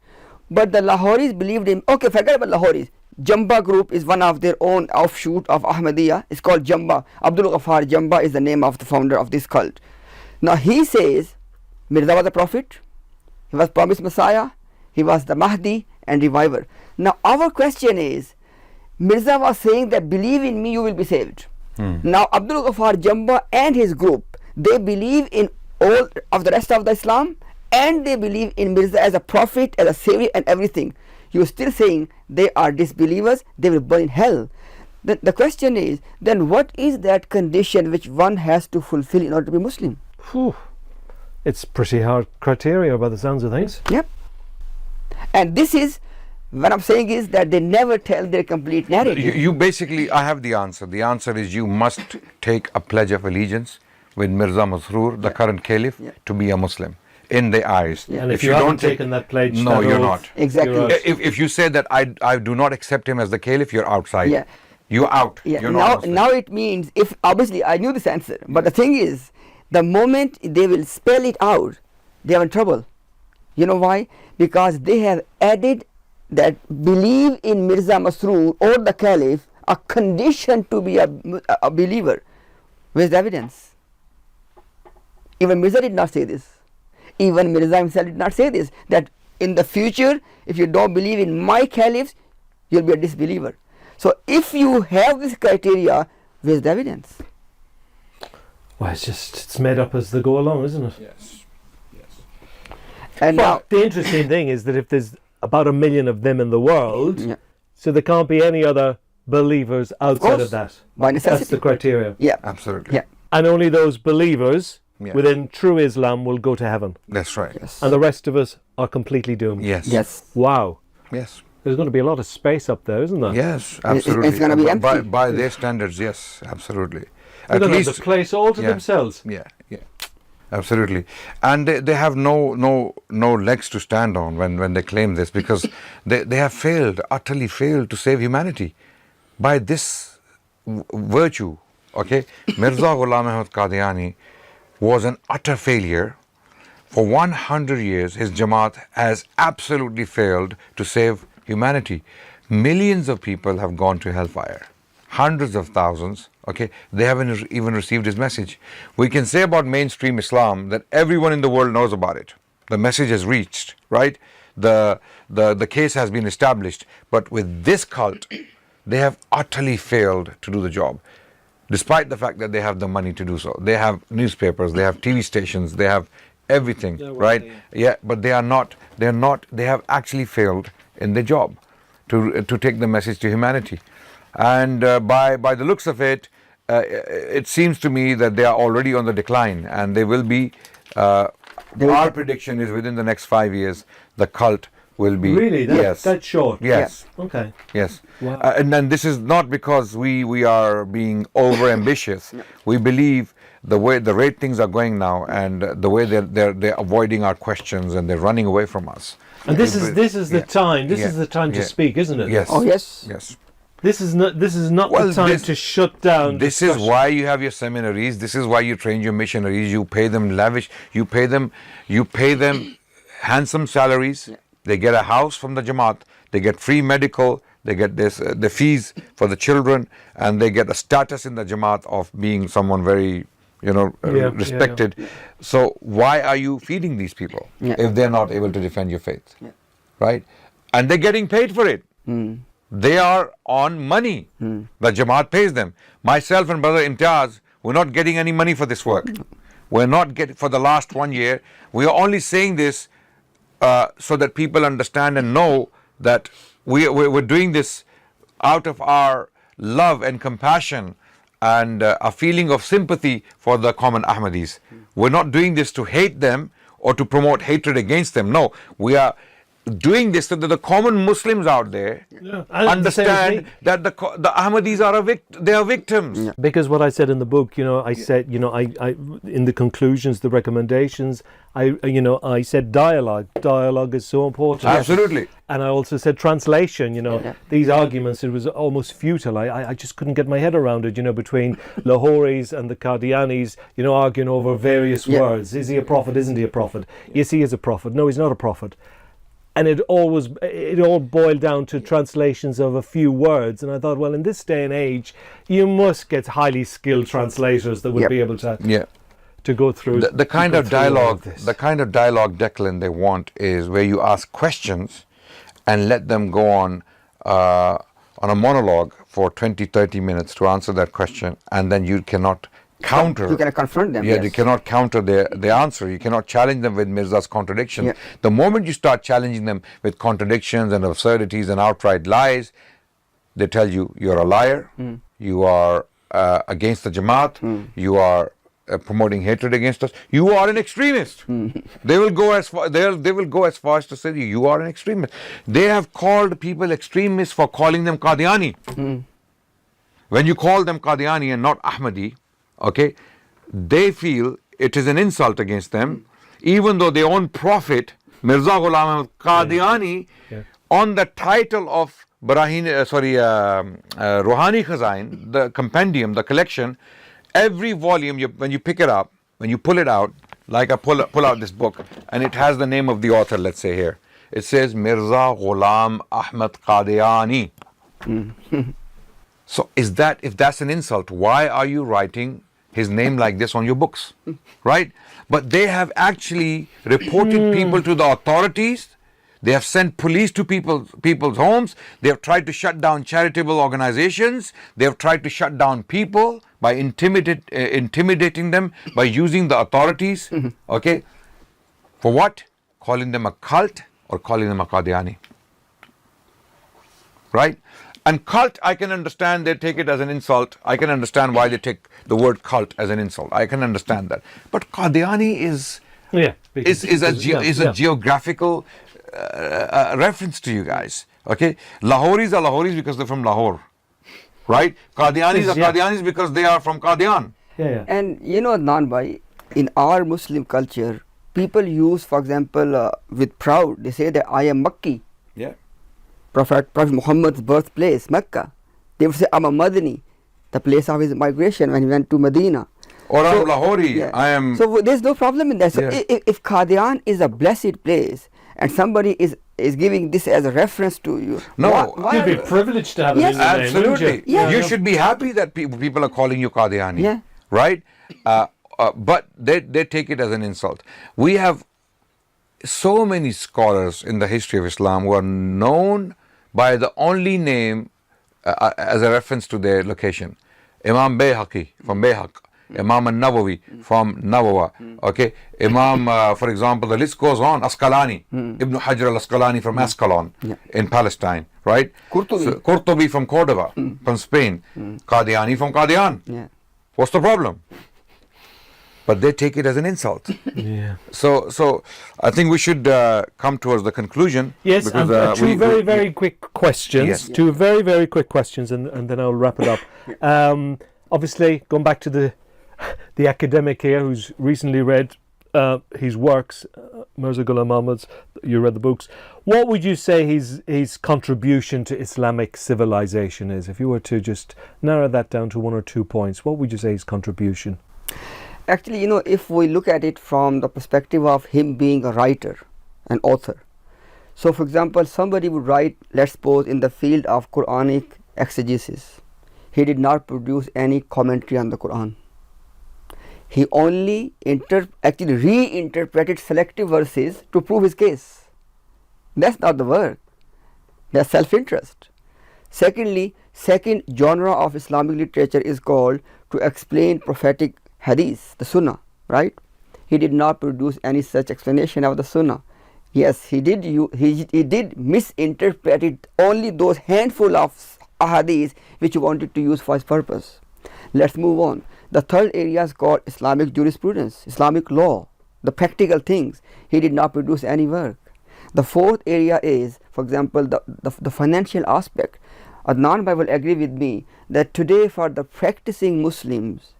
But the Lahoris believed in, okay, forget about Lahoris. Jamba group is one of their own offshoot of Ahmadiyya. It's called Jamba. Abdul Ghaffar Jamba is the name of the founder of this cult. Now he says Mirza was a prophet, he was promised Messiah, he was the Mahdi and reviver. Now our question is, Mirza was saying that believe in me, you will be saved. Now Abdul Ghaffar Jamba and his group, they believe in all of the rest of the Islam, and they believe in Mirza as a prophet, as a savior and everything. You're still saying they are disbelievers, they will burn in hell. The question is, then what is that condition which one has to fulfill in order to be Muslim? Whew. It's pretty hard criteria by the sounds of things. Yep. And this is, what I'm saying is that they never tell their complete narrative. You basically, I have the answer. The answer is you must take a pledge of allegiance with Mirza Masroor, the current caliph, to be a Muslim in their eyes. Yeah. And if you haven't taken that pledge, no, that you're oath, not. Exactly. you're out. If you say that I do not accept him as the caliph, you're outside. Yeah. You're out. Yeah. You're not Now, Muslim. now it means, if obviously I knew this answer, but the thing is, the moment they will spell it out, they are in trouble. You know why? Because they have added that believe in Mirza Masroor or the caliph a condition to be a believer. Where's the evidence? Even Mirza did not say this. Even Mirza himself did not say this, that in the future, if you don't believe in my caliphs, you'll be a disbeliever. So if you have this criteria, where's the evidence? Well, it's made up as they go along, isn't it? Yes. Yes. And now, But the interesting thing is that if there's about 1 million of them in the world, yeah, so there can't be any other believers outside course. of that. by That's necessity. the criteria. Yeah, Absolutely. yeah, And only those believers Yeah. within true Islam will go to heaven. That's right. yes, And the rest of us are completely doomed. Yes. yes. Wow. Yes. There's going to be a lot of space up there, isn't there? Yes. Absolutely. it's gonna be By, empty. by their standards, yes. Absolutely. They're going to have the place all to yeah. themselves. Yeah, yeah, absolutely. And they have no legs to stand on when they claim this, because they have failed, utterly failed to save humanity by this virtue. Okay, Mirza Ghulam Ahmad Qadiani was an utter failure. For 100 years, his Jamaat has absolutely failed to save humanity. Millions of people have gone to hellfire. Hundreds of thousands, okay, they haven't even received his message. We can say about mainstream Islam that everyone in the world knows about it. The message has reached, right? The case has been established. But with this cult, they have utterly failed to do the job, despite the fact that they have the money to do so. They have newspapers, they have TV stations, they have everything, right? Yeah, but they have actually failed in their job to take the message to humanity. And by the looks of it, it seems to me that they are already on the decline, and they will be. Our prediction is within the next 5 years, the cult will be. Really? That's short? Yes. Okay. Yes. Wow. And then this is not because we are being over ambitious. We believe the way the rate things are going now, and the way they're avoiding our questions and they're running away from us. And this is the time. This Yeah. is the time to Yeah. speak, isn't it? Yes. Oh, yes. Yes. This is not Well, the time this- to shut down. This is discussion. why you have your seminaries. This is why you train your missionaries. You pay them lavish. You pay them handsome salaries. They get a house from the Jamaat. They get free medical. They get the fees for the children, and they get a status in the Jamaat of being someone very, respected. So why are you feeding these people if they're not able to defend your faith, right? And they're getting paid for it. They are on money. The Jamaat pays them. Myself and brother Imtiaz, we're not getting any money for this work. We're not getting for the last 1 year. We are only saying this so that people understand and know that we're doing this out of our love and compassion and a feeling of sympathy for the common Ahmadis. We're not doing this to hate them or to promote hatred against them. No, we are doing this so that the common Muslims out there understand that the Ahmadis are they are victims. Because what I said in the book, I said, I in the conclusions, the recommendations, I said dialogue. Dialogue is so important. Absolutely. And I also said translation. These arguments, it was almost futile. I just couldn't get my head around it. Between Lahoris and the Qadianis, arguing over various words. Is he a prophet? Isn't he a prophet? Yes, he is a prophet. No, he's not a prophet. And it all boiled down to translations of a few words. And I thought, well, in this day and age, you must get highly skilled translators that would be able to go through the kind of dialogue, Declan, they want is where you ask questions and let them go on a monologue for 20-30 minutes to answer that question, and then you cannot counter. You cannot confront them. You cannot counter their answer. You cannot challenge them with Mirza's contradictions. The moment you start challenging them with contradictions and absurdities and outright lies, they tell you you're a liar, you are against the Jamaat, you are promoting hatred against us, you are an extremist. They will go as far as to say you are an extremist. They have called people extremists for calling them Qadiani. When you call them Qadiani and not Ahmadi, okay, they feel it is an insult against them, even though their own prophet Mirza Ghulam Qadiani on the title of Ruhani Khazain, the compendium, the collection, every volume, when you pick it up, when you pull it out, like I pull out this book, and it has the name of the author, let's say here, it says Mirza Ghulam Ahmad Qadiani. So if that's an insult, why are you writing his name like this on your books, right? But they have actually reported people to the authorities. They have sent police to people's homes. They have tried to shut down charitable organizations. They have tried to shut down people by intimidating them, by using the authorities. Okay, for what? Calling them a cult or calling them a Qadiani, right? And cult, I can understand they take it as an insult. I can understand why they take the word cult as an insult. I can understand that. But Qadiani is a geographical reference to you guys. Okay, Lahoris are Lahoris because they're from Lahore, right? Qadianis are Qadianis because they are from Qadian. And Adnan bhai, in our Muslim culture, people use, for example, with proud, they say that I am Makki. Yeah. Prophet Muhammad's birthplace, Mecca. They would say, I'm a Madani, the place of his migration when he went to Medina. Or I'm Lahori, I am... So there's no problem in that. So if Qadian is a blessed place and somebody is giving this as a reference to you, why you'd be privileged to have it in your name, absolutely. wouldn't you? You should be happy that people are calling you Qadiani, right? But they take it as an insult. We have so many scholars in the history of Islam who are known by the only name as a reference to their location. Imam Bayhaqi from Bayhaq, Imam al-Nawawi from Nawawa, okay? Imam, for example, the list goes on, Asqalani, Ibn Hajar al-Asqalani from Ascalon in Palestine, right? Qurtubi from Cordoba, from Spain, Qadiani from Qadian. What's the problem? But they take it as an insult. So I think we should come towards the conclusion. Yes, because, two very quick questions. Yes. Two very quick questions, and then I'll wrap it up. Obviously, going back to the academic here who's recently read his works, Mirza Ghulam Ahmad's, you read the books. What would you say his contribution to Islamic civilization is? If you were to just narrow that down to 1 or 2 points, what would you say his contribution? Actually, if we look at it from the perspective of him being a writer, an author. So, for example, somebody would write, let's suppose, in the field of Quranic exegesis. He did not produce any commentary on the Quran. He only actually reinterpreted selective verses to prove his case. That's not the work. That's self-interest. Secondly, second genre of Islamic literature is called to explain prophetic hadith, the Sunnah, right? He did not produce any such explanation of the Sunnah. Yes, he did misinterpret it, only those handful of ahadith which he wanted to use for his purpose. Let's move on. The third area is called Islamic jurisprudence, Islamic law, the practical things. He did not produce any work. The fourth area is, for example, the financial aspect. Adnan will agree with me that today for the practicing Muslims,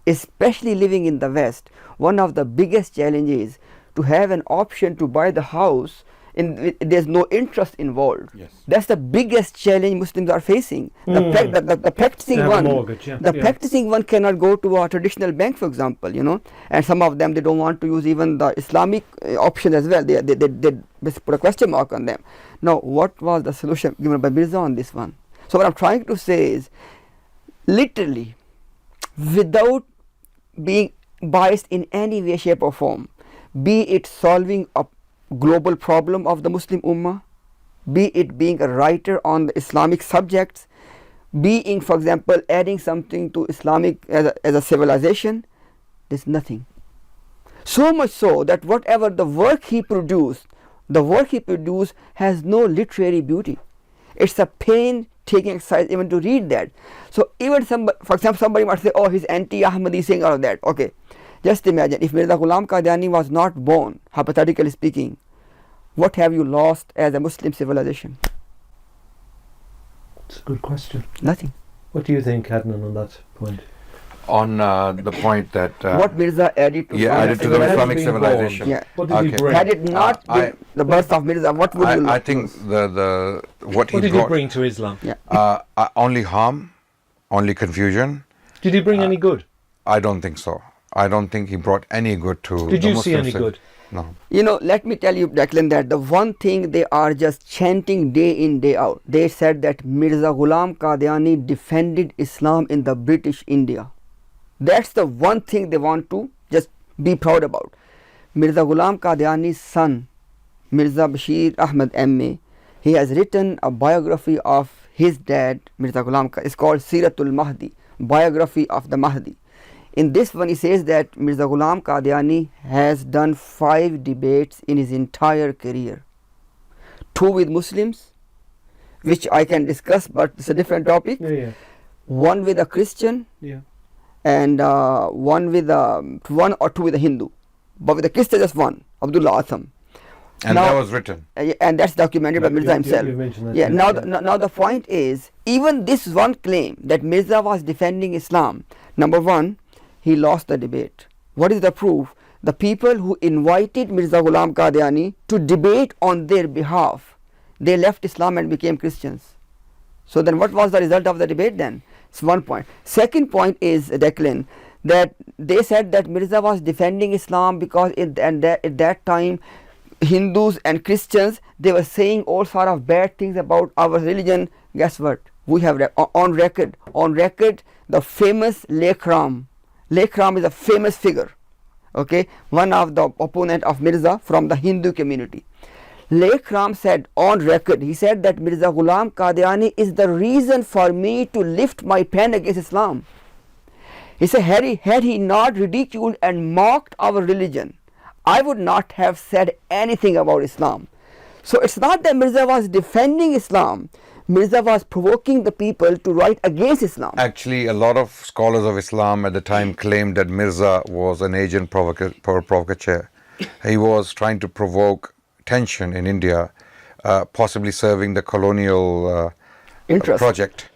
especially living in the West, one of the biggest challenges to have an option to buy the house, there's no interest involved. Yes. That's the biggest challenge Muslims are facing. The practicing one, mortgage, practicing one cannot go to a traditional bank, for example, and some of them, they don't want to use even the Islamic option as well. They put a question mark on them. Now, what was the solution given by Mirza on this one? So what I'm trying to say is, literally, without being biased in any way, shape or form, be it solving a global problem of the Muslim Ummah, be it being a writer on the Islamic subjects, being, for example, adding something to Islamic as a civilization, there's nothing. So much so that whatever the work he produced has no literary beauty. It's a pain-taking exercise even to read that. So even for example, somebody might say, oh, he's anti-Ahmadi saying all of that. Okay. Just imagine if Mirza Ghulam Qadiani was not born, hypothetically speaking, what have you lost as a Muslim civilization? It's a good question. Nothing. What do you think, Adnan, on that point? On the point that what Mirza added to the Islamic civilization. Yeah. What did he bring? Had it not been the birth of Mirza, what would you I think what did he brought, bring to Islam? Yeah. only harm, only confusion. Did he bring any good? I don't think so. I don't think he brought any good to Did the you Muslim see any civ- good? No. Let me tell you, Declan, that the one thing they are just chanting day in, day out, they said that Mirza Ghulam Qadiani defended Islam in the British India. That's the one thing they want to just be proud about. Mirza Ghulam Qadiani's son, Mirza Basheer Ahmad M.A., he has written a biography of his dad, Mirza Ghulam Qadiani. It's called Siratul Mahdi, biography of the Mahdi. In this one, he says that Mirza Ghulam Qadiani has done 5 debates in his entire career. 2 with Muslims, which I can discuss, but it's a different topic. Yeah. 1 with a Christian, Yeah. and 1 or 2 with a Hindu. But with a Christian, just 1, Abdullah Atham. And that was written. And that's documented by Mirza himself. You mentioned that. Yeah. Now the point is, even this one claim that Mirza was defending Islam, number 1, he lost the debate. What is the proof? The people who invited Mirza Ghulam Qadiani to debate on their behalf, they left Islam and became Christians. So then what was the result of the debate then? It's one point. Second point is, Declan, that they said that Mirza was defending Islam because at that time Hindus and Christians, they were saying all sort of bad things about our religion. Guess what? We have on record the famous Lekram. Lekram is a famous figure, okay, one of the opponent of Mirza from the Hindu community. Lekram said on record, he said that Mirza Ghulam Qadiani is the reason for me to lift my pen against Islam. He said, had he not ridiculed and mocked our religion, I would not have said anything about Islam. So it's not that Mirza was defending Islam, Mirza was provoking the people to write against Islam. Actually, a lot of scholars of Islam at the time claimed that Mirza was an agent provocateur. He was trying to provoke tension in India, possibly serving the colonial project,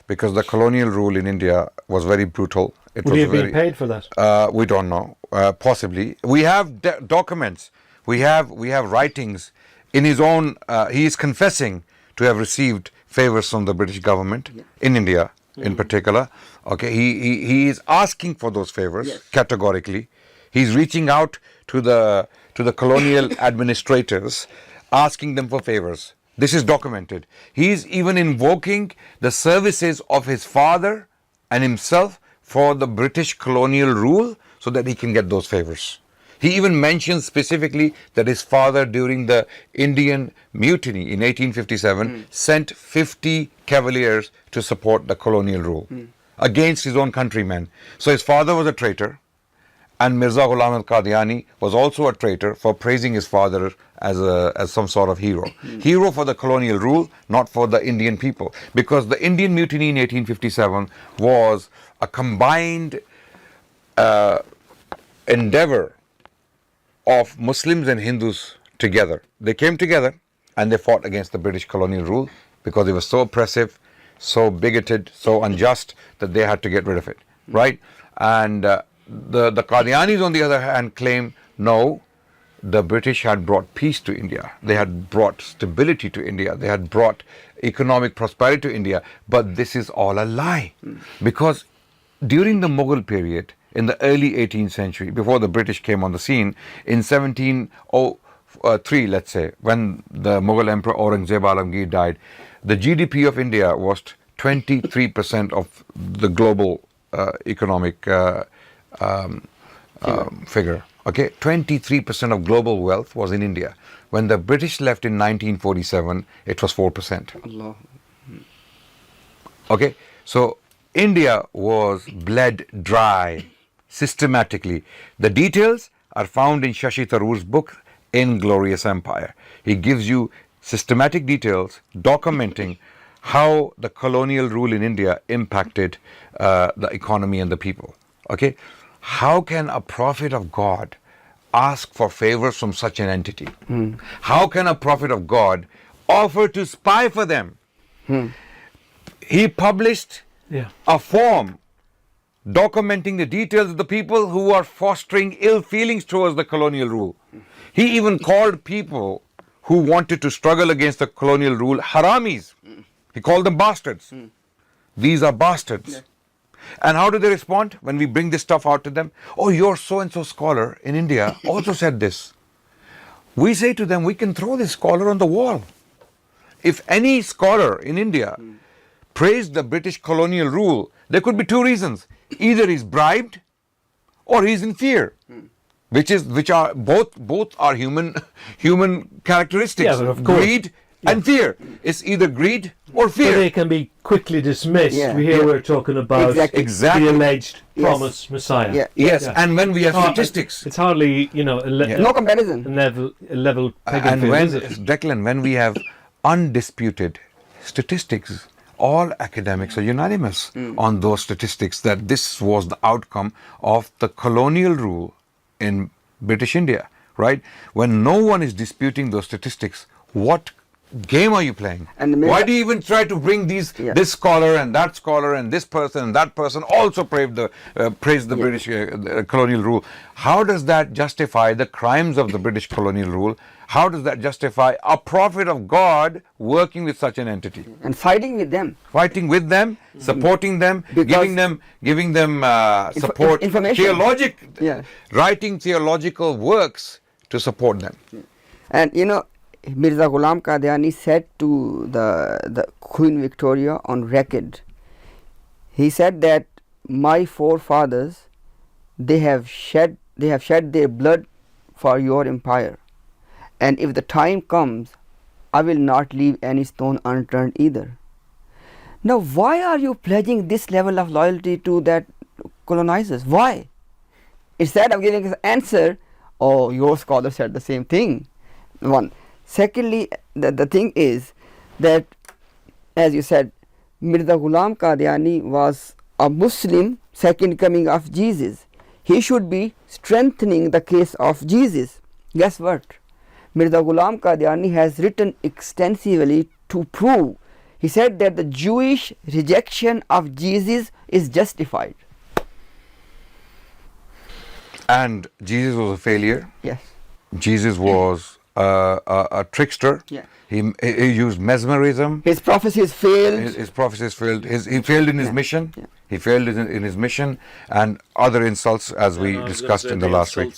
because the colonial rule in India was very brutal It Would was he have been very- paid for that? We don't know. Possibly. We have documents. We have writings in his own. He is confessing to have received favors from the British government in India, in particular. Okay, he is asking for those favors categorically. He's reaching out to the colonial administrators, asking them for favors. This is documented. He is even invoking the services of his father and himself for the British colonial rule so that he can get those favors. He even mentions specifically that his father, during the Indian mutiny in 1857, sent 50 cavaliers to support the colonial rule against his own countrymen. So his father was a traitor, and Mirza Ghulam al-Qadiani was also a traitor for praising his father as some sort of hero. Hero for the colonial rule, not for the Indian people. Because the Indian mutiny in 1857 was a combined endeavor of Muslims and Hindus together. They came together and they fought against the British colonial rule because it was so oppressive, so bigoted, so unjust that they had to get rid of it, right? And the Qadianis, on the other hand, claim, no, the British had brought peace to India. They had brought stability to India. They had brought economic prosperity to India. But this is all a lie. Because during the Mughal period, in the early 18th century, before the British came on the scene, in 1703, let's say, when the Mughal Emperor Aurangzeb Alamgir died, the GDP of India was 23% of the global economic figure. Okay, 23% of global wealth was in India. When the British left in 1947, it was 4%. Allah. Okay, so India was bled dry systematically. The details are found in Shashi Tharoor's book, Inglorious Empire. He gives you systematic details documenting how the colonial rule in India impacted the economy and the people. Okay, how can a prophet of God ask for favors from such an entity? How can a prophet of God offer to spy for them? He published a form documenting the details of the people who are fostering ill feelings towards the colonial rule. He even called people who wanted to struggle against the colonial rule haramis. He called them bastards. These are bastards. And how do they respond when we bring this stuff out to them? Oh, your so-and-so scholar in India also said this. We say to them, we can throw this scholar on the wall. If any scholar in India praised the British colonial rule, there could be two reasons. Either he's bribed or he's in fear, which are both are human characteristics. Yeah, but of course. Greed and fear. It's either greed or So fear. they can be quickly dismissed. Yeah. Here we're talking about Exactly. the alleged promised Messiah. Yeah. Yes, Yeah. and when we have statistics. It's hardly, No comparison. a level pegging And field, when, is it? Declan, when we have undisputed statistics, all academics are unanimous on those statistics that this was the outcome of the colonial rule in British India, right? When no one is disputing those statistics, what game are you playing? And why do you even try to bring this scholar and this person and that person also praise the British colonial rule? How does that justify the crimes of the British colonial rule? How does that justify a prophet of God working with such an entity? And fighting with them. Fighting with them, supporting them, Because giving them support, information. writing theological works to support them. And Mirza Ghulam Qadiani said to the Queen Victoria on record, he said that my forefathers, they have shed their blood for your empire, and if the time comes, I will not leave any stone unturned either. Now, why are you pledging this level of loyalty to that colonizers? Why? Instead of giving an answer, oh, your scholar said the same thing. One. Secondly, the thing is that, as you said, Mirza Ghulam Qadiani was a Muslim second coming of Jesus. He should be strengthening the case of Jesus. Guess what? Mirza Ghulam Qadiani has written extensively to prove. He said that the Jewish rejection of Jesus is justified. And Jesus was a failure. Yes. Jesus was a trickster. Yeah. He used mesmerism. His prophecies failed. His prophecies failed. He failed in his mission. Yeah. He failed in his mission, and other insults, as we discussed in the last week.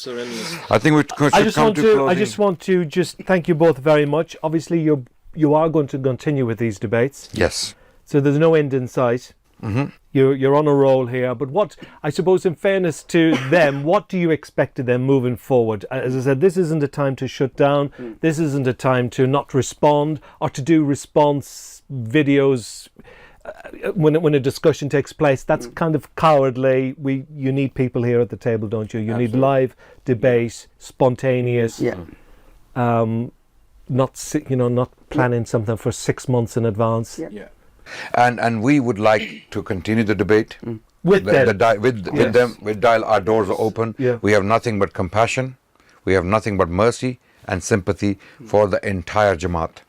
I think we should I just come want to to. closing. I just want to just thank you both very much. Obviously, you are going to continue with these debates, Yes. so there's no end in sight. Mm-hmm. You're on a roll here. But what I suppose, in fairness to them, what do you expect of them moving forward? As I said, this isn't a time to shut down. This isn't a time to not respond or to do response videos. When a discussion takes place, that's kind of cowardly. You need people here at the table, don't you? You need live debate, spontaneous. Yeah. Not planning something for 6 months in advance. Yeah. And we would like to continue the debate With them. with Yes. them. Our doors are open. Yeah. We have nothing but compassion. We have nothing but mercy and sympathy for the entire Jamaat.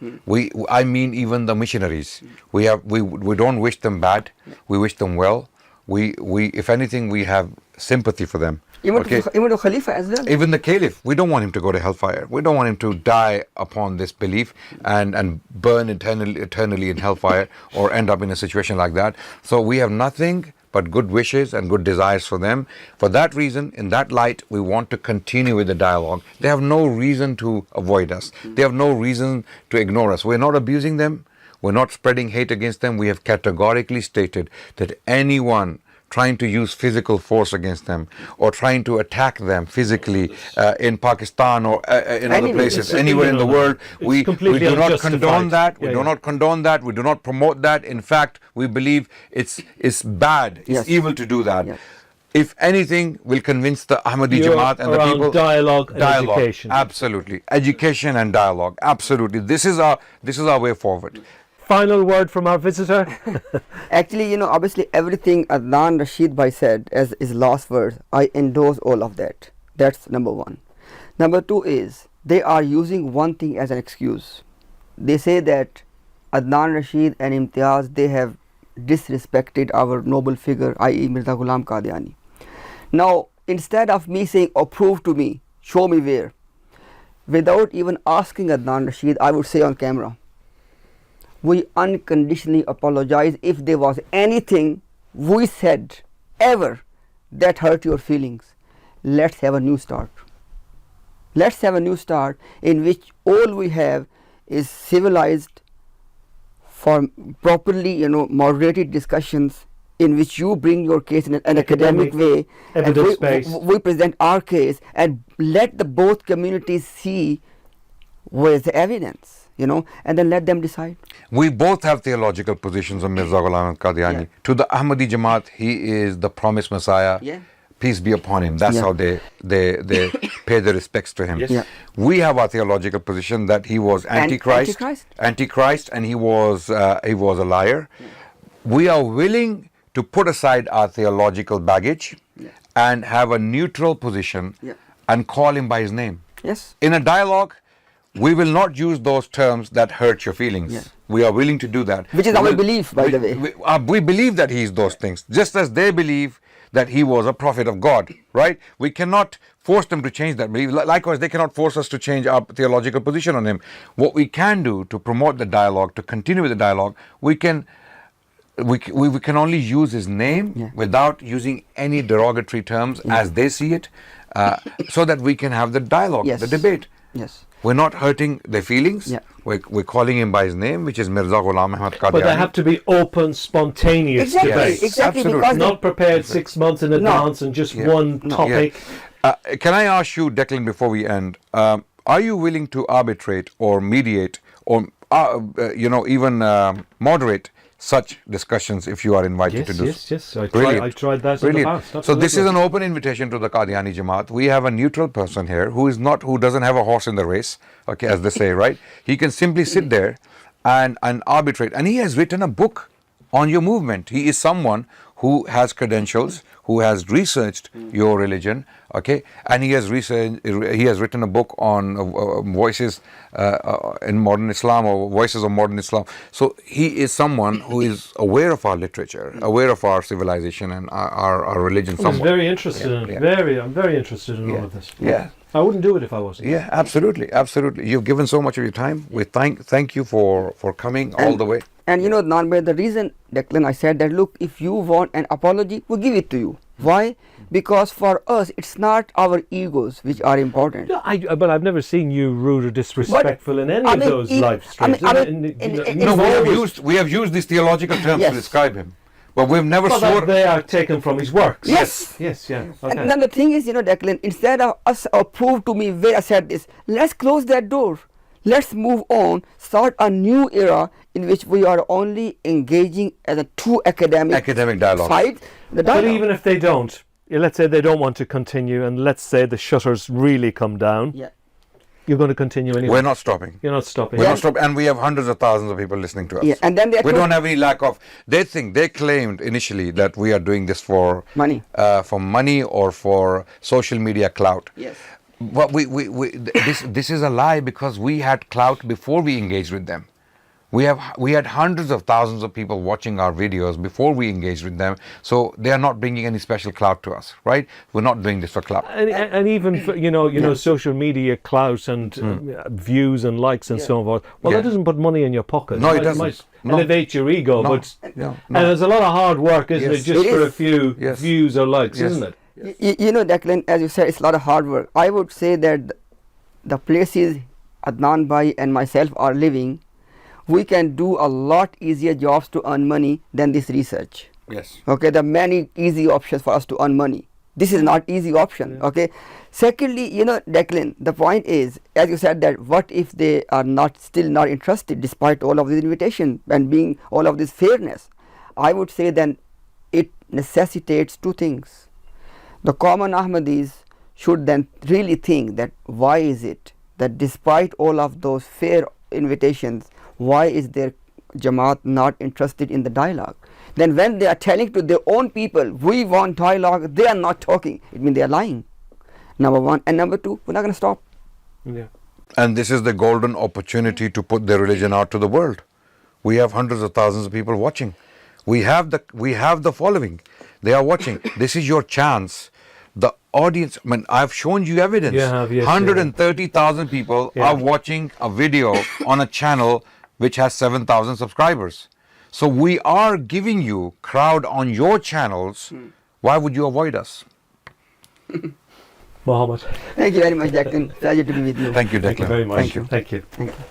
I mean, even the missionaries. We don't wish them bad. We wish them well. We if anything, we have sympathy for them. Even the Khalifa as well. Even the Caliph, we don't want him to go to hellfire. We don't want him to die upon this belief and burn eternally in hellfire or end up in a situation like that. So we have nothing but good wishes and good desires for them. For that reason, in that light, we want to continue with the dialogue. They have no reason to avoid us. They have no reason to ignore us. We're not abusing them. We're not spreading hate against them. We have categorically stated that anyone trying to use physical force against them or trying to attack them physically in Pakistan or in other places, anywhere in the world, we do not condone that. We do not condone that. We do not promote that. In fact, we believe it's bad, it's evil to do that. Yes. If anything, will convince the Ahmadi Jamaat and the people. Dialogue and education. Absolutely, education and dialogue. Absolutely, this is our way forward. Final word from our visitor. Actually, obviously everything Adnan Rashid Bhai said as his last words, I endorse all of that. That's number one. Number two is, they are using one thing as an excuse. They say that Adnan Rashid and Imtiaz, they have disrespected our noble figure, i.e. Mirza Ghulam Qadiani. Now, instead of me saying, oh, prove to me, show me where, without even asking Adnan Rashid, I would say on camera, we unconditionally apologize if there was anything we said ever that hurt your feelings. Let's have a new start. Let's have a new start in which all we have is civilized, for properly, moderated discussions in which you bring your case in an academic way, and we present our case and let the both communities see where is the evidence. And then let them decide. We both have theological positions on Mirza Ghulam and Qadiani. Yeah. To the Ahmadi Jamaat, he is the promised Messiah. Yeah. Peace be upon him. That's how they pay their respects to him. Yes. Yeah. We have our theological position that he was Antichrist, and he was a liar. Yeah. We are willing to put aside our theological baggage and have a neutral position and call him by his name. Yes. In a dialogue, we will not use those terms that hurt your feelings. Yeah. We are willing to do that. Which is our belief, by the way. We believe that he is those things, just as they believe that he was a prophet of God, right? We cannot force them to change that belief. Likewise, they cannot force us to change our theological position on him. What we can do to promote the dialogue, to continue with the dialogue, we can only use his name without using any derogatory terms as they see it, so that we can have the dialogue, the debate. Yes. We're not hurting their feelings. Yeah. We're calling him by his name, which is Mirza Ghulam Ahmad Qadiani. But they have to be open, spontaneous debates. Exactly. Absolutely. Because Not prepared 6 months in advance and just one topic. Can I ask you, Declan, before we end, are you willing to arbitrate or mediate or even moderate such discussions if you are invited to do so? Yes. I tried that Brilliant. in the past. So this is an open invitation to the Qadiani Jamaat. We have a neutral person here who doesn't have a horse in the race, okay, as they say, right? He can simply sit there and arbitrate. And he has written a book on your movement. He is someone who has credentials, who has researched your religion, okay, and he has written a book on voices in modern Islam, or voices of modern Islam. So he is someone who is aware of our literature, aware of our civilization and our religion. I'm very interested in it. I'm very interested in all of this. Yeah. I wouldn't do it if I wasn't. Yeah, absolutely, absolutely. You've given so much of your time. We thank you for coming all the way. And you know, Adnan bhai, the reason, Declan, I said that, look, if you want an apology, we'll give it to you. Why? Because for us, it's not our egos which are important. No, but I've never seen you rude or disrespectful in any of those live streams. We have used these theological terms to describe him. But we've never sworn. They are taken from his works. Yes. Okay. And then the thing is, you know, Declan, instead of us prove to me where I said this, let's close that door. Let's move on, start a new era in which we are only engaging as a true academic dialogue. Fight the dialogue. But even if they don't, let's say they don't want to continue, and let's say the shutters really come down. Yeah. You're going to continue anyway. We're not stopping. You're not stopping. We're not stopping, and we have hundreds of thousands of people listening to us. Yeah, and then we don't have any lack of. They claimed initially that we are doing this for money, or for social media clout. Yes. But this is a lie, because we had clout before we engaged with them. We had hundreds of thousands of people watching our videos before we engaged with them, so they are not bringing any special clout to us, right? We're not doing this for clout. And even for, you know, social media clout and views and likes and so forth. Well, that doesn't put money in your pocket. No, it doesn't. Might elevate your ego, but and there's a lot of hard work, isn't it? Just for a few views or likes, isn't it? You know, Declan, as you said, it's a lot of hard work. I would say that the places Adnan bhai and myself are living, we can do a lot easier jobs to earn money than this research. Yes. Okay, there are many easy options for us to earn money. This is not easy option. Okay. Secondly, you know, Declan, the point is, as you said, that what if they are still not interested despite all of this invitation and being all of this fairness? I would say then it necessitates two things. The common Ahmadis should then really think that why is it that despite all of those fair invitations, why is their Jamaat not interested in the dialogue? Then when they are telling to their own people, we want dialogue, they are not talking, it means they are lying. Number one. And number two, we're not going to stop. Yeah. And this is the golden opportunity to put their religion out to the world. We have hundreds of thousands of people watching. We have the following. They are watching. This is your chance. The audience, I mean, I've shown you evidence. 130,000 people are watching a video on a channel which has 7,000 subscribers. So we are giving you crowd on your channels. Why would you avoid us? Muhammad. Thank you very much, Declan. Pleasure to be with you. Thank you, Declan. Thank you very much. Thank you. Thank you. Thank you.